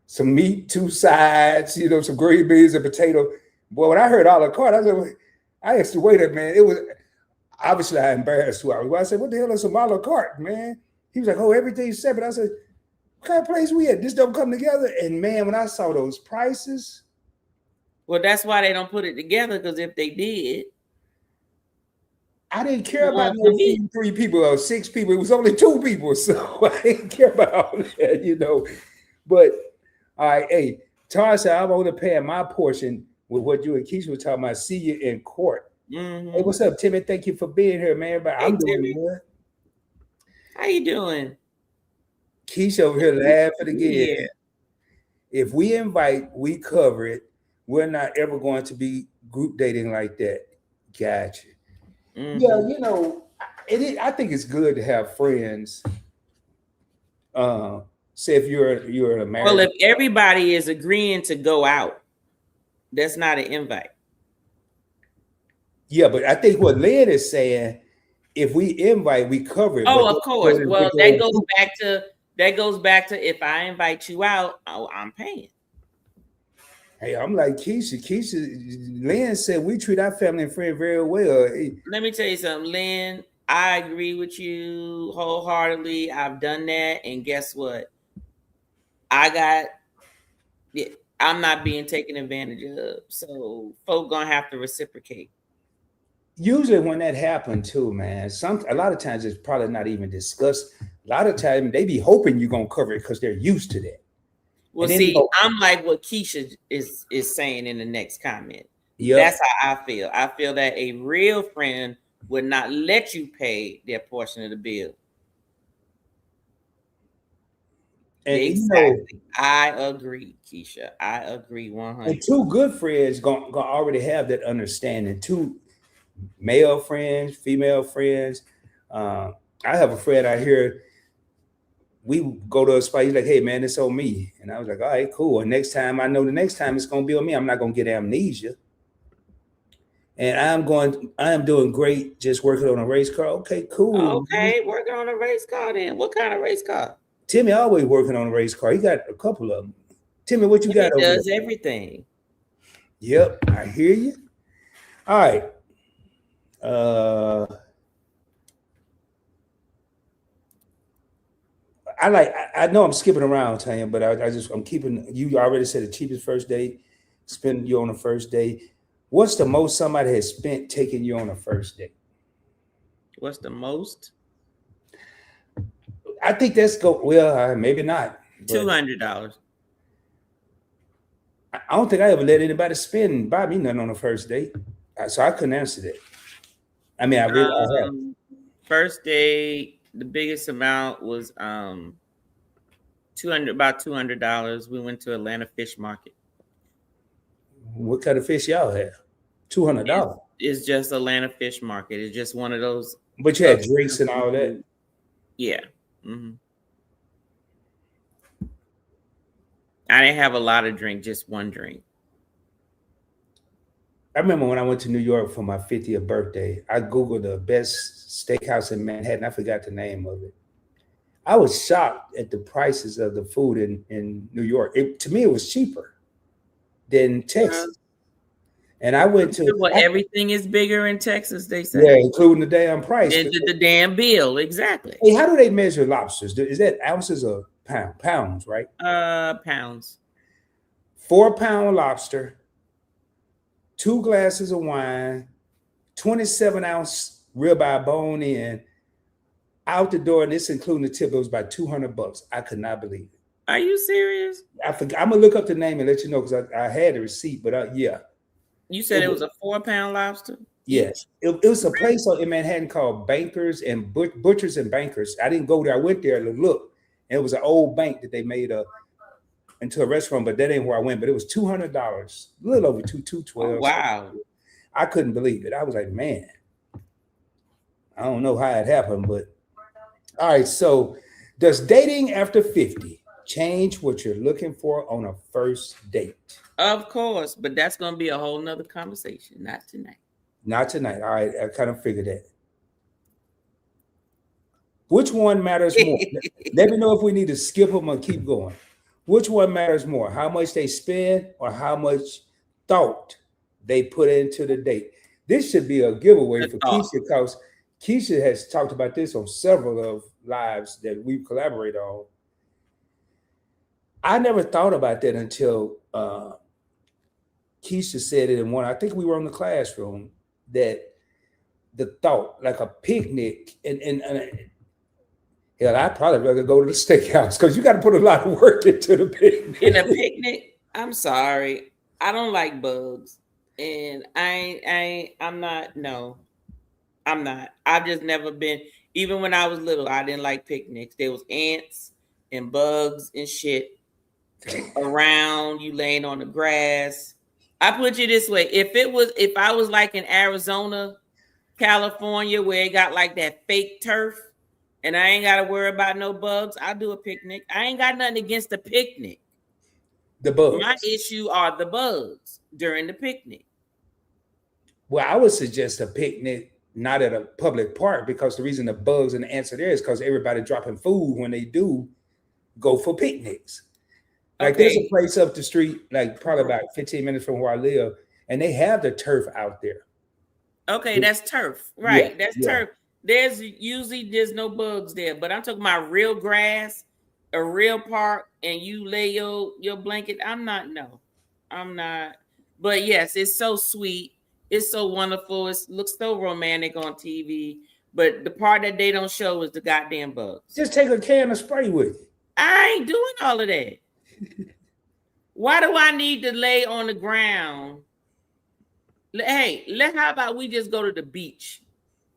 some meat, 2 sides, some green beans and potato. Boy, when I heard a la carte, I asked the waiter, man, it was obviously I embarrassed who I was. I said, what the hell is some a la carte, man? He was like, oh, everything's separate. I said, what kind of place we at? This don't come together. And man, when I saw those prices. Well, that's why they don't put it together, because if they did, I didn't care about no 3 people or 6 people. It was only 2 people. So I didn't care about all that, But all right, hey, Tar said, I'm only paying my portion with what you and Keisha were talking about. See you in court. Mm-hmm. Hey, what's up, Timmy? Thank you for being here, man. But I'm doing good. How you doing? Keisha over here laughing again. Yeah. If we invite, we cover it. We're not ever going to be group dating like that. Gotcha. Mm-hmm. Yeah, I think it's good to have friends. Say if you're a married. Well, if everybody is agreeing to go out, that's not an invite. Yeah, but I think what Lynn is saying, if we invite, we cover it. Oh, of course. Well, that goes back to if I invite you out, I'm paying. Hey, I'm like Keisha, Lynn said we treat our family and friends very well. Hey. Let me tell you something, Lynn. I agree with you wholeheartedly. I've done that, and guess what? I'm not being taken advantage of. So folk gonna have to reciprocate. Usually when that happened too, man, a lot of times it's probably not even discussed. A lot of times they be hoping you're gonna cover it because they're used to that. Well, see, I'm like what Keisha is saying in the next comment. Yep. That's how I feel. I feel that a real friend would not let you pay their portion of the bill. And exactly. I agree, Keisha. I agree 100%. And 2 good friends gonna already have that understanding. 2 male friends, female friends. I have a friend out here. We go to a spot. He's like, "Hey, man, it's on me," and I was like, "All right, cool." And next time, I know the next time it's gonna be on me. I'm not gonna get amnesia. And I am doing great. Just working on a race car. Okay, cool. Okay, working on a race car. Then what kind of race car? Timmy always working on a race car. He got a couple of them. Timmy, what you got? He does everything. Yep, I hear you. All right. I know I'm skipping around, Tanya, but I'm keeping. You already said the cheapest first date, spending you on a first date. What's the most somebody has spent taking you on a first date? What's the most? I think maybe not. $200. I don't think I ever let anybody buy me nothing on a first date, so I couldn't answer that. I mean, I have. First date. The biggest amount was about $200. We went to Atlanta Fish Market. What kind of fish y'all have? $200. It's just Atlanta Fish Market. It's just one of those. But you had drinks and all that. Yeah. Mm-hmm. I didn't have a lot of drink, just one drink. I remember when I went to New York for my 50th birthday, I Googled the best steakhouse in Manhattan. I forgot the name of it. I was shocked at the prices of the food in New York. To me, it was cheaper than Texas. And I went to... Well, everything is bigger in Texas, they say. Yeah, including the damn price. The damn bill, exactly. Hey, how do they measure lobsters? Is that ounces or pounds, right? Pounds. 4-pound lobster, 2 glasses of wine, 27-ounce ribeye bone in, out the door, and this including the tip. It was about $200. I could not believe it. Are you serious? I forgot. I'm gonna look up the name and let you know because I had the receipt. But yeah, you said it was a 4-pound lobster. Yes, it was a place in Manhattan called Bankers and Butchers and Bankers. I didn't go there. I went there to look, and it was an old bank that they made into a restaurant. But that ain't where I went. But it was $200, a little over $212. Oh, wow! I couldn't believe it. I was like, man, I don't know how it happened, but all right. So, does dating after 50 change what you're looking for on a first date? Of course, but that's going to be a whole nother conversation. Not tonight. Not tonight. All right. I kind of figured that. Which one matters more? Let me know if we need to skip them or keep going. Which one matters more? How much they spend or how much thought they put into the date? This should be a giveaway for Keisha, because Keisha has talked about this on several of lives that we've collaborated on. I never thought about that until Keisha said it in one. I think we were in the classroom, that the thought, like a picnic, and hell, I'd probably rather go to the steakhouse, because you got to put a lot of work into the picnic. In a picnic, I'm sorry, I don't like bugs, and I'm not. No, I'm not. I've just never been. Even when I was little, I didn't like picnics. There was ants and bugs and shit around you, laying on the grass. I put you this way: if I was like in Arizona, California, where it got like that fake turf, and I ain't got to worry about no bugs, I'll do a picnic. I ain't got nothing against the picnic. The bugs. My issue are the bugs during the picnic. Well, I would suggest a picnic not at a public park, because the reason the bugs and the ants are there is because everybody dropping food when they do go for picnics. Like there's a place up the street, like probably about 15 minutes from where I live, and they have the turf out there. Okay, that's turf, right? Yeah, that's turf. There's no bugs there, but I'm talking about real grass, a real park, and you lay your blanket. I'm not. But yes, it's so sweet. It's so wonderful. It looks so romantic on TV. But the part that they don't show is the goddamn bugs. Just take a can of spray with you. I ain't doing all of that. Why do I need to lay on the ground? Hey, how about we just go to the beach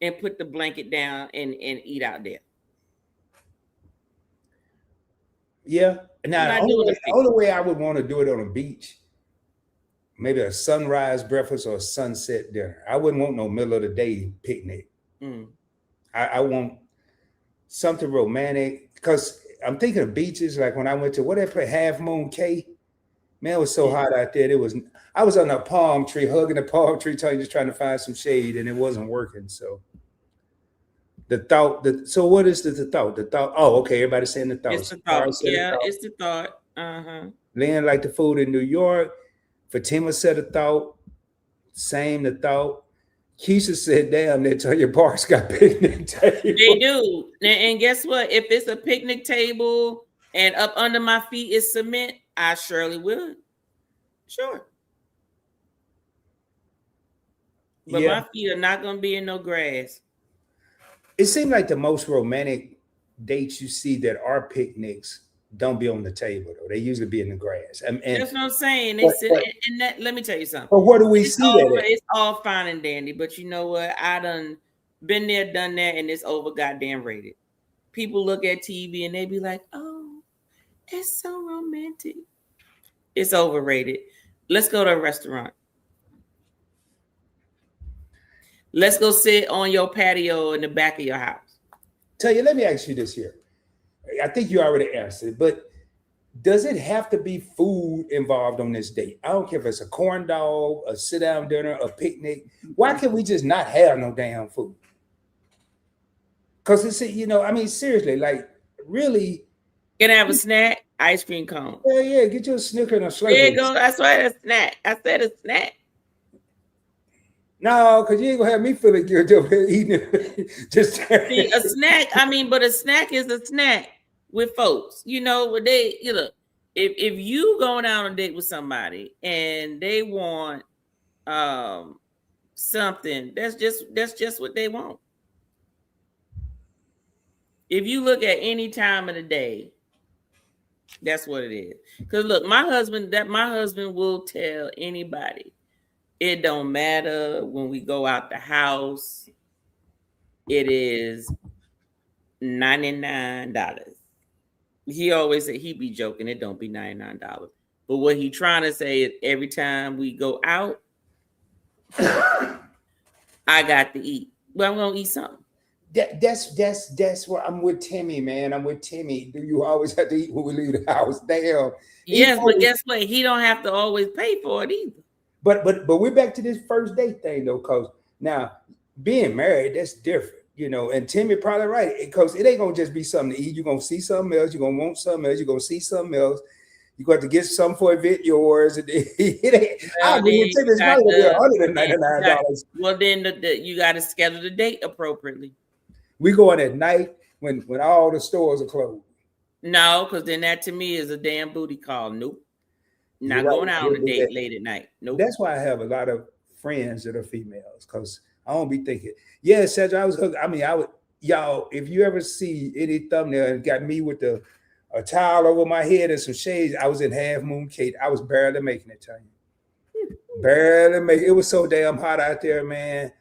and put the blanket down and eat out there? Yeah. Now, the only way I would want to do it on a beach, maybe a sunrise breakfast or a sunset dinner. I wouldn't want no middle of the day picnic. I want something romantic, because I'm thinking of beaches. Like when I went to, what did I play, Half Moon Cay? Man, it was so hot out there. I was on a palm tree, hugging the palm tree, just trying to find some shade, and it wasn't working. So the thought, so what is the thought? The thought, oh, okay, everybody's saying the thought. It's the thought. Yeah, it's the thought. Lynn liked the food in New York. Fatima said a thought. Same the thought. Keisha said, damn, they tell your parks got picnic tables. They do. And guess what? If it's a picnic table and up under my feet is cement, I surely would. Sure. But my feet are not going to be in no grass. It seemed like the most romantic dates you see that are picnics don't be on the table, though. They usually be in the grass. And that's what I'm saying. Let me tell you something. But where do we see that? It's all fine and dandy, but you know what? I done been there, done that, and it's over goddamn rated. People look at TV and they be like, oh, it's so romantic. It's overrated. Let's go to a restaurant. Let's go sit on your patio in the back of your house. Tell you, let me ask you this here. I think you already answered, but does it have to be food involved on this date? I don't care if it's a corn dog, a sit-down dinner, a picnic. Why can't we just not have no damn food? Because it's, I mean, seriously, like, really. Can I have a snack? Ice cream cone. Yeah, get you a Snicker and a Slurpee. There you go. That's right, a snack. I said a snack. No, because you ain't gonna have me feeling guilty over here eating it. Just see, a snack. I mean, but a snack is a snack with folks. If you going out on a date with somebody and they want something, that's just what they want. If you look at any time of the day, that's what it is. Because look, my husband will tell anybody. It don't matter when we go out the house. It is $99. He always said, he be joking, it don't be $99. But what he trying to say is every time we go out, I got to eat. Well, I'm gonna eat something. That's where I'm with Timmy, man. I'm with Timmy. Do you always have to eat when we leave the house? Damn. Yes, but guess what? He don't have to always pay for it either. But we're back to this first date thing though, because now being married, that's different. you know, and Timmy probably right, because it ain't gonna just be something to eat. You're gonna see something else, you're gonna want something else, you're gonna see something else. You got to get some for event yours. And it ain't, I mean, it's probably gonna be $199. Well, then you got to schedule the date appropriately. We going at night when all the stores are closed. No, because then that to me is a damn booty call. Nope. Not going out on a date late at night. Nope. That's why I have a lot of friends that are females, because I don't be thinking, yeah, Cedric, I was hooked. I mean, I would, y'all, if you ever see any thumbnail and got me with a towel over my head and some shades, I was in Half Moon Kate. I was barely making it, tell you. Barely making it. It was so damn hot out there, man.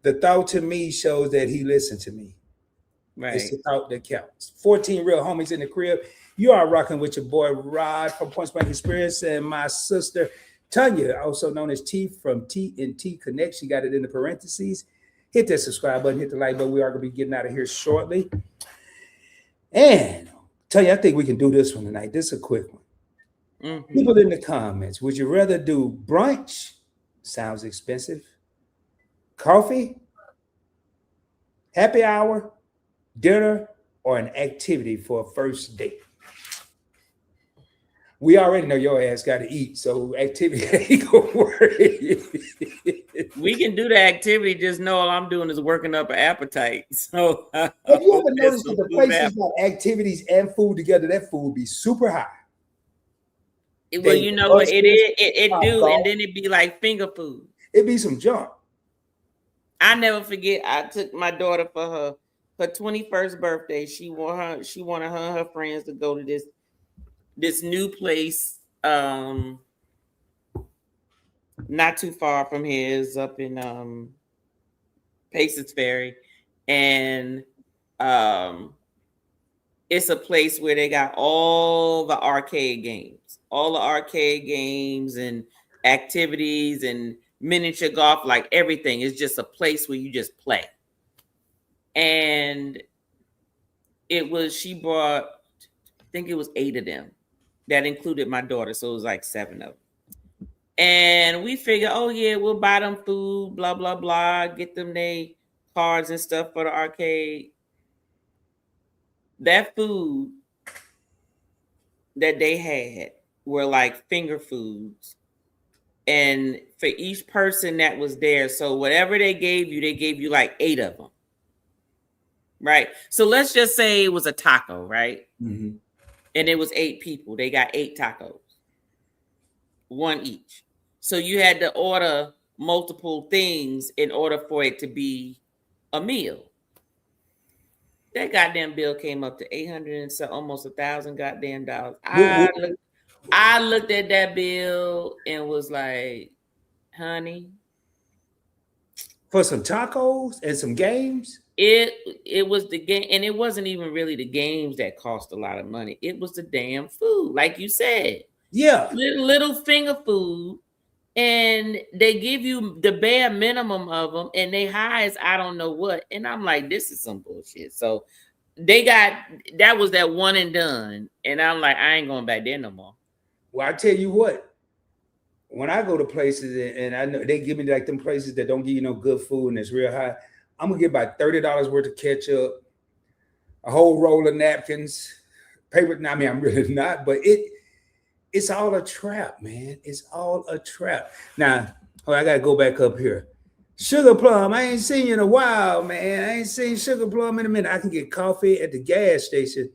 The thought to me shows that he listened to me. Right. It's the thought that counts. 14 real homies in the crib. You are rocking with your boy Rod from Point Blank Experience and my sister Tanya, also known as T from T&T Connect. She got it in the parentheses. Hit that subscribe button, hit the like button. We are going to be getting out of here shortly. And Tanya, I think we can do this one tonight. This is a quick one. Mm-hmm. People in the comments, would you rather do brunch? Sounds expensive. Coffee? Happy hour? Dinner? Or an activity for a first date? We already know your ass got to eat, so activity ain't gonna work. We can do the activity. Just know all I'm doing is working up an appetite. So have you ever noticed that the places got activities and food together? That food be super high. Well, you know what it is. It do, and then it be like finger food. It be some junk. I never forget. I took my daughter for her 21st birthday. She wanted her and her friends to go to this new place, not too far from here, is up in Paces Ferry, and it's a place where they got all the arcade games and activities and miniature golf, like everything. It's just a place where you just play. And she brought, I think it was 8 of them. That included my daughter, so it was like 7 of them. And we figured, oh yeah, we'll buy them food, blah, blah, blah, get them they cards and stuff for the arcade. That food that they had were like finger foods. And for each person that was there, so whatever they gave you like 8 of them. Right? So let's just say it was a taco, right? Mm-hmm. And it was 8 people. They got 8 tacos, 1 each. So you had to order multiple things in order for it to be a meal. That goddamn bill came up to $800 and so almost $1,000 goddamn dollars. I looked at that bill and was like, honey. For some tacos and some games? It was the game, and it wasn't even really the games that cost a lot of money. It was the damn food, like you said. Yeah, little finger food, and they give you the bare minimum of them, and they high as I don't know what. And I'm like, this is some bullshit. So that was that one and done, and I'm like, I ain't going back there no more. Well, I tell you what, when I go to places and I know they give me like them places that don't give you no good food and it's real high, I'm gonna get about $30 worth of ketchup, a whole roll of napkins, paper. I mean, I'm really not, but it's all a trap, man. It's all a trap. Now, I gotta go back up here. Sugar Plum, I ain't seen you in a while, man. I ain't seen Sugar Plum in a minute. I can get coffee at the gas station.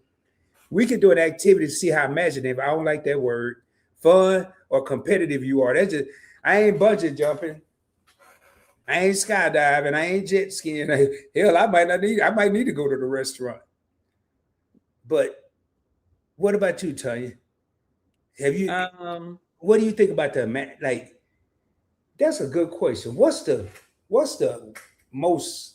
We could do an activity to see how imaginative. I don't like that word. Fun or competitive you are. That's just, I ain't bungee jumping. I ain't skydiving. I ain't jet skiing. Hell, I might need to go to the restaurant. But what about you, Tanya? Have you? What do you think about the man? Like, that's a good question. What's the most?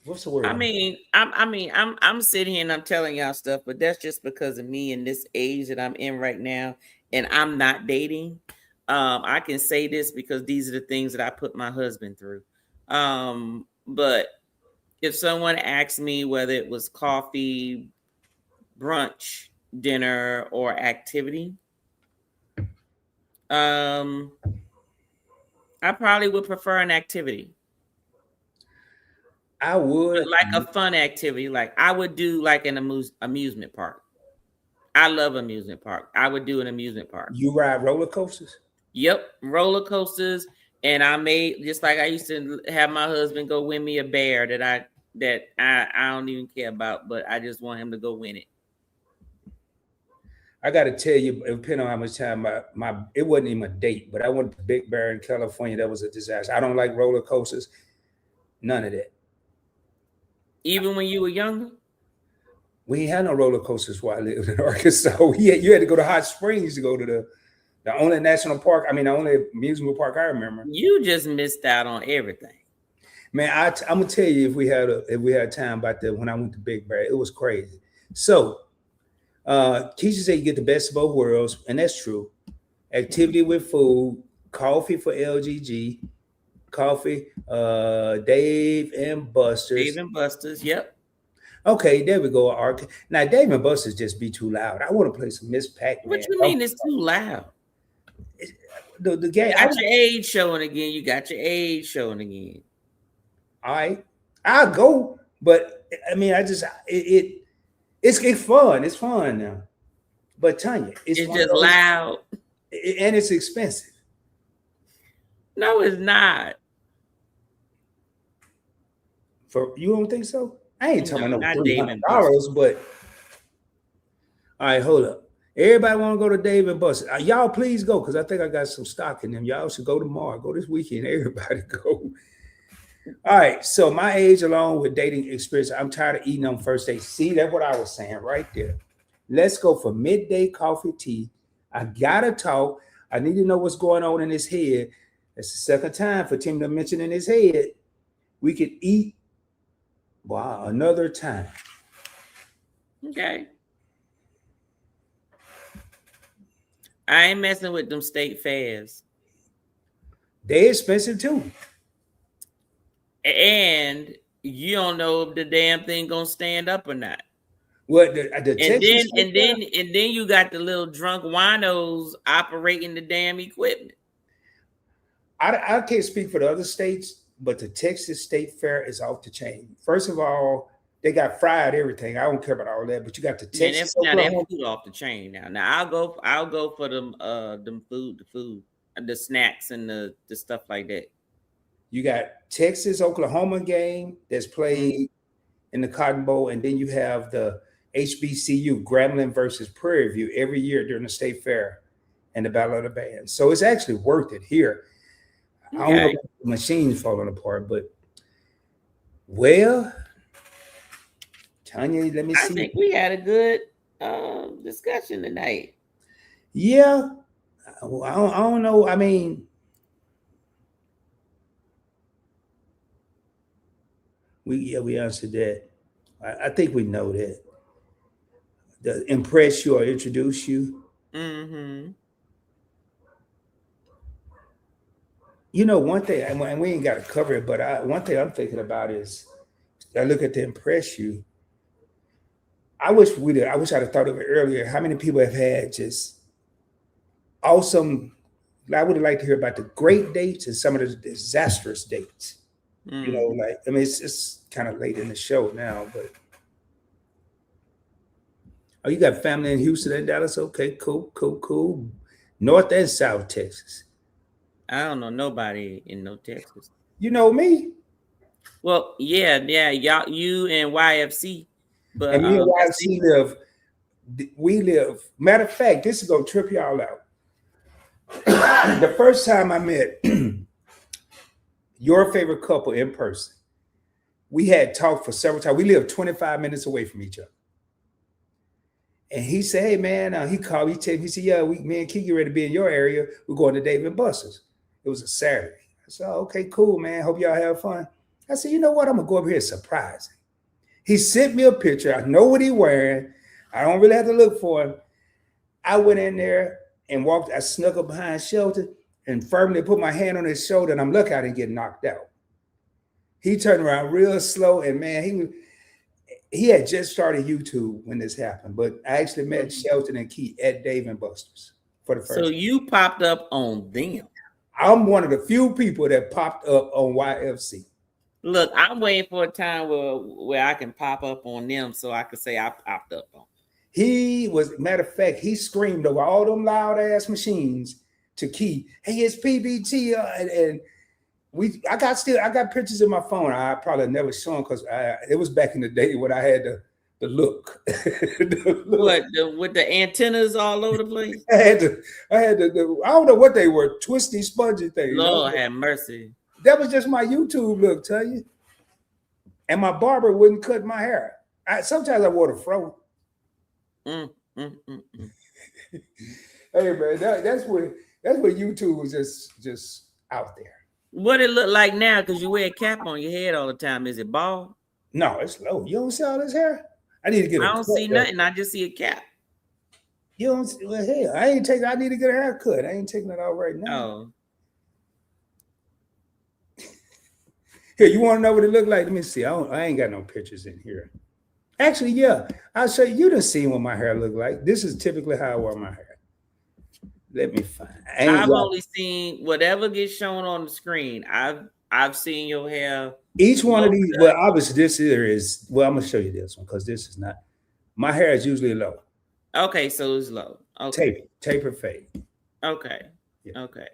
What's the word? I'm sitting here and I'm telling y'all stuff, but that's just because of me in this age that I'm in right now, and I'm not dating. I can say this because these are the things that I put my husband through. But if someone asked me whether it was coffee, brunch, dinner, or activity, I probably would prefer an activity. I would. But like a fun activity. Like I would do like an amusement park. I love amusement park. I would do an amusement park. You ride roller coasters? Yep, roller coasters. And I made just like I used to have my husband go win me a bear that I don't even care about, but I just want him to go win it. I got to tell you, depending on how much time it wasn't even a date, but I went to Big Bear in California. That was a disaster. I don't like roller coasters. None of that. Even when you were younger? We ain't had no roller coasters while I lived in Arkansas. You had to go to Hot Springs to go to the only national park. I mean, the only amusement park I remember. You just missed out on everything. Man, I'm gonna tell you if we had time about that when I went to Big Bear, it was crazy. So Keisha said you get the best of both worlds, and that's true. Activity with food, coffee for LGG, coffee, Dave and Buster's. Dave and Buster's, yep. Okay, there we go. Now, Dave and Buster's just be too loud. I want to play some Miss Pac-Man. What you mean it's too loud? The game. You got your age showing again. All right, I'll go, but I mean, it's fun. It's fun now. But Tanya, it's just loud and it's expensive. No, it's not. For you don't think so? I ain't talking about no $300, but all right, hold up. Everybody want to go to Dave and Buster's. Y'all please go because I think I got some stock in them. Y'all should go tomorrow. Go this weekend. Everybody go. All right. So my age along with dating experience, I'm tired of eating on first date. See, that's what I was saying right there. Let's go for midday coffee, tea. I gotta talk. I need to know what's going on in his head. That's the second time for Tim to mention in his head. We could eat. Wow, another time. Okay. I ain't messing with them state fairs. They expensive too. And you don't know if the damn thing gonna stand up or not. What and then you got the little drunk winos operating the damn equipment. I can't speak for the other states, but the Texas State Fair is off the chain. First of all, they got fried everything. I don't care about all that, but you got the Texas. Now that food off the chain now. Now I'll go for them food, the snacks and the stuff like that. You got Texas Oklahoma game that's played in the Cotton Bowl, and then you have the HBCU Grambling versus Prairie View every year during the State Fair and the Battle of the Bands. So it's actually worth it here. Okay. I don't know if the machine's falling apart, but well, Tanya, let me see. I think we had a good discussion tonight. Yeah, I don't know. I mean, we answered that. I think we know that. The impress you or introduce you. Mm-hmm. You know, one thing, and we ain't got to cover it, but one thing I'm thinking about is I look at the impress you. I wish I'd have thought of it earlier. How many people have had just awesome? I would have liked to hear about the great dates and some of the disastrous dates. You know, like, I mean, it's kind of late in the show now, but you got family in Houston and Dallas? Okay, cool. North and South Texas. I don't know nobody in no Texas. You know me? Well, yeah, y'all, you and YFC. But and me and YFC live. Matter of fact, this is gonna trip y'all out. The first time I met your favorite couple in person, we had talked for several times. We lived 25 minutes away from each other. And he said, hey man, he called me, he said, yeah, me and Kiki ready to be in your area. We're going to Dave and Buster's. It was a Saturday. I said, oh, okay, cool, man. Hope y'all have fun. I said, you know what? I'm gonna go over here and surprise him. He sent me a picture. I know what he's wearing. I don't really have to look for him. I went in there and walked. I snuck up behind Shelton and firmly put my hand on his shoulder, and I'm lucky I didn't get knocked out. He turned around real slow, and man, he had just started YouTube when this happened, but I actually met Shelton and Keith at Dave and Buster's for the first time. So you popped up on them. I'm one of the few people that popped up on YFC. Look, I'm waiting for a time where I can pop up on them so I can say I popped up on. He was, matter of fact, he screamed over all them loud ass machines to Key, hey, it's PBT, and I got pictures in my phone. I probably never show them because it was back in the day when I had the look. The look. What, with the antennas all over the place? I had the I don't know what they were, twisty, spongy things. Lord have mercy. That was just my YouTube look, tell you. And my barber wouldn't cut my hair. Sometimes I wore the fro. Hey man, that's where YouTube was just out there. What it look like now? Because you wear a cap on your head all the time. Is it bald? No, it's low. You don't see all this hair? I need to get. I don't see nothing. I just see a cap. You don't see, well, hell, I need to get a haircut. I ain't taking it out right now. Oh. Here, you want to know what it looked like? Let me see. I ain't got no pictures in here. Actually, yeah. I'll show you. You done seen what my hair look like. This is typically how I wear my hair. Let me find. I've only seen whatever gets shown on the screen. I've seen your hair. Each one of these, well, obviously this here is, well, I'm going to show you this one because this is not, my hair is usually low. Okay, so it's low. Okay. Taper fade. Okay. Yeah. Okay.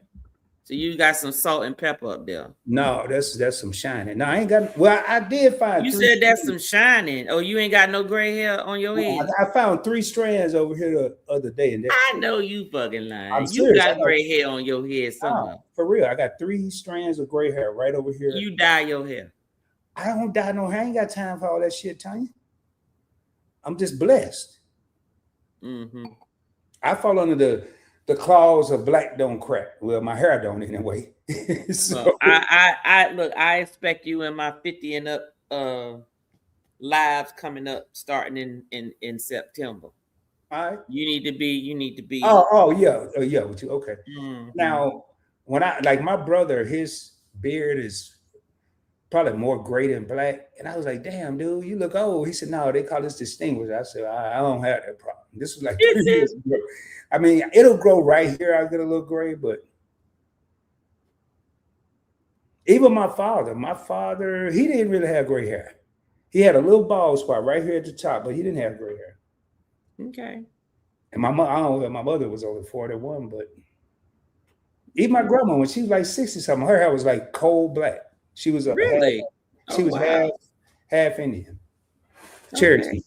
So you got some salt and pepper up there. No, that's some shining. No, I ain't got, well, I did find. You said that's some shining. Oh, you ain't got no gray hair on your head? I found 3 strands over here the other day. And I know you fucking lying. I'm you serious. got gray hair on your head somewhere. Oh, for real. I got 3 strands of gray hair right over here. You dye your hair. I don't dye no hair. I ain't got time for all that shit, Tanya. I'm just blessed. Mm-hmm. I fall under the clause of black don't crack. Well, my hair don't anyway. So well, I look, I expect you in my 50 and up lives coming up starting in September. all right. You need to be Oh yeah. With you. Okay. Mm-hmm. Now, when I like my brother, his beard is probably more gray than black. And I was like, damn, dude, you look old. He said, no, they call this distinguished. I said, I don't have that problem. This was like 3 years ago. I mean, it'll grow right here. I'll get a little gray, but even my father, he didn't really have gray hair. He had a little bald spot right here at the top, but he didn't have gray hair. Okay. And my mother was only 41, but even my grandma, when she was like 60 something, her hair was like coal black. She was really? She was half Indian. Cherokee. Okay.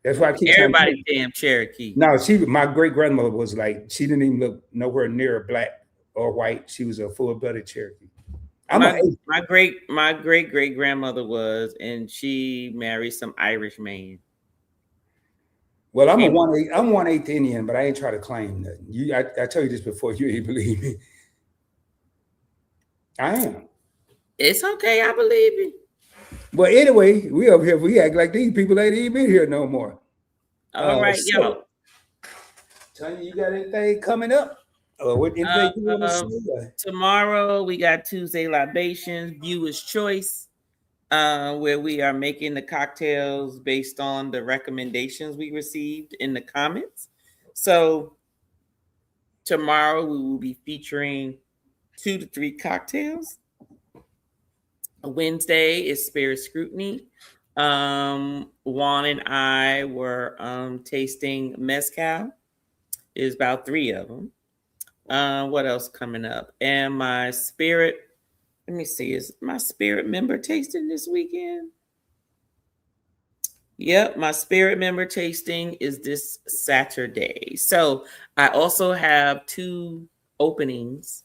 That's why I keep everybody damn Cherokee. No, my great grandmother was like, she didn't even look nowhere near black or white. She was a full-blooded Cherokee. My great great grandmother was, and she married some Irish man. Well, I'm 1/8 Indian, but I ain't try to claim nothing. I tell you this before, you ain't believe me. I am. It's okay, I believe you. Well, anyway, we over here. We act like these people ain't even been here no more. All right, yo. Tanya, you got anything coming up? What anything you want to say? Tomorrow we got Tuesday Libations, Viewer's Choice, where we are making the cocktails based on the recommendations we received in the comments. So tomorrow we will be featuring 2 to 3 cocktails. Wednesday is Spirit Scrutiny. Juan and I were tasting mezcal. There's about 3 of them. What else coming up? And my spirit, let me see, is my spirit member tasting this weekend? Yep, my spirit member tasting is this Saturday. So I also have 2 openings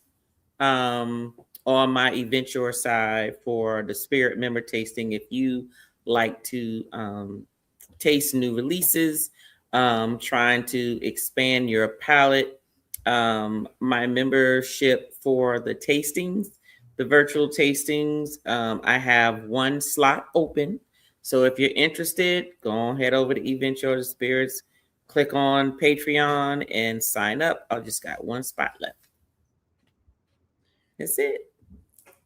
on my Eventure side for the spirit member tasting. If you like to taste new releases, trying to expand your palate, my membership for the tastings, the virtual tastings, I have 1 slot open. So if you're interested, go on, head over to Eventure Spirits, click on Patreon and sign up. I just got 1 spot left. That's it.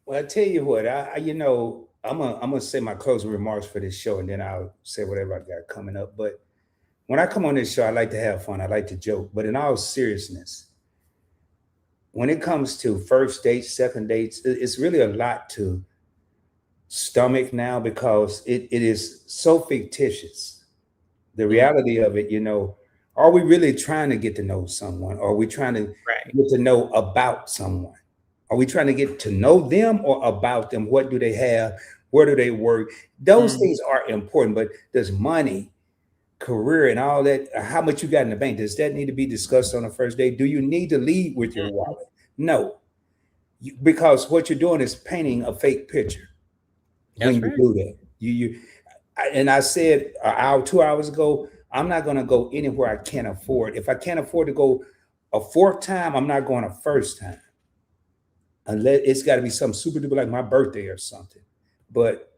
Well, I tell you what, I'm gonna say my closing remarks for this show, and then I'll say whatever I got coming up. But when I come on this show, I like to have fun. I like to joke. But in all seriousness, when it comes to first dates, second dates, it's really a lot to stomach now because it is so fictitious. The reality of it, are we really trying to get to know someone? Or are we trying to Right. get to know about someone? Are we trying to get to know them or about them? What do they have? Where do they work? Those things are important, but does money, career, and all that, how much you got in the bank, does that need to be discussed on the first date? Do you need to lead with your wallet? No, because what you're doing is painting a fake picture when That's you right. do that. And I said an hour, 2 hours ago, I'm not going to go anywhere I can't afford. If I can't afford to go a fourth time, I'm not going a first time. Unless it's got to be something super duper like my birthday or something. But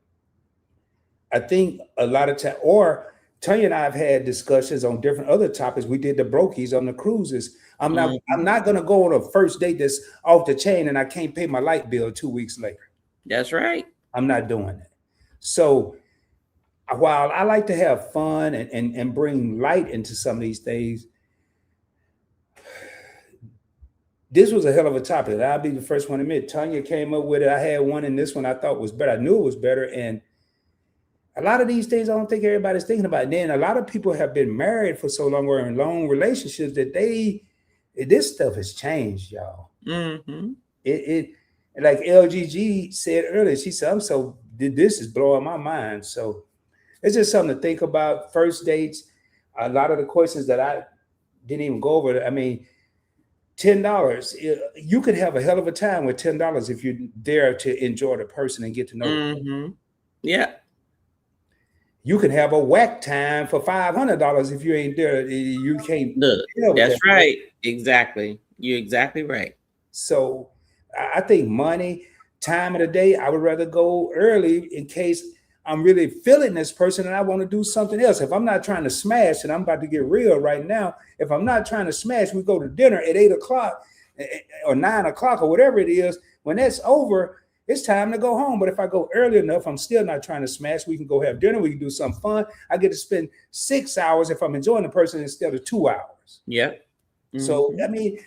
I think a lot of time, or Tanya and I have had discussions on different other topics. We did the brokies on the cruises. I'm not going to go on a first date that's off the chain and I can't pay my light bill 2 weeks later. That's right. I'm not doing that. So while I like to have fun and bring light into some of these things, this was a hell of a topic. I'll be the first one to admit. Tanya came up with it. I had one, and this one I thought was better. I knew it was better. And a lot of these things I don't think everybody's thinking about. And then a lot of people have been married for so long or in long relationships that this stuff has changed, y'all. It like LGG said earlier, she said, this is blowing my mind. So it's just something to think about. First dates, a lot of the questions that I didn't even go over. I mean, $10, you could have a hell of a time with $10 if you're there to enjoy the person and get to know them. Yeah. You can have a whack time for $500 if you ain't there. You can't. Look, that's right. Exactly. You're exactly right. So I think money, time of the day, I would rather go early in case I'm really feeling this person and I want to do something else. If I'm not trying to smash, and I'm about to get real right now, if I'm not trying to smash, we go to dinner at 8 o'clock or 9 o'clock or whatever it is. When that's over, it's time to go home. But if I go early enough, I'm still not trying to smash. We can go have dinner. We can do something fun. I get to spend 6 hours if I'm enjoying the person instead of 2 hours. Yeah. So, I mean,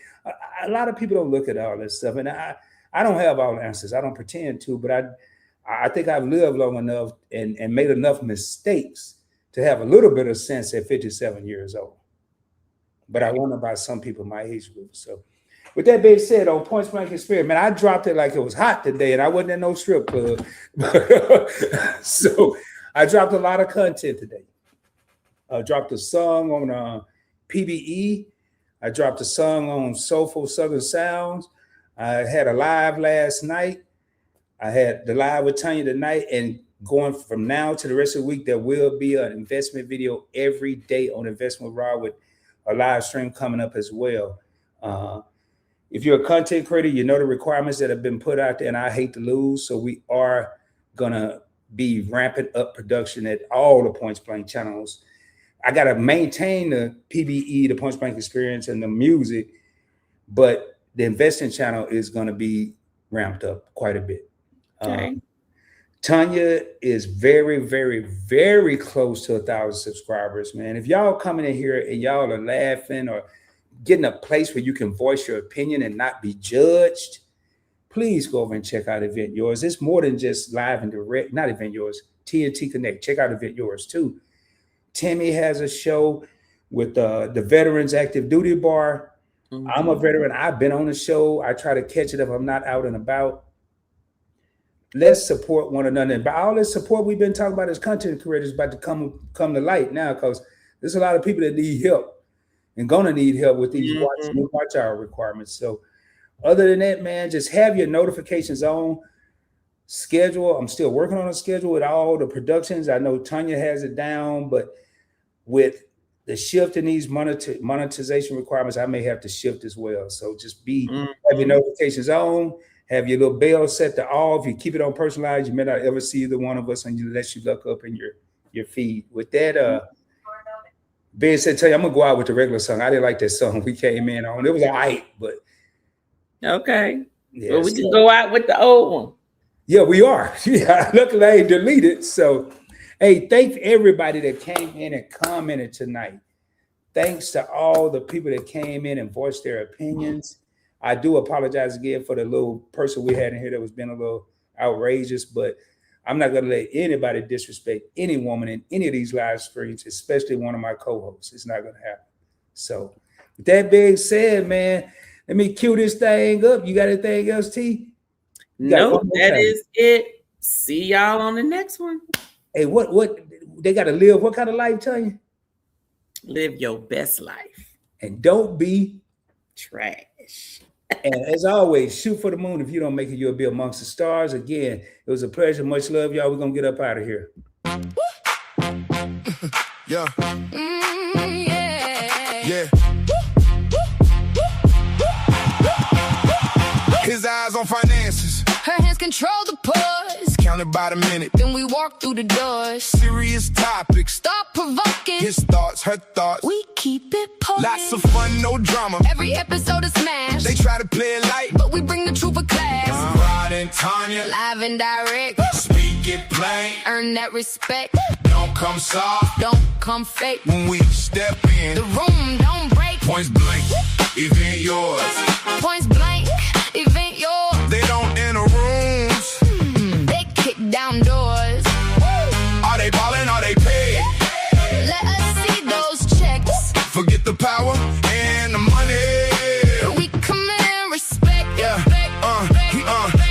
a lot of people don't look at all this stuff. And I don't have all the answers. I don't pretend to, but I think I've lived long enough and made enough mistakes to have a little bit of sense at 57 years old. But I wonder about some people my age group. So with that being said, on Point Blank Experience, man, I dropped it like it was hot today and I wasn't in no strip club. So I dropped a lot of content today. I dropped a song on PBE. I dropped a song on Soulful Southern Sounds. I had a live last night. I had the live with Tanya tonight, and going from now to the rest of the week, there will be an investment video every day on Investment Raw with a live stream coming up as well. If you're a content creator, you know the requirements that have been put out there, and I hate to lose. So we are going to be ramping up production at all the Point Blank channels. I got to maintain the PBE, the Point Blank Experience, and the music, but the investing channel is going to be ramped up quite a bit. Okay. Tanya is very, very, very close to 1,000 subscribers, man. If y'all coming in here and y'all are laughing or getting a place where you can voice your opinion and not be judged, please go over and check out Event Yours. It's more than just live and direct, not Event Yours, TNT Connect. Check out Event Yours too. Timmy has a show with the Veterans Active Duty Bar. I'm a veteran. I've been on the show. I try to catch it if I'm not out and about. Let's support one another. And by all this support we've been talking about as content creators about to come to light now, because there's a lot of people that need help and gonna need help with these watch hour requirements. So other than that, man, just have your notifications on. Schedule. I'm still working on a schedule with all the productions. I know Tanya has it down, but with the shift in these monetization requirements, I may have to shift as well. So just have your notifications on. Have your little bell set to all. If you keep it on personalized, you may not ever see either one of us unless you look up in your feed. With that, being said, tell you, I'm gonna go out with the regular song. I didn't like that song we came in on. It was all right, but okay. Yeah, well, we can go out with the old one. Yeah, we are. Yeah, luckily I ain't deleted. So, hey, thank everybody that came in and commented tonight. Thanks to all the people that came in and voiced their opinions. I do apologize again for the little person we had in here that was being a little outrageous, but I'm not going to let anybody disrespect any woman in any of these live streams, especially one of my co-hosts. It's not going to happen. So with that being said, man, let me cue this thing up. You got anything else, T? No, that is it. See y'all on the next one. Hey, what they got to live? What kind of life, Tanya? Live your best life. And don't be trash. And as always, shoot for the moon. If you don't make it, you'll be amongst the stars. Again, it was a pleasure. Much love, y'all. We're going to get up out of here. Yeah. Yeah. His eyes on finances. Her hands control the pause. Counted by the minute. Then we walk through the doors. Serious topics. Stop provoking. His thoughts, her thoughts. We keep it potent. Lots of fun, no drama. Every episode is smash. They try to play it light, but we bring the truth of class. Rod and Tanya. Live and direct. Speak it plain. Earn that respect. Don't come soft. Don't come fake. When we step in. The room don't break. Points blank. Event yours. Points blank. Event yours. They don't enter rooms. They kick down doors. Are they ballin'? Are they paid? Let us see those checks. Forget the power and the money. We command respect. Yeah.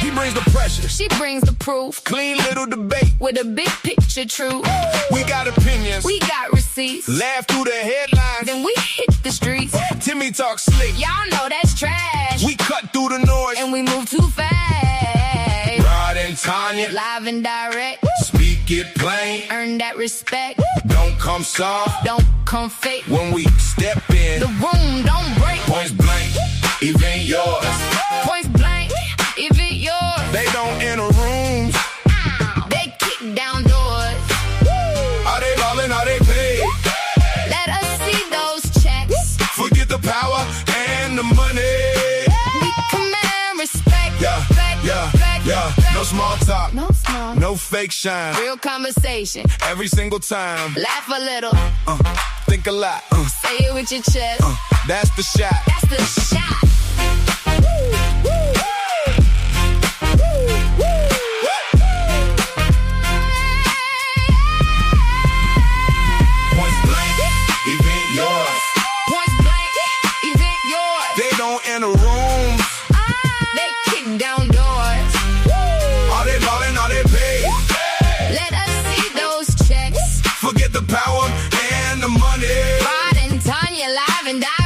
He brings the pressure. She brings the proof. Clean little debate with a big picture truth. We got opinions. We got receipts. Laugh through the headlines. Then we hit the streets. Timmy talk slick. Y'all know that's trash. We cut through the noise. And we move too fast. Rod and Tanya. Live and direct. Speak it plain. Earn that respect. Don't come soft. Don't come fake. When we step in. The room don't break. Points blank. Event yours. Points blank. Event yours. They don't enter rooms. They kick down doors. Are they ballin'? Are they paid? Let us see those checks. Forget the power and the money. We command respect. Yeah. No small talk. No small. No fake shine. Real conversation. Every single time. Laugh a little. Think a lot. Say it with your chest. That's the shot. That's the shot. Points blank. Event yours. Points blank. Event yours. They don't enter rooms. They kick down doors. Are they ballin'? Are they paid? Let us see those checks. Forget the power and the money. Rod and Tanya live and direct.